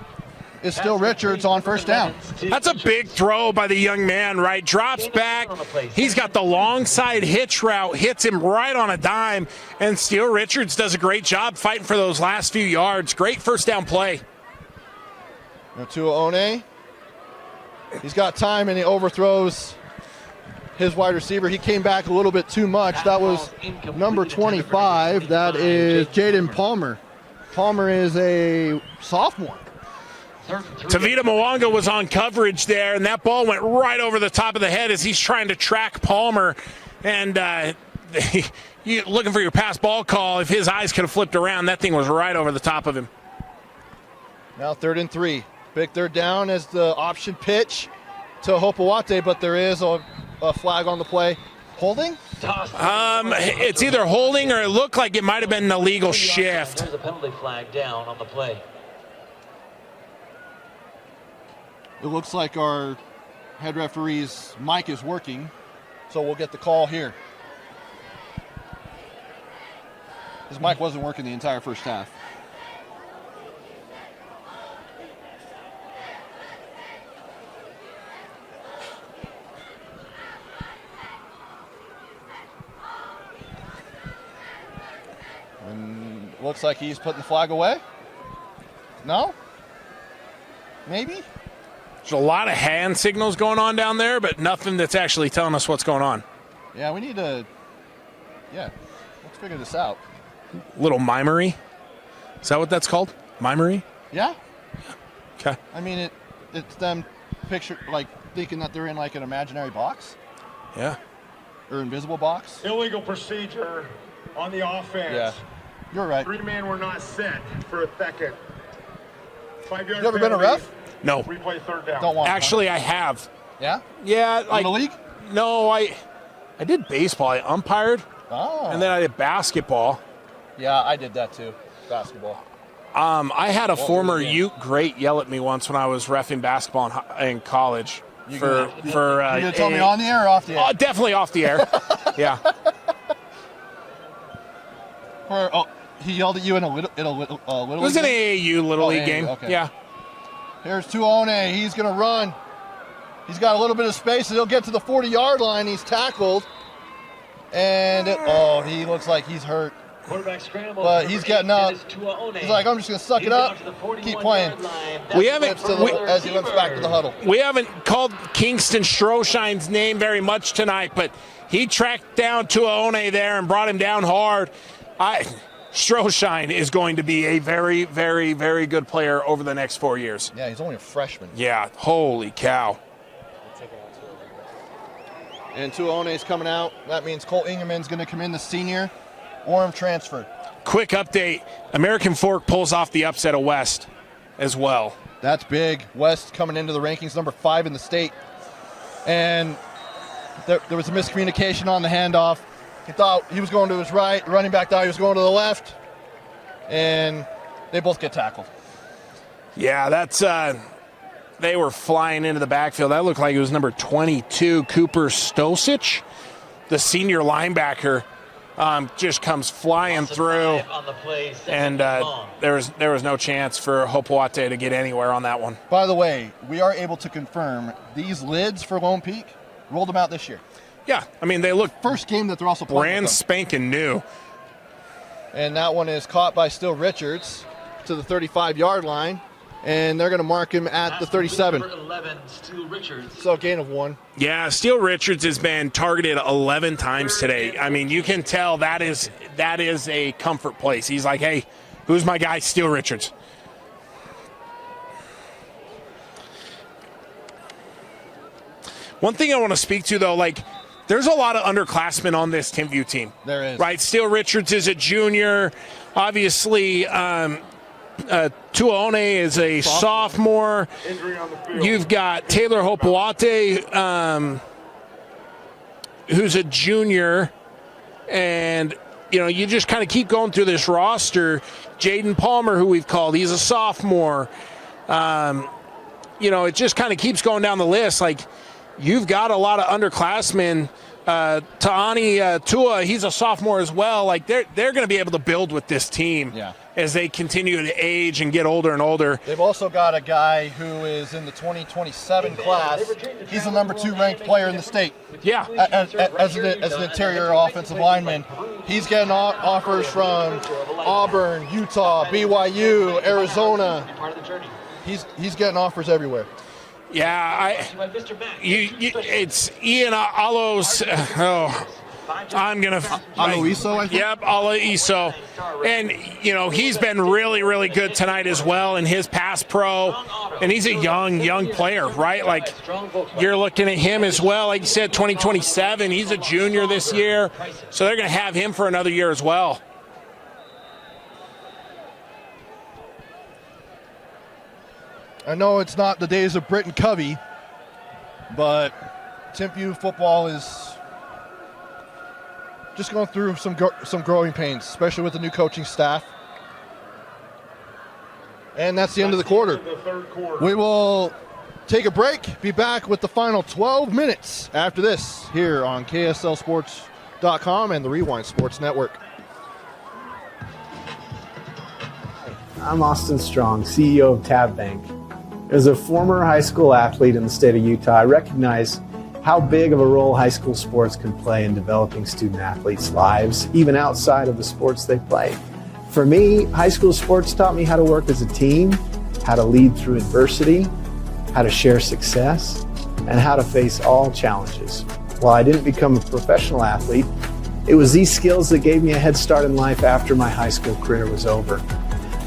is still Richards on first down. That's a big throw by the young man, right? Drops back. He's got the long side hitch route, hits him right on a dime, and Steele Richards does a great job fighting for those last few yards. Great first down play. Now Tuaone, he's got time, and he overthrows his wide receiver. He came back a little bit too much. That was number 25. That is Jaden Palmer. Palmer is a sophomore. Tavita Mwanga was on coverage there, and that ball went right over the top of the head as he's trying to track Palmer. And you looking for your pass ball call. If his eyes could have flipped around, that thing was right over the top of him. Now 3rd and 3. Big third down as the option pitch to Hopewate, but there is a flag on the play. Holding? It's either holding or it looked like it might have been an illegal shift. There's a penalty flag down on the play. It looks like our head referee's mic is working, so we'll get the call here. His mic wasn't working the entire first half. And looks like he's putting the flag away. No? Maybe? There's a lot of hand signals going on down there, but nothing that's actually telling us what's going on. Yeah, we need to, let's figure this out. Little mimery. Is that what that's called? Mimery? Yeah. Okay. I mean, it's them thinking that they're in like an imaginary box. Yeah. Or invisible box. Illegal procedure on the offense. Yeah. You're right. 3-man were not set for a second. 5-yard You ever been a ref? No. Replay 3rd down. Don't want Actually, I have. Yeah? Yeah. In the league? No, I did baseball. I umpired. Oh. And then I did basketball. Yeah, I did that too. Basketball. I had a former Ute great yell at me once when I was reffing basketball in college. You gonna tell me on the air or off the air? Definitely off the air. Yeah. He yelled at you in a little It was an AAU Little League game. Okay. Yeah. Here's Tuaone. He's going to run. He's got a little bit of space, and he'll get to the 40-yard line. He's tackled. And, he looks like he's hurt. Quarterback scramble. But he's getting up. He's like, I'm just going to suck it up, keep playing. As he limps back to the huddle. We haven't called Kingston Stroshine's name very much tonight, but he tracked down Tuaone there and brought him down hard. Stroshine is going to be a very, very, very good player over the next 4 years. Yeah, he's only a freshman. Yeah, holy cow. And Tuaone's coming out. That means Cole Ingerman's going to come in, the senior. Orem transferred. Quick update. American Fork pulls off the upset of West as well. That's big. West coming into the rankings, number 5 in the state. And there was a miscommunication on the handoff. He thought he was going to his right. Running back thought he was going to the left. And they both get tackled. Yeah, that's they were flying into the backfield. That looked like it was number 22, Cooper Stosic, the senior linebacker. just comes flying through, On the play, and there was no chance for Hopoate to get anywhere on that one. By the way, we are able to confirm these lids for Lone Peak, rolled them out this year. Yeah, I mean, they look First game that they're also playing. brand spanking new. And that one is caught by Still Richards to the 35-yard line, and they're going to mark him at the 37. Number 11, Stu Richards. So a gain of 1. Yeah, Steele Richards has been targeted 11 times today. I mean, you can tell that is a comfort place. He's like, hey, who's my guy, Steele Richards? One thing I want to speak to, though, like, there's a lot of underclassmen on this Timpview team. There is. Right? Steele Richards is a junior. Obviously, Tuone is a sophomore. You've got Taylor Hopoate, who's a junior. And, you know, you just kind of keep going through this roster. Jaden Palmer, who we've called, he's a sophomore. You know, it just kind of keeps going down the list. Like, you've got a lot of underclassmen. Ta'ani Tua, he's a sophomore as well. Like, they're going to be able to build with this team as they continue to age and get older and older. They've also got a guy who is in the 2027 class. He's the number 2 ranked player in the state. Yeah. As an interior offensive lineman. He's getting offers from Auburn, Utah, BYU, Arizona. He's getting offers everywhere. Yeah, it's Ian Alos. I'm going to... Aloiso, I think? Yep, Aloiso. And, you know, he's been really, really good tonight as well in his pass pro. And he's a young player, right? Like, you're looking at him as well. Like you said, 2027. He's a junior this year. So they're going to have him for another year as well. I know it's not the days of Britton Covey, but Timpview football is just going through some growing pains, especially with the new coaching staff. And that's the end of the quarter. We will take a break, be back with the final 12 minutes after this here on KSLSports.com and the Rewind Sports Network. I'm Austin Strong, CEO of Tab Bank. As a former high school athlete in the state of Utah, I recognize how big of a role high school sports can play in developing student athletes' lives, even outside of the sports they play. For me, high school sports taught me how to work as a team, how to lead through adversity, how to share success, and how to face all challenges. While I didn't become a professional athlete, it was these skills that gave me a head start in life after my high school career was over.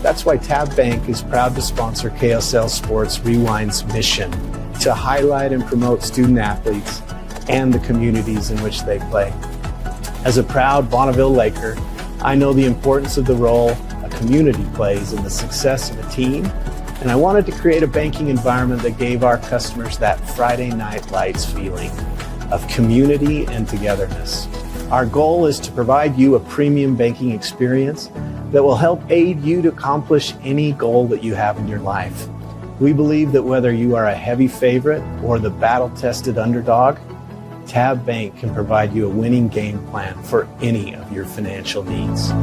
That's why Tab Bank is proud to sponsor KSL Sports Rewind's mission to highlight and promote student athletes and the communities in which they play. As a proud Bonneville Laker, I know the importance of the role a community plays in the success of a team, and I wanted to create a banking environment that gave our customers that Friday Night Lights feeling of community and togetherness. Our goal is to provide you a premium banking experience that will help aid you to accomplish any goal that you have in your life. We believe that whether you are a heavy favorite or the battle-tested underdog, Tab Bank can provide you a winning game plan for any of your financial needs.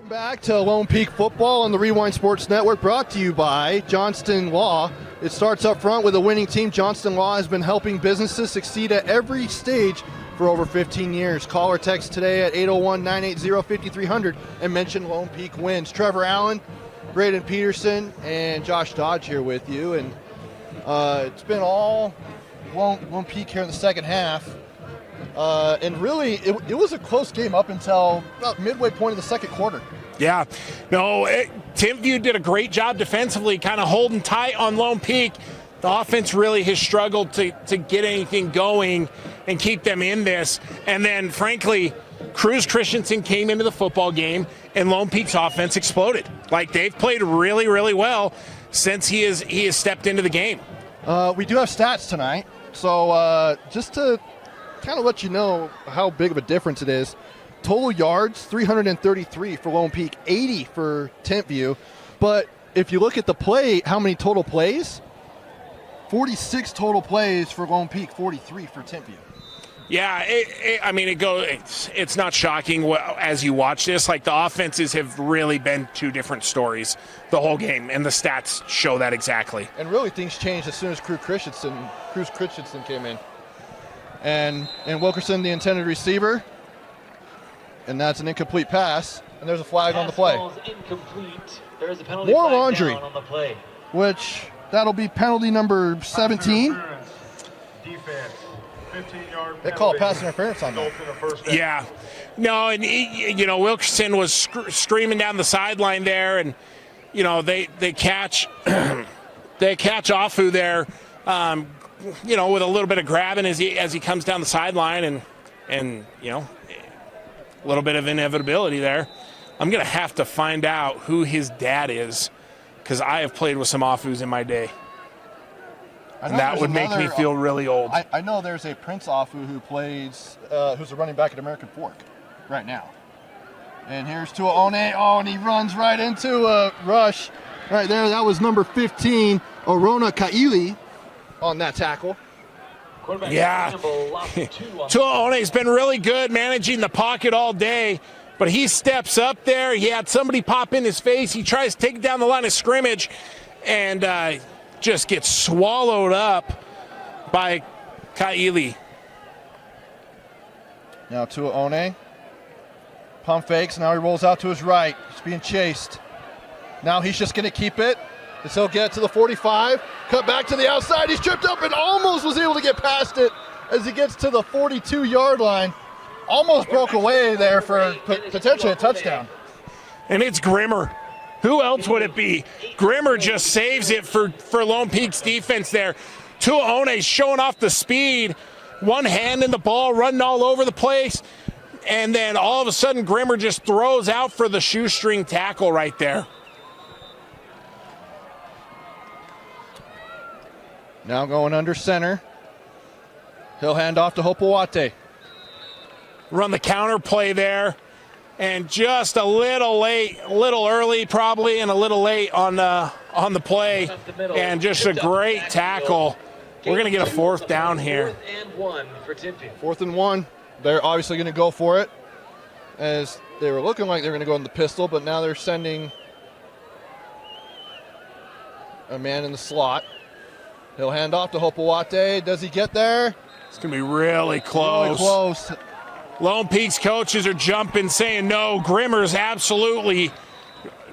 Back to Lone Peak football on the Rewind Sports Network, brought to you by Johnston Law. It starts up front with a winning team. Johnston Law has been helping businesses succeed at every stage for over 15 years. Call or text today at 801-980-5300 and mention Lone Peak wins. Trevor Allen, Braden Peterson, and Josh Dodge here with you. And it's been all Lone Peak here in the second half. And really, it was a close game up until about midway point of the second quarter. Yeah. No, Timpview did a great job defensively, kind of holding tight on Lone Peak. The offense really has struggled to get anything going and keep them in this. And then, frankly, Cruz Christensen came into the football game, and Lone Peak's offense exploded. Like, they've played really, really well since he has stepped into the game. We do have stats tonight. So just to kind of let you know how big of a difference it is. Total yards, 333 for Lone Peak, 80 for Timpview. But if you look at the play, how many total plays? 46 total plays for Lone Peak, 43 for Timpview. Yeah, it's not shocking as you watch this. Like, the offenses have really been two different stories the whole game, and the stats show that exactly. And really, things changed as soon as Cruz Christensen came in. And Wilkerson, the intended receiver, and that's an incomplete pass, and there's a flag on the play. Ball's incomplete. There is a penalty More flag laundry, down on the play. which that'll be penalty number 17. Defense, 15-yard They call it pass interference on that. Yeah. No, and, Wilkerson was screaming down the sideline there, and, they catch they catch Afu there, with a little bit of grabbing as he comes down the sideline, and a little bit of inevitability there. I'm going to have to find out who his dad is, because I have played with some Afus in my day. And that would make me feel really old. I know there's a Prince Afu who plays, who's a running back at American Fork right now. And here's Tua One. Oh, and he runs right into a rush. Right there, that was number 15, Orona Kaili, on that tackle. Yeah. Tua One's been really good managing the pocket all day, but he steps up there. He had somebody pop in his face. He tries to take down the line of scrimmage and just gets swallowed up by Kaili. Now Tua One. Pump fakes. Now he rolls out to his right. He's being chased. Now he's just going to keep it. As he'll get to the 45. Cut back to the outside. He's tripped up and almost was able to get past it as he gets to the 42-yard line. Almost broke away there for potentially a touchdown. And it's Grimmer. Who else would it be? Grimmer just saves it for Lone Peak's defense there. Tua One showing off the speed. One hand in the ball, running all over the place. And then all of a sudden, Grimmer just throws out for the shoestring tackle right there. Now going under center. He'll hand off to Hopewate. Run the counter play there. And just a little late, a little early probably, and a little late on the play. And just a great tackle. We're going to get a fourth down here. 4th and 1 for Timpview. 4th and 1. They're obviously going to go for it, as they were looking like they were going to go in the pistol, but now they're sending a man in the slot. He'll hand off to Hopewate. Does he get there? It's going to be really close. Really close. Lone Peak's coaches are jumping, saying no. Grimmer's absolutely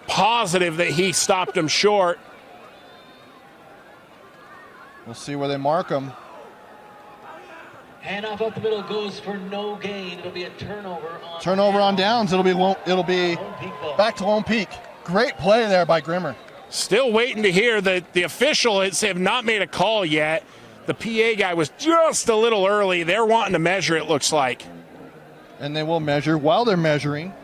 positive that he stopped him short. We'll see where they mark him. Handoff up the middle goes for no gain. It'll be a turnover on Turnover on downs. It'll be Lone Peak ball. back to Lone Peak. Great play there by Grimmer. Still waiting to hear that the officials have not made a call yet. The PA guy was just a little early. They're wanting to measure, it looks like. And they will measure. While they're measuring,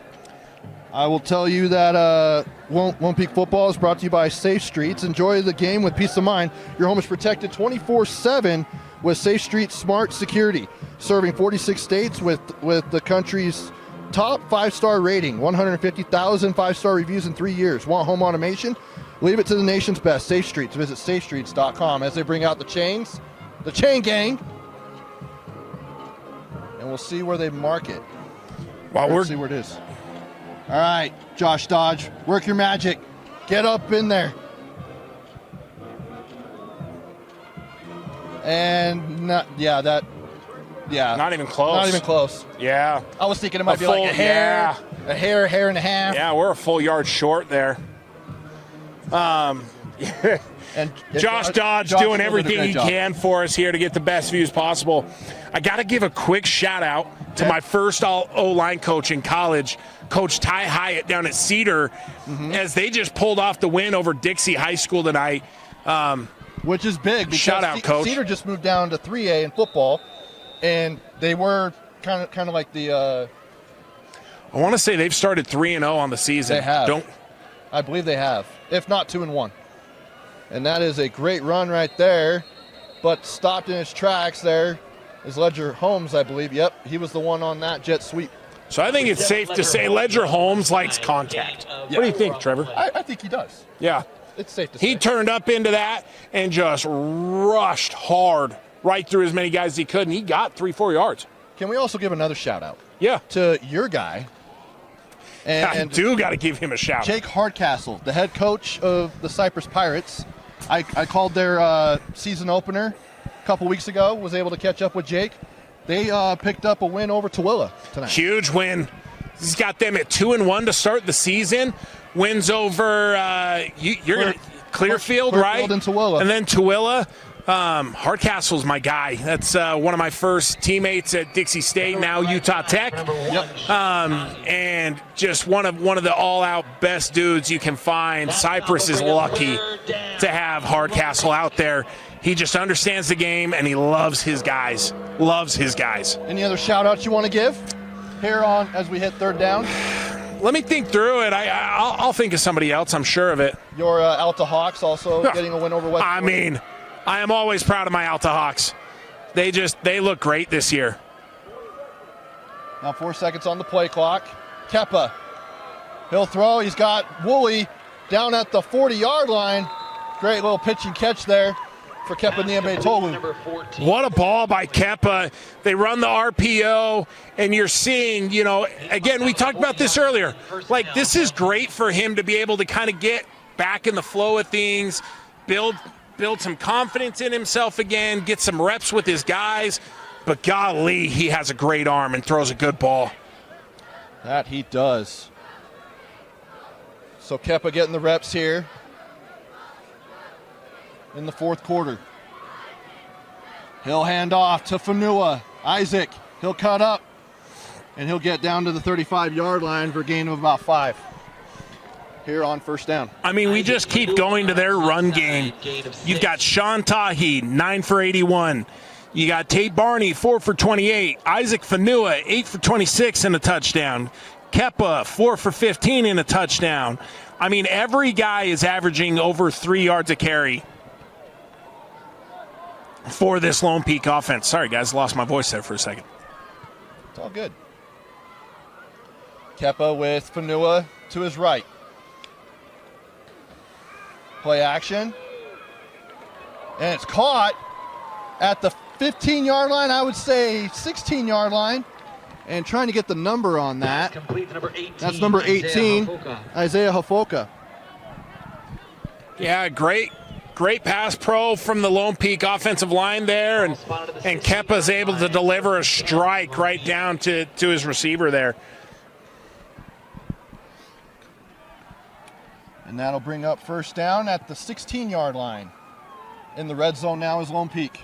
I will tell you that Lone Peak football is brought to you by Safe Streets. Enjoy the game with peace of mind. Your home is protected 24/7 with Safe Streets Smart Security, serving 46 states with the country's top 5-star rating, 150,000 5-star reviews in 3 years. Want home automation? Leave it to the nation's best. Safe Streets. Visit safestreets.com as they bring out the chains, the chain gang, and we'll see where they mark it. We'll see where it is. All right, Josh Dodge, work your magic. Get up in there. And not even close. Not even close. Yeah. I was thinking it might be like a hair, a hair and a half. Yeah, we're a full yard short there. And Josh Dodge doing everything he can for us here to get the best views possible. I got to give a quick shout out to my first O-line coach in college, Coach Ty Hyatt down at Cedar, as they just pulled off the win over Dixie High School tonight. Which is big because shout out, Coach. Cedar just moved down to 3A in football, and they were kind of like the. I want to say they've started 3-0 on the season. They have. I believe they have, if not 2-1. And that is a great run right there, but stopped in his tracks there is Ledger Holmes, I believe. Yep, he was the one on that jet sweep. So I think it's safe to say Ledger Holmes likes contact. What do you think, Trevor? I think he does. Yeah. It's safe to say. He turned up into that and just rushed hard right through as many guys as he could, and he got 3-4 yards. Can we also give another shout-out? Yeah. To your guy. I do got to give him a shout. Jake Hardcastle, the head coach of the Cypress Pirates. I called their season opener a couple weeks ago, was able to catch up with Jake. They picked up a win over Tooele tonight. Huge win. He's got them at 2-1 to start the season. Wins over Clearfield, right? And Tooele. And then Tooele. Hardcastle's my guy. That's one of my first teammates at Dixie State, now Utah Tech. Yep. And just one of the all-out best dudes you can find. Cypress is lucky to have Hardcastle out there. He just understands the game, and he loves his guys. Loves his guys. Any other shout-outs you want to give here on as we hit third down? Let me think through it. I'll think of somebody else. I'm sure of it. Your Alta Hawks also getting a win over West. I mean, I am always proud of my Alta Hawks. They look great this year. Now 4 seconds on the play clock. Kepa, he'll throw. He's got Woolley down at the 40-yard line. Great little pitch and catch there for Kepa Niabetolu. What a ball by Kepa. They run the RPO, and you're seeing, again, we talked about this earlier. Like, this is great for him to be able to kind of get back in the flow of things, build some confidence in himself again, get some reps with his guys. But golly, he has a great arm and throws a good ball. That he does. So Kepa getting the reps here in the fourth quarter. He'll hand off to Fanua. Isaac, he'll cut up, and he'll get down to the 35-yard line for a gain of about 5 here on first down. I mean, we just keep going to their run game. You've got Sean Tahi, 9 for 81. You got Tate Barney, 4 for 28. Isaac Fanua, 8 for 26 and a touchdown. Kepa, 4 for 15 and a touchdown. I mean, every guy is averaging over 3 yards a carry for this Lone Peak offense. Sorry, guys, lost my voice there for a second. It's all good. Kepa with Fanua to his right. Play action. And it's caught at the 15-yard line, I would say 16-yard line. And trying to get the number on that. That's number 18, Isaiah Hafoka. Yeah, great pass pro from the Lone Peak offensive line there, and Kepa's able to deliver a strike right down to his receiver there. And that'll bring up first down at the 16-yard line. In the red zone now is Lone Peak.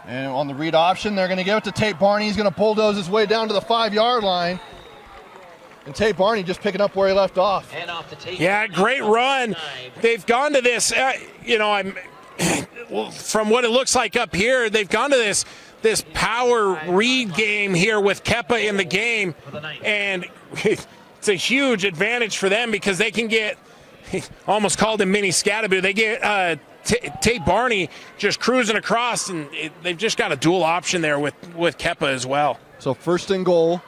And on the read option, they're going to give it to Tate Barney. He's going to bulldoze his way down to the 5-yard line. And Tate Barney just picking up where he left off. Yeah, great run. They've gone to this, from what it looks like up here, they've gone to this power read game here with Kepa in the game. And it's a huge advantage for them because they can get, almost called him Mini Scatterby, they get Tate Barney just cruising across, and they've just got a dual option there with Kepa as well. So first and goal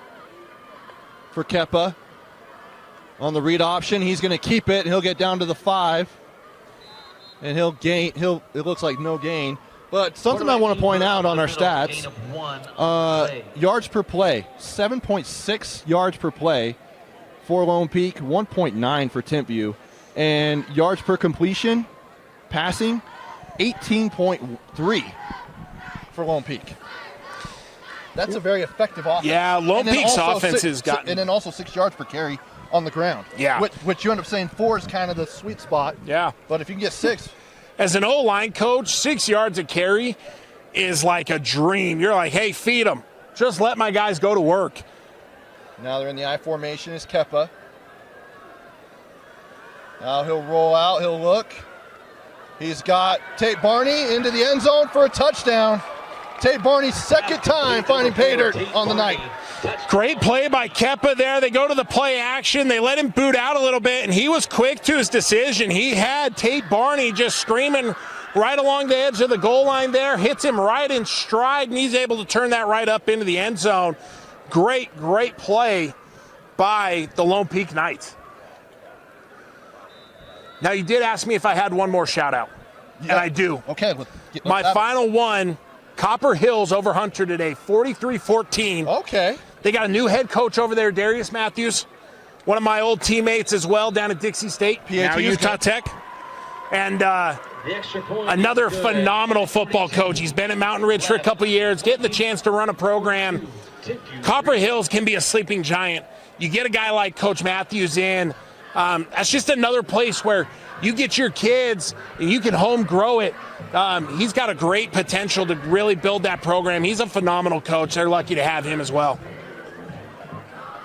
for Kepa. On the read option, he's going to keep it, and he'll get down to the 5. And he'll gain, it looks like no gain. But something I want to point out on our stats, yards per play, 7.6 yards per play for Lone Peak, 1.9 for Timpview. And yards per completion, passing, 18.3 for Lone Peak. That's a very effective offense. Yeah, Lone Peak's offense has gotten... And then also 6 yards per carry on the ground. Yeah. Which you end up saying 4 is kind of the sweet spot. Yeah. But if you can get 6... As an O-line coach, 6 yards a carry is like a dream. You're like, hey, feed them. Just let my guys go to work. Now they're in the I formation is Kepa. Now he'll roll out, he'll look. He's got Tate Barney into the end zone for a touchdown. Tate Barney's second time finding pay dirt on the night. Great play by Kepa there. They go to the play action. They let him boot out a little bit, and he was quick to his decision. He had Tate Barney just screaming right along the edge of the goal line there, hits him right in stride, and he's able to turn that right up into the end zone. Great play by the Lone Peak Knights. Now, you did ask me if I had one more shout-out, and I do. Okay. My final one, Copper Hills over Hunter today, 43-14. Okay. They got a new head coach over there, Darius Matthews, one of my old teammates as well down at Dixie State, now Utah Tech. And another phenomenal football coach. He's been at Mountain Ridge for a couple years, getting the chance to run a program. Copper Hills can be a sleeping giant. You get a guy like Coach Matthews in, that's just another place where you get your kids and you can home grow it. He's got a great potential to really build that program. He's a phenomenal coach. They're lucky to have him as well.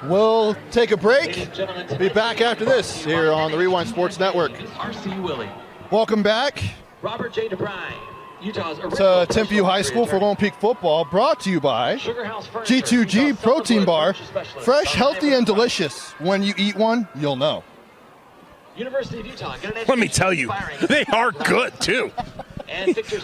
We'll take a break. Be back after this here on the Rewind Sports Network. RC Willie. Welcome back Robert J. DeBrine, Utah's to Timpview High School for Lone Peak football, brought to you by G2G Protein Bar. Fresh, healthy, and delicious. When you eat one, you'll know. University of Utah. Let me tell you, they are good too.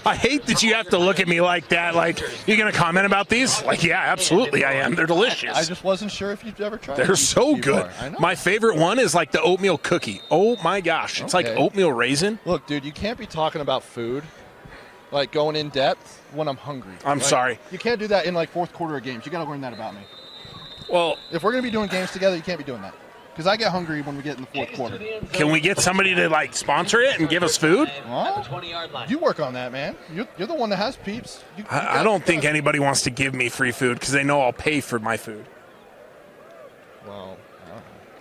I hate that you have to look at me like that. Like, you're going to comment about these? Like, yeah, absolutely I am. They're delicious. I just wasn't sure if you've ever tried. They're so good. My favorite one is like the oatmeal cookie. Oh my gosh, it's like oatmeal raisin. Look, dude, you can't be talking about food, like going in depth when I'm hungry. I'm sorry. You can't do that in like fourth quarter of games. You got to learn that about me. Well, if we're going to be doing games together, you can't be doing that. Because I get hungry when we get in the fourth quarter. Can we get somebody to like sponsor it and give us food? Well, you work on that, man. You're the one that has peeps. I don't think anybody wants to give me free food because they know I'll pay for my food. Well,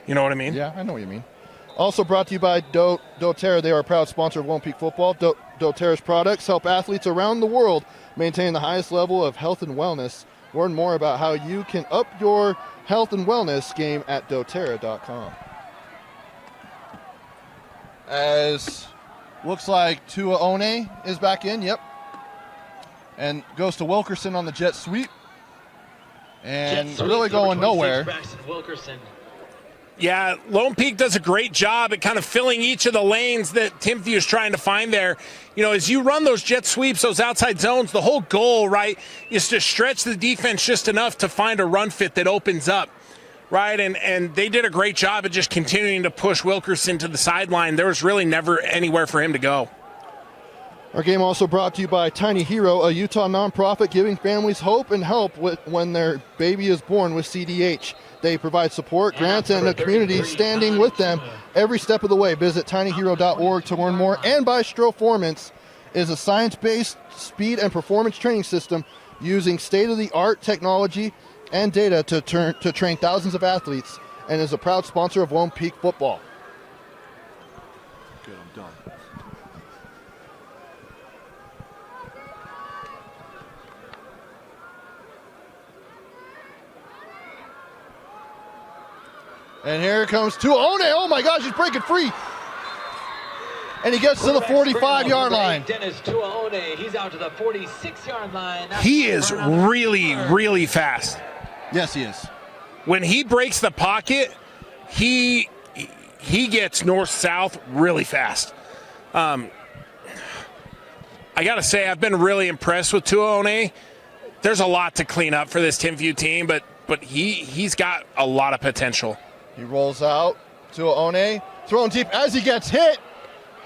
you know what I mean? Yeah, I know what you mean. Also brought to you by doTERRA. They are a proud sponsor of Lone Peak football. doTERRA's products help athletes around the world maintain the highest level of health and wellness. Learn more about how you can up your health and wellness game at doTERRA.com. As looks like Tua One is back in, yep. And goes to Wilkerson on the jet sweep. And really going nowhere. Yeah, Lone Peak does a great job at kind of filling each of the lanes that Timpview is trying to find there. You know, as you run those jet sweeps, those outside zones, the whole goal, right, is to stretch the defense just enough to find a run fit that opens up, right? And they did a great job at just continuing to push Wilkerson to the sideline. There was really never anywhere for him to go. Our game also brought to you by Tiny Hero, a Utah nonprofit giving families hope and help when their baby is born with CDH. They provide support, grants, and a community standing with them every step of the way. Visit tinyhero.org to learn more. And by Stroformance is a science-based speed and performance training system using state-of-the-art technology and data to train thousands of athletes, and is a proud sponsor of Lone Peak football. Good, I'm done. And here comes Tua One. Oh my gosh, he's breaking free. And he gets to the 45-yard line. Dennis Tua One, he's out to the 46-yard line. He is really, really fast. Yes, he is. When he breaks the pocket, he gets north-south really fast. I got to say, I've been really impressed with Tua One. There's a lot to clean up for this Timpview team, but he's got a lot of potential. He rolls out to One, throwing deep as he gets hit,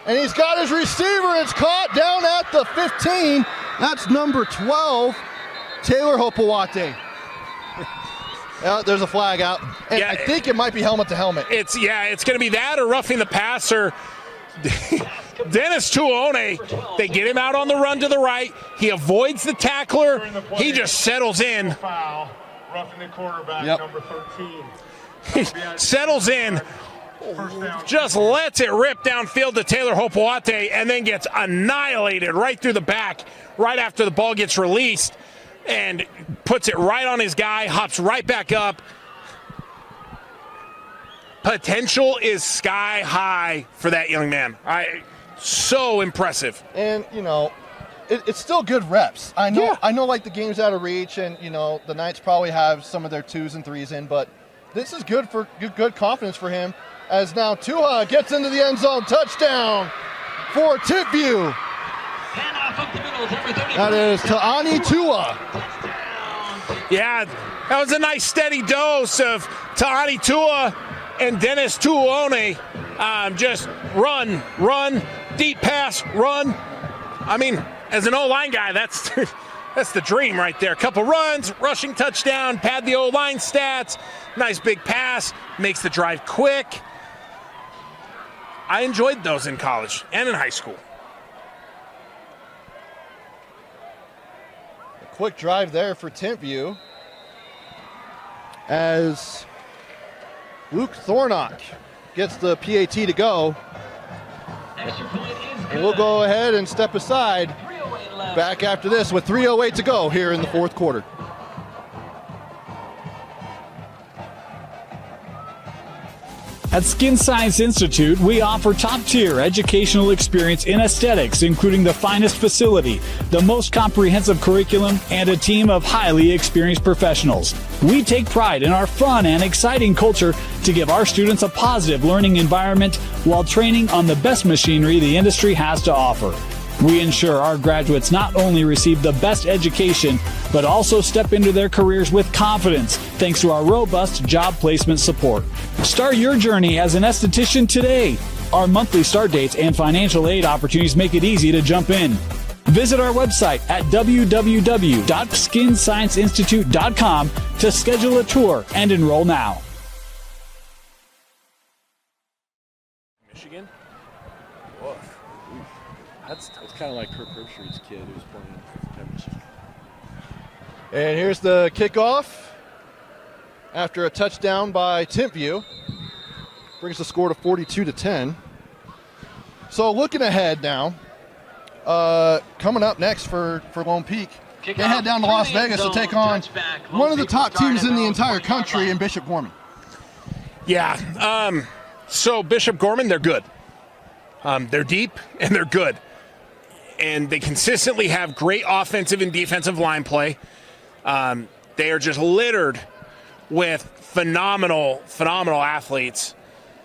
and he's got his receiver. It's caught down at the 15. That's number 12, Taylor Hopewate. There's a flag out, and I think it might be helmet to helmet. It's going to be that or roughing the passer. Dennis Tua One, they get him out on the run to the right. He avoids the tackler. He just settles in. Foul, roughing the quarterback, number 13. He settles in, just lets it rip downfield to Taylor Hopewate, and then gets annihilated right through the back right after the ball gets released, and puts it right on his guy, hops right back up. Potential is sky high for that young man. So impressive. And, you know, it's still good reps. I know like the game's out of reach, and, you know, the Knights probably have some of their 2s and 3s in, but this is good confidence for him, as now Tua gets into the end zone. Touchdown for Timpview. Handoff up the middle, number 33. That is Ta'ani Tua. Yeah, that was a nice steady dose of Ta'ani Tua and Dennis Tuone. Just run, deep pass, run. I mean, as an O-line guy, that's that's the dream right there. Couple runs, rushing touchdown, pad the O-line stats, nice big pass, makes the drive quick. I enjoyed those in college and in high school. A quick drive there for Timpview as Luke Thornock gets the PAT to go. And we'll go ahead and step aside back after this with 3:08 to go here in the fourth quarter. At Skin Science Institute, we offer top-tier educational experience in aesthetics, including the finest facility, the most comprehensive curriculum, and a team of highly experienced professionals. We take pride in our fun and exciting culture to give our students a positive learning environment while training on the best machinery the industry has to offer. We ensure our graduates not only receive the best education, but also step into their careers with confidence thanks to our robust job placement support. Start your journey as an esthetician today. Our monthly start dates and financial aid opportunities make it easy to jump in. Visit our website at www.skinscienceinstitute.com to schedule a tour and enroll now. Michigan? That's kind of like Kirk Herbstreit's kid who's playing at Michigan. And here's the kickoff after a touchdown by Timpview. Brings the score to 42-10. So looking ahead now, coming up next for Lone Peak, they head down to Las Vegas to take on one of the top teams in the entire country in Bishop Gorman. Yeah, so Bishop Gorman, they're good. They're deep and they're good. And they consistently have great offensive and defensive line play. They are just littered with phenomenal athletes.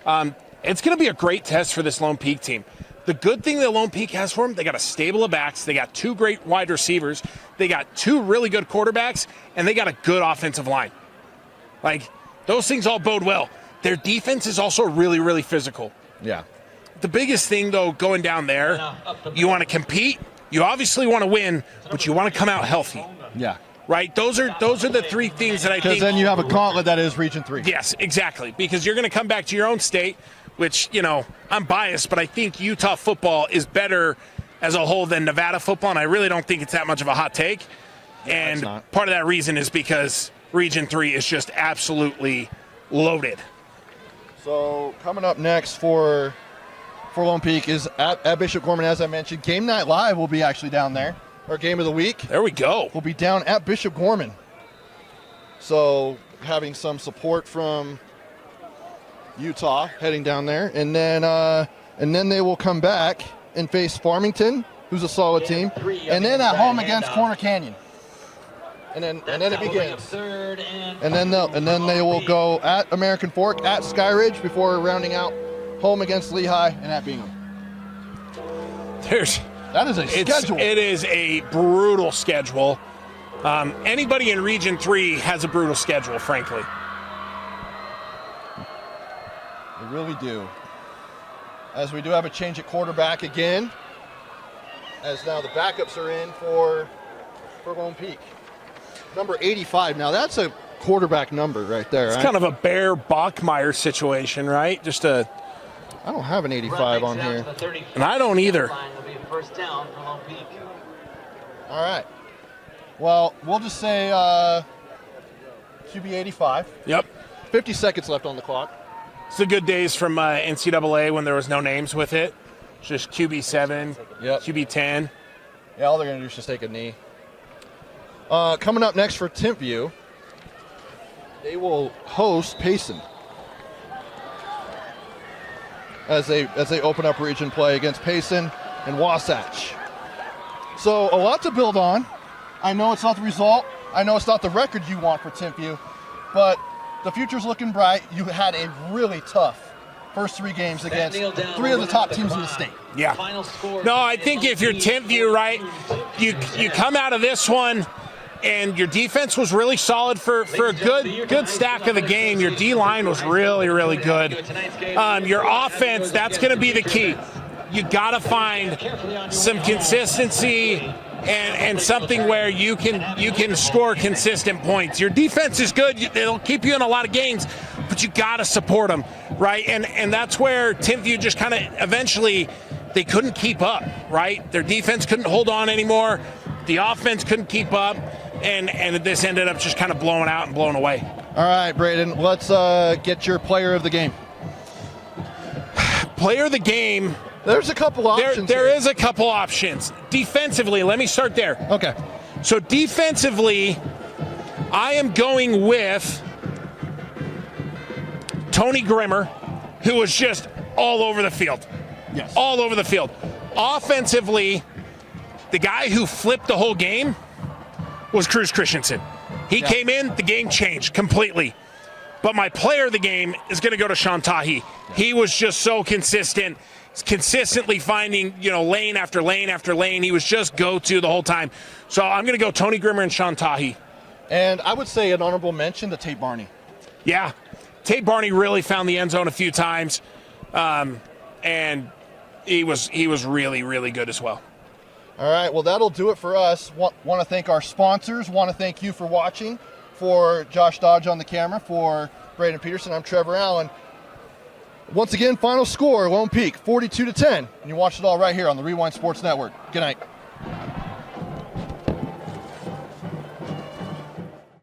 It's going to be a great test for this Lone Peak team. The good thing that Lone Peak has for them, they got a stable of backs, they got two great wide receivers, they got two really good quarterbacks, and they got a good offensive line. Like, those things all bode well. Their defense is also really, really physical. Yeah. The biggest thing, though, going down there, you want to compete, you obviously want to win, but you want to come out healthy. Yeah. Right? Those are the three things that I think. Because then you have a gauntlet that is Region 3. Yes, exactly. Because you're going to come back to your own state, which, I'm biased, but I think Utah football is better as a whole than Nevada football, and I really don't think it's that much of a hot take. And part of that reason is because Region 3 is just absolutely loaded. So coming up next for Lone Peak is at Bishop Gorman, as I mentioned. Game Night Live will be actually down there. Our game of the week. There we go. We'll be down at Bishop Gorman. So having some support from Utah heading down there. And then they will come back and face Farmington, who's a solid team. And then at home against Corner Canyon. And then it begins. And then they will go at American Fork, at Sky Ridge before rounding out home against Lehigh and at Bingham. That is a schedule. It is a brutal schedule. Anybody in Region 3 has a brutal schedule, frankly. They really do. As we do have a change at quarterback again, as now the backups are in for Lone Peak. Number 85. Now that's a quarterback number right there. It's kind of a Bear Bachmeyer situation, right? I don't have an 85 on here. And I don't either. First down for Lone Peak. All right. Well, we'll just say QB 85. Yep. 50 seconds left on the clock. It's the good days from NCAA when there was no names with it. Just QB 7, QB 10. Yeah, all they're going to do is just take a knee. Coming up next for Timpview, they will host Payson as they open up region play against Payson and Wasatch. So a lot to build on. I know it's not the result. I know it's not the record you want for Timpview, but the future's looking bright. You had a really tough first 3 games against 3 of the top teams in the state. Yeah. No, I think if you're Timpview, right, you come out of this one and your defense was really solid for a good stack of the game. Your D-line was really, really good. Your offense, that's going to be the key. You got to find some consistency and something where you can score consistent points. Your defense is good. It'll keep you in a lot of games, but you got to support them, right? And that's where Timpview just kind of eventually they couldn't keep up, right? Their defense couldn't hold on anymore. The offense couldn't keep up. And this ended up just kind of blowing out and blowing away. All right, Braden, let's get your player of the game. Player of the game. There's a couple options. There is a couple options. Defensively, let me start there. Okay. So defensively, I am going with Tony Grimmer, who was just all over the field. Yes. All over the field. Offensively, the guy who flipped the whole game was Cruz Christensen. He came in, the game changed completely. But my player of the game is going to go to Sean Tahi. He was just so consistent, consistently finding, lane after lane after lane. He was just go-to the whole time. So I'm going to go Tony Grimmer and Sean Tahi. And I would say an honorable mention to Tate Barney. Yeah. Tate Barney really found the end zone a few times. And he was really, really good as well. All right, well, that'll do it for us. Want to thank our sponsors. Want to thank you for watching. For Josh Dodge on the camera, for Braden Peterson, I'm Trevor Allen. Once again, final score, Lone Peak, 42-10. And you watch it all right here on the Rewind Sports Network. Good night.